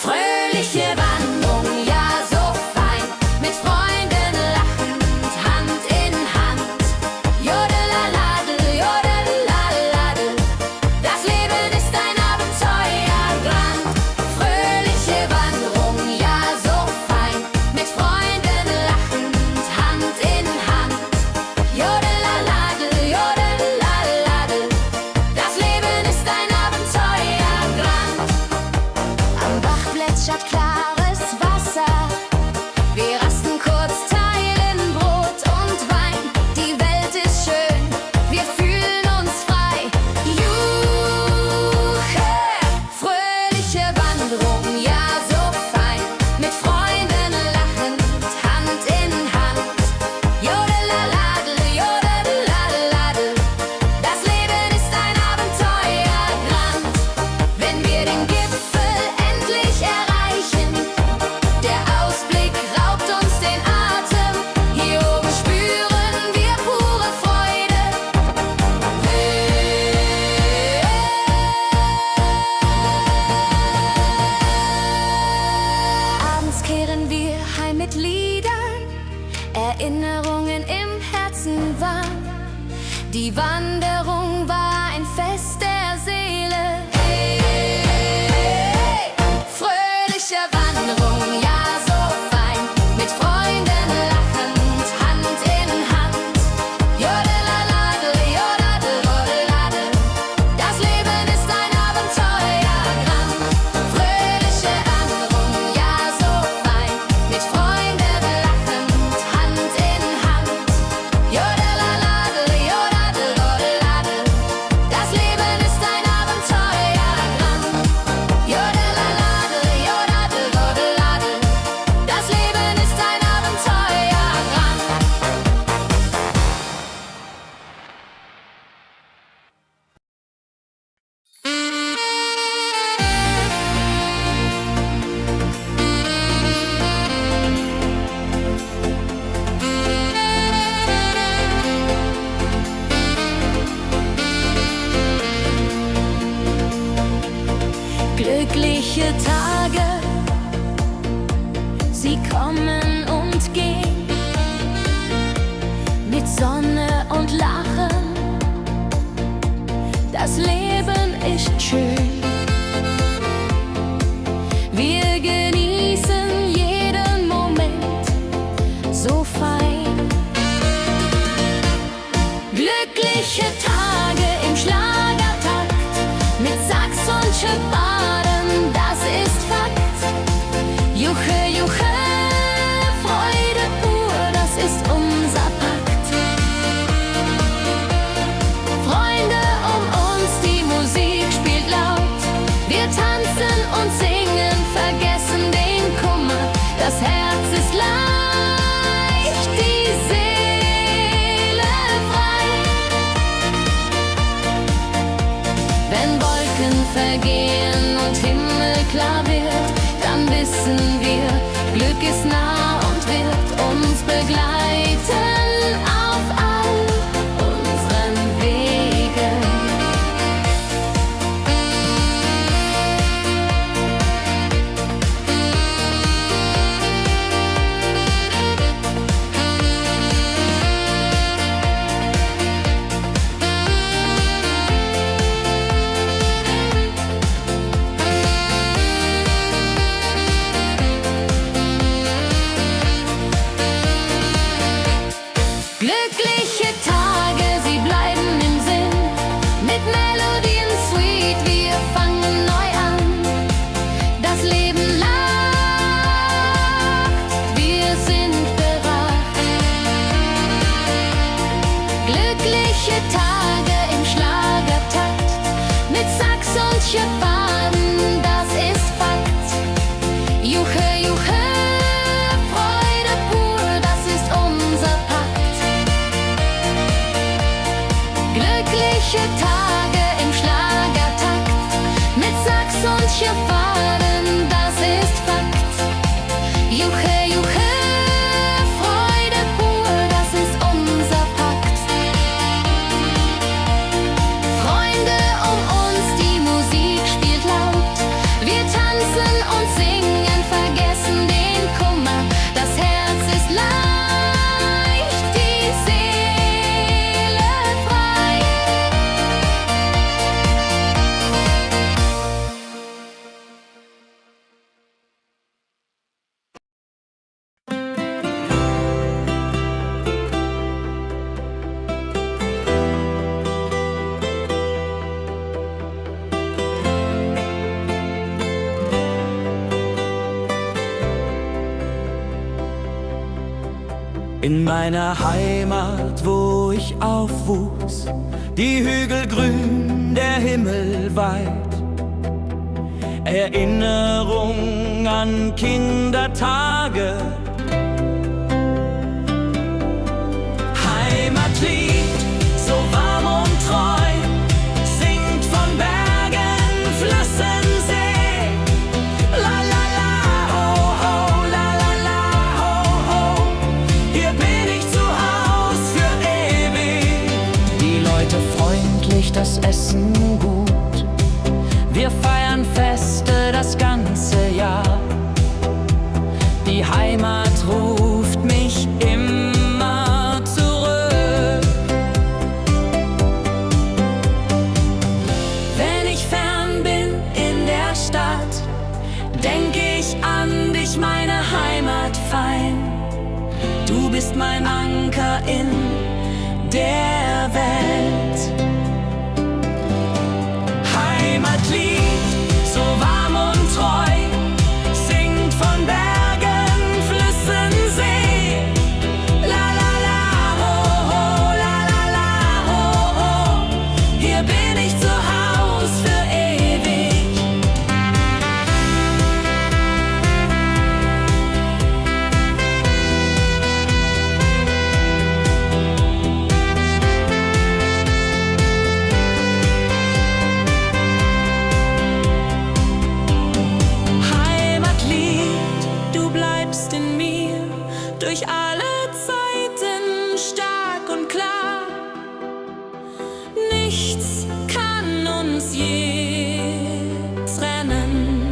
Fröhliche Wanderung, ja so fein, mit Freunden lachend, Hand in Hand. Jodelaladel, jodelaladel, das Leben ist ein Abenteuerland. Fröhliche Wanderung, ja so fein, mit Freunden lachend, Hand in Hand. Jodelaladel, jodelaladel, das Leben ist ein Abenteuerland. Am Bach plätschert klares Wasser, wir rasten kurz, teilen Brot und Wein. Die Welt ist schön, wir fühlen uns frei. Juche, fröhliche Wanderung, ja so fein, mit Freunden lachend, Hand in Hand. Jodelaladel, jodelaladel, das Leben ist ein Abenteuerland. Wenn wir den Gipfel endlich erreichen, der Ausblick raubt uns den Atem. Hier oben spüren wir pure Freude. Abends kehren wir heim mit Liedern, Erinnerungen im Herzen warm. Die Wanderung war ein Fest der Seele. Fröhliche Wanderung, ja so fein, mit Freunden lachend, Hand in Hand. Jodelaladel, jodadel, jodeladel, das Leben ist ein Abenteuerland. Fröhliche Wanderung, ja so fein, mit Freunden lachend, Hand in Hand. Jodelaladel, jodadel, jodeladel, das Leben Glückliche Tage, sie kommen und gehen, mit Sonne und Lachen, das Leben ist schön. Wir genießen jeden Moment so fein. Glückliche Tage im Schlagertakt, mit Sax und Schöpfaden, das ist Fakt. Juche, Juche, Freude pur, das ist unser Pakt. Freunde um uns, die Musik spielt laut. Wir tanzen und singen, vergessen den Kummer. Das Herz ist leicht, die Seele frei. Wenn Wolken vergehen und Himmel klar wird, dann wissen wir, Glück ist nah und wird uns begleiten auf all unseren Wegen. Glückliche Tage, sie bleiben im Sinn, mit Melodien sweet, wir fangen neu an. Das Leben lacht, wir sind bereit. Glückliche Tage im Schlagertakt, mit Sax und Schöpfaden, das ist Fakt. Juche, Juche, Freude pur, das ist unser Pakt. Glückliche Tage im Schlagertakt, mit Sax und Schöpfaden, das ist Fakt. Juche, Juche, Freude pur, das ist unser Pakt. Freunde um uns, die Musik spielt laut. Wir tanzen und singen, vergessen den Kummer. Das Herz ist leicht, die Seele frei. In meiner Heimat, wo ich aufwuchs, die Hügel grün, der Himmel weit. Erinnerung an Kindertage. Heimatlied, so warm und treu, singt von Bergen, Flüssen, See. La la la, ho ho, la la la, ho ho. Hier bin ich zu Haus für ewig. Die Leute freundlich, das Essen gut. Wir feiern Feste das ganze Jahr. Die Heimat ruft mich immer zurück. Wenn ich fern bin in der Stadt, denk ich an dich, meine Heimat fein. Du bist mein Anker in der Welt. Heimatlied, so warm und treu, singt von Bergen, Flüssen, See. La la la, ho ho, la la la, ho ho. Hier bin ich zu Haus für ewig. Durch alle Zeiten stark und klar. Nichts kann uns je trennen.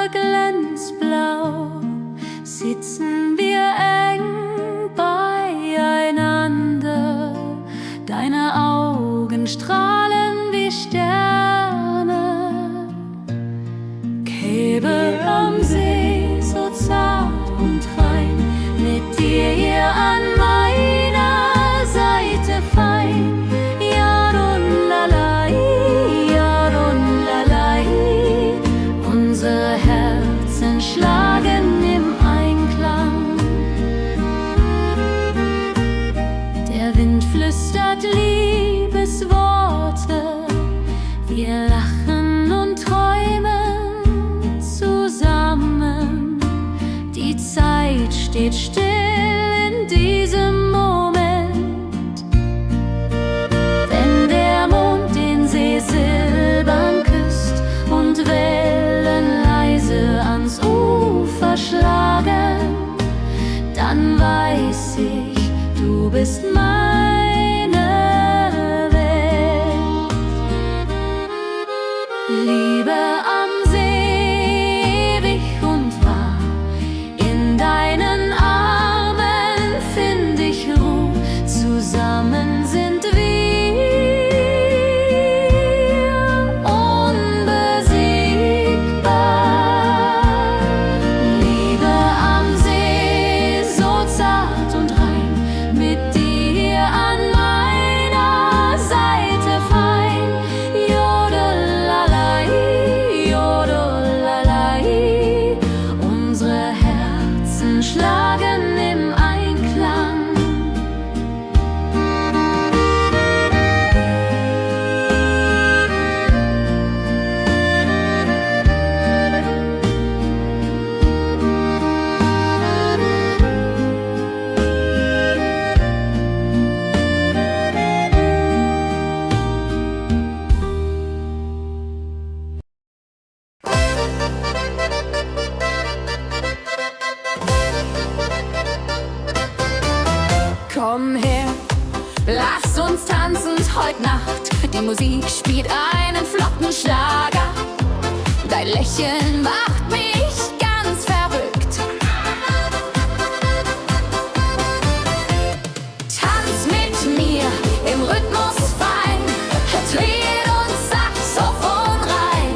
Sonne glänzt blau, sitzen wir eng beieinander. Deine Augen strahlen wie Sterne. Käbe am See, so zart und rein, mit dir hier an meiner Seite fein. Unsere Herzen schlagen im Einklang. Der Wind flüstert Liebesworte, wir lachen und träumen zusammen. Die Zeit steht still in diesem Moment, wenn der Mond den See silbern küsst und Wellen leise ans Ufer schlagen, dann weiß ich, du bist meine Welt. Liebe am See, ewig und wahr, in deinen Armen find ich Ruhe, zusammen sind wir schlagen im Einklang. Komm her, lass uns tanzen heute Nacht. Die Musik spielt einen flotten Schlager. Dein Lächeln macht mich ganz verrückt. Tanz mit mir im Rhythmus fein, Tritt und Saxophon rein.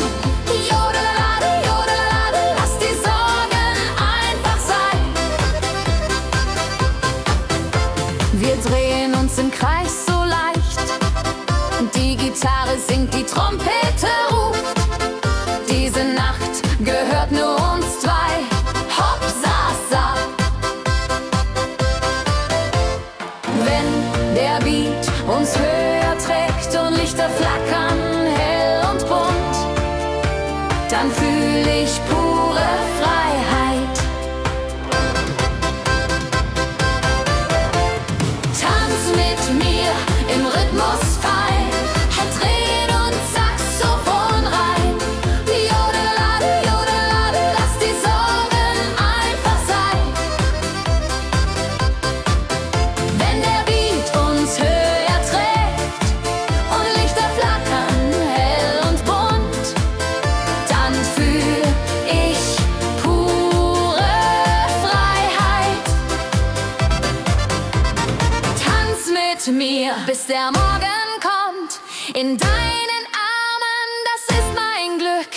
Jodelade, jodelade, lass die Sorgen einfach sein. Wir drehen uns im Kreis so leicht, die Gitarre singt, die Trompete ruft. Diese Nacht gehört nur uns zwei, hopp, sa, sa. Wenn der Beat uns höher trägt und Lichter flackern hell und bunt, dann fühl ich pure Freiheit. Tanz mit mir im Rhythmus fein, Dreh und Saxophon rein. Jodelade, jodelade, lass die Sorgen einfach sein. Wenn der Beat uns höher trägt und Lichter flackern hell und bunt, dann fühl ich pure Freiheit. Tanz mit mir, bis der Morgen kommt. In deinen Armen, das ist mein Glück.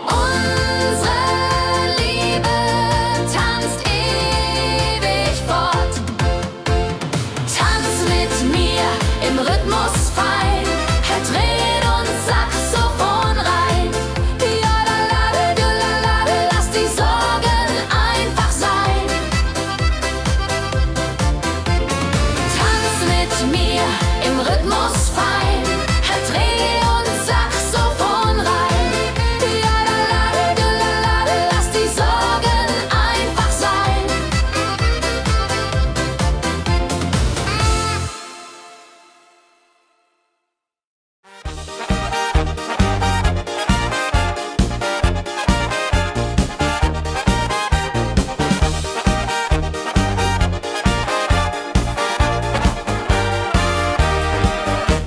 Unsere Liebe tanzt ewig fort. Tanz mit mir im Rhythmus fein, Dreh und Saxophon rein. Jodelade, jodelade, lass die Sorgen einfach sein. Tanz mit mir im Rhythmus fein, Dreh und Saxophon rein. Jodelade, jodelade, lass die Sorgen einfach sein.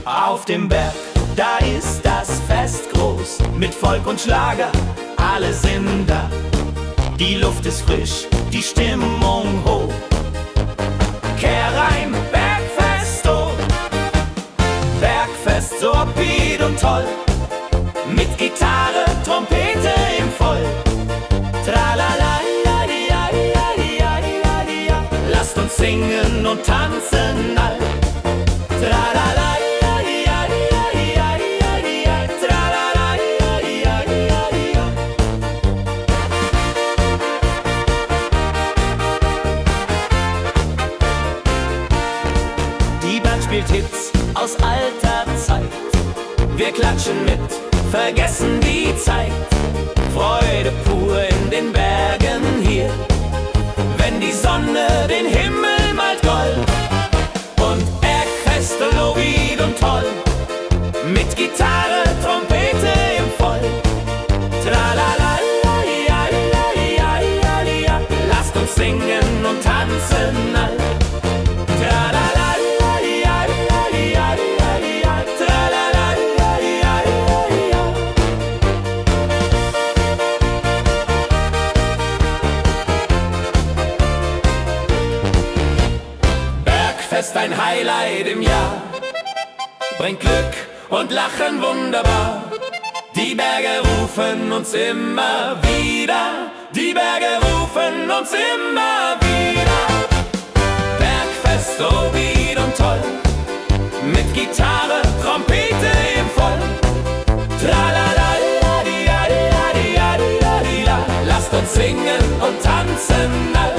Auf dem Berg, da ist das Fest groß, mit Volk und Schlager, alle sind da. Die Luft ist frisch, die Stimmung hoch. Kehr rein, Bergfest, oh. Bergfest, so upbeat und toll. Mit Gitarre, Trompete im Voll. Tralala-la-di-ja-di-ja-di-ja-di-ja-di-ja. Lasst uns singen und tanzen all. Tralala-di-ja-di-ja-di-ja-di-ja-di-ja. Tralala-di-ja-di-ja-di-ja-di-ja. Die Band spielt Hits aus alter Zeit. Wir klatschen mit, vergessen die Zeit. Freude pur in den Bergen hier. Wenn die Sonne den Himmel malt gold. Und Bergfest, Lovid und toll. Mit Gitarre, Trompete im Voll. Tralala-la-di-ja-di-ja-di-ja-di-ja. Lasst uns singen und tanzen all. Tralala-di-ja-di-ja-di-ja-di-ja. Tralala-di-ja-di-ja-di-ja. Bergfest, ein Highlight im Jahr. Bringt Glück und Lachen wunderbar. Die Berge rufen uns immer wieder. Die Berge rufen uns immer wieder. Bergfest, so wied und toll. Mit Gitarre, Trompete im Voll. Tralala-di-ja-di-ja-di-ja-di-ja-di-ja. Lasst uns singen und tanzen all.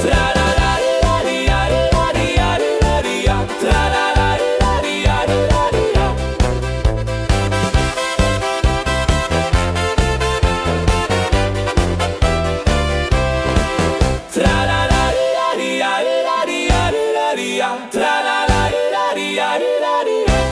Tralala-di-ja-di-ja-di-ja-di-ja-di-ja. Tralala-di-ja-di-ja-di-ja. Tralala-di-ja-di-ja-di-ja-di-ja-di-ja. Tralala-di-ja-di-ja-di-ja-di-ja.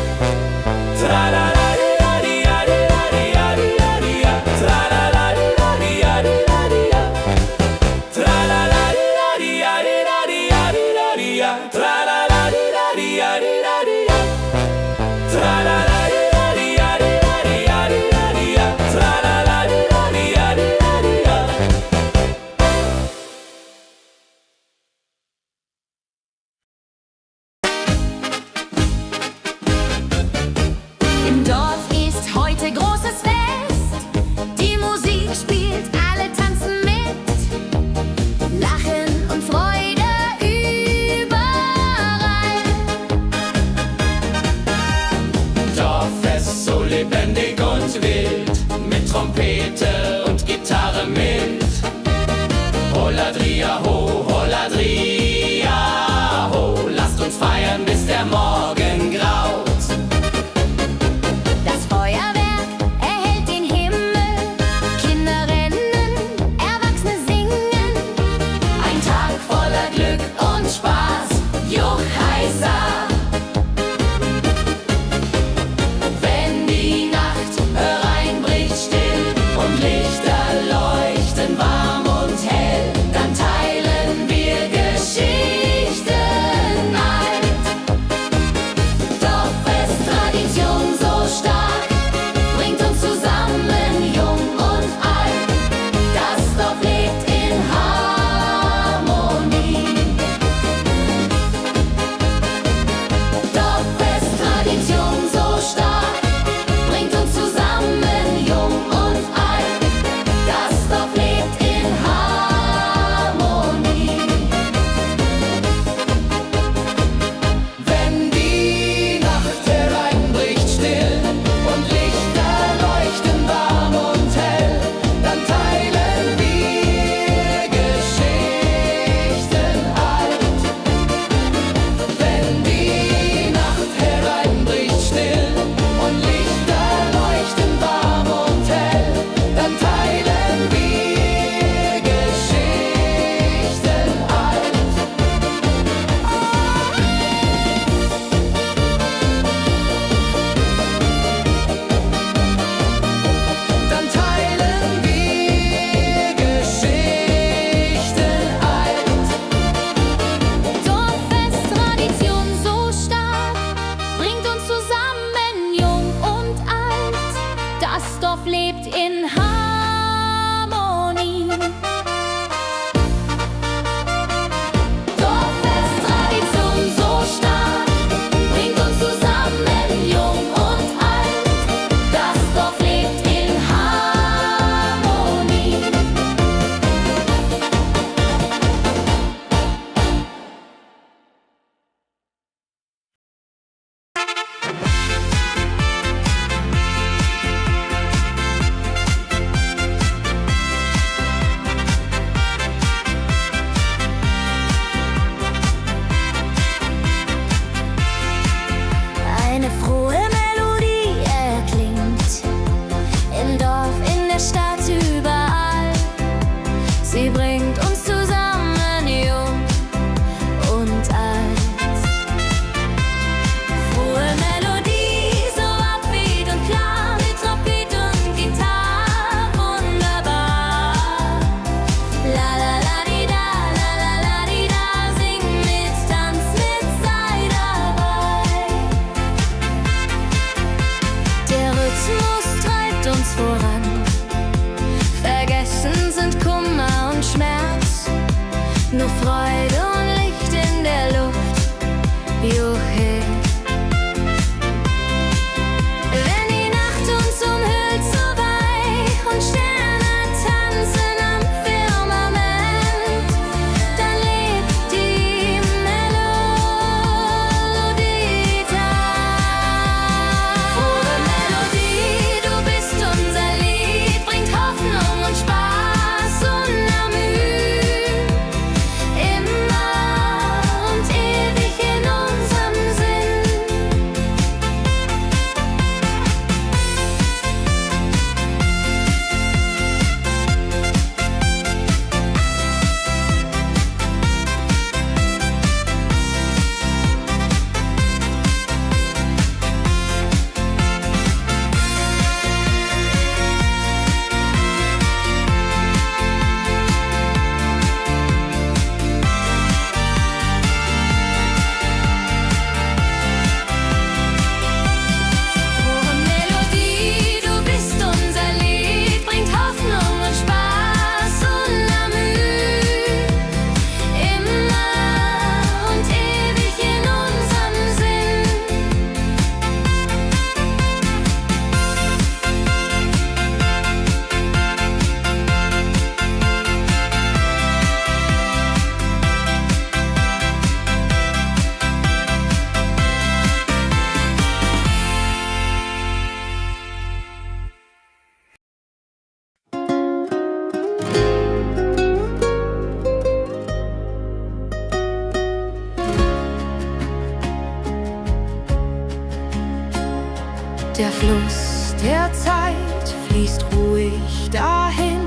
fließt ruhig dahin,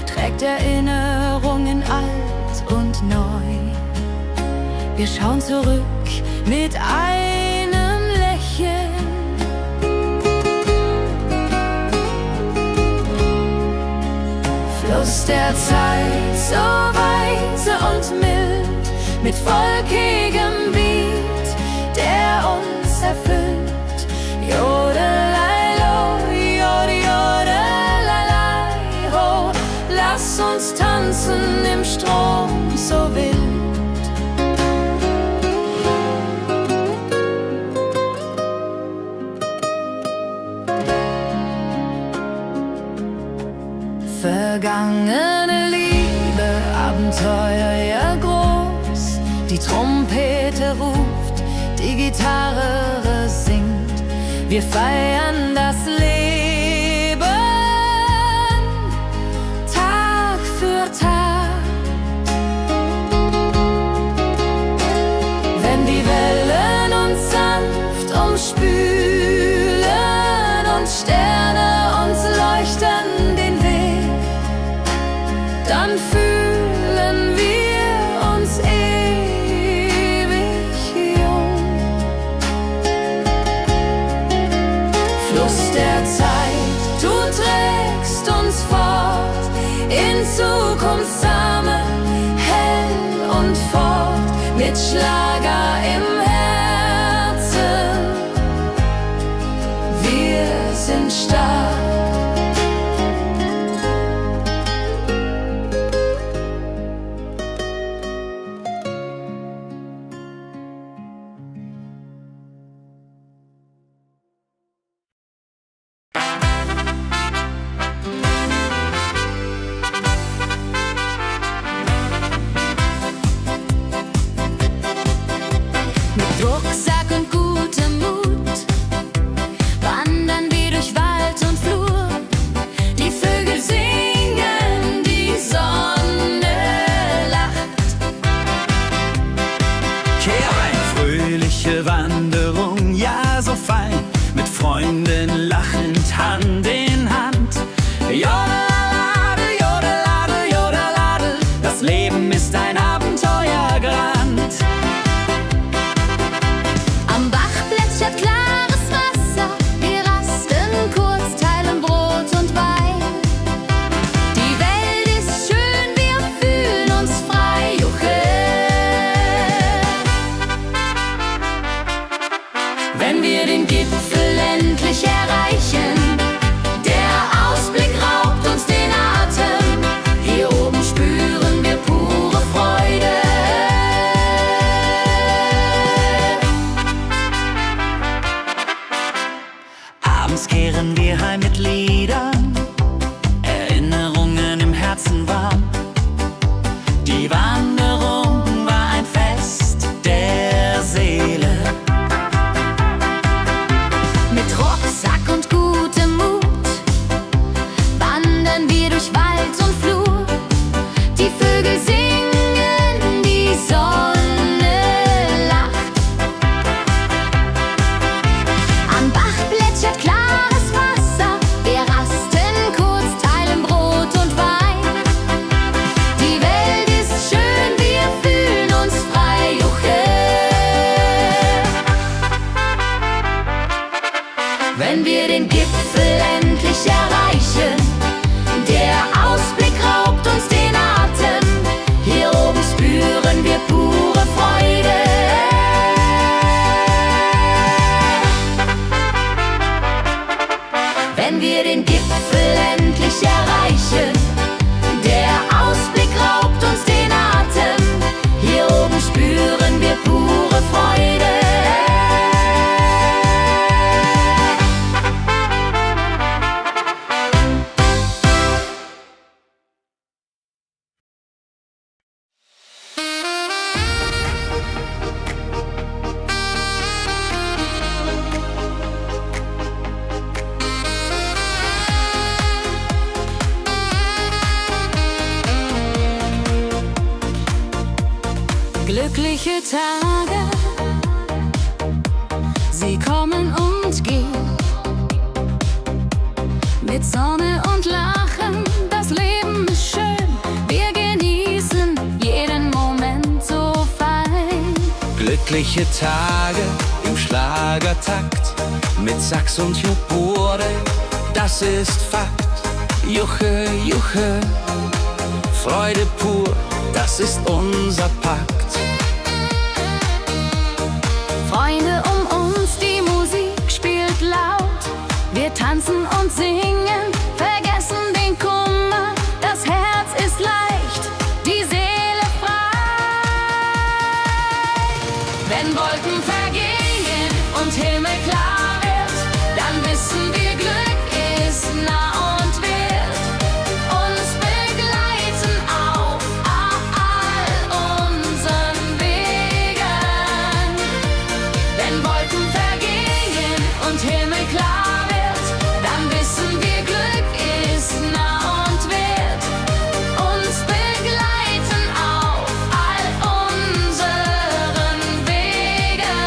trägt Erinnerungen alt und neu. Wir schauen zurück mit einem Lächeln. Fluss der Zeit, so weise und mild, mit volkigem Beat, der uns erfüllt. Jodelailo, jode, jodelalai, ho, lass uns tanzen im Strom so wild. Vergangene Liebe, Abenteuer ja groß. Die Trompete ruft, die Gitarre singt. Wir feiern das Leben Tag für Tag. Wenn die Wellen uns sanft umspülen und Sterne uns leuchten den Weg, dann fühlen wir uns ewig jung. Fluss der Zeit, du trägst uns fort in Zukunftssame, hell und fort, mit Schlager im Herzen. Wir sind stark. Rucksack und gutem Mut wandern wir durch Wald und Flur. Die Vögel singen, die Sonne lacht. Kehr ein, fröhliche Wanderung, ja so fein, mit Freunden lachend Hand in Hand. Jodelade, jodelade, jodelade, das Leben ist ein Abenteuergrand. Am Bach plätschert klares Wasser, wir rasten kurz, teilen Brot und Wein. Die Welt ist schön, wir fühlen uns frei, juche. Wenn wir den Gipfel endlich erreichen, der Ausblick raubt uns den Atem. Hier oben spüren wir pure Freude. Abends kehren wir heim mit Liedern, Erinnerungen im Herzen warm. Die Wanderung war ein Fest der Seele. Mit Rucksack und gutem Mut wandern wir durch Wald und Flur. Die Vögel singen, die Sonne lacht. Am Bach plätschert klares Wasser, wir rasten kurz, teilen Brot und Wein. Die Welt ist schön, wir fühlen uns frei, juche. Wenn wir den Gipfel endlich erreichen, der Ausblick raubt uns den Atem. Hier oben spüren wir pure Freude. Wenn wir den Gipfel endlich erreichen, der Ausblick raubt uns den Atem. Hier oben spüren wir pure Freude. Glückliche Tage, sie kommen und gehen. mit Sonne und Lachen, das Leben ist schön, wir genießen jeden Moment so fein. Glückliche Tage im Schlagertakt, mit Sax und Jubore, das ist Fakt. Juche, Juche, Freude pur, das ist unser Pakt. Freunde um uns, die Musik spielt laut, wir tanzen und singen, vergessen den Kummer, das Herz ist leicht, die Seele frei. Wenn Wolken vergehen und Himmel klar wird, dann wissen wir, Glück ist nah und wird uns begleiten auf all unseren Wegen. Wenn Wolken vergehen und Himmel klar wird, dann wissen wir, Glück ist nah und wird uns begleiten auf all unseren Wegen.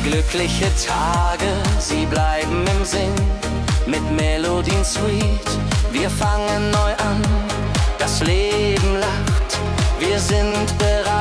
Glückliche Tage, sie bleiben im Sinn, mit Melodien sweet, wir fangen neu an, das Leben lacht, wir sind bereit.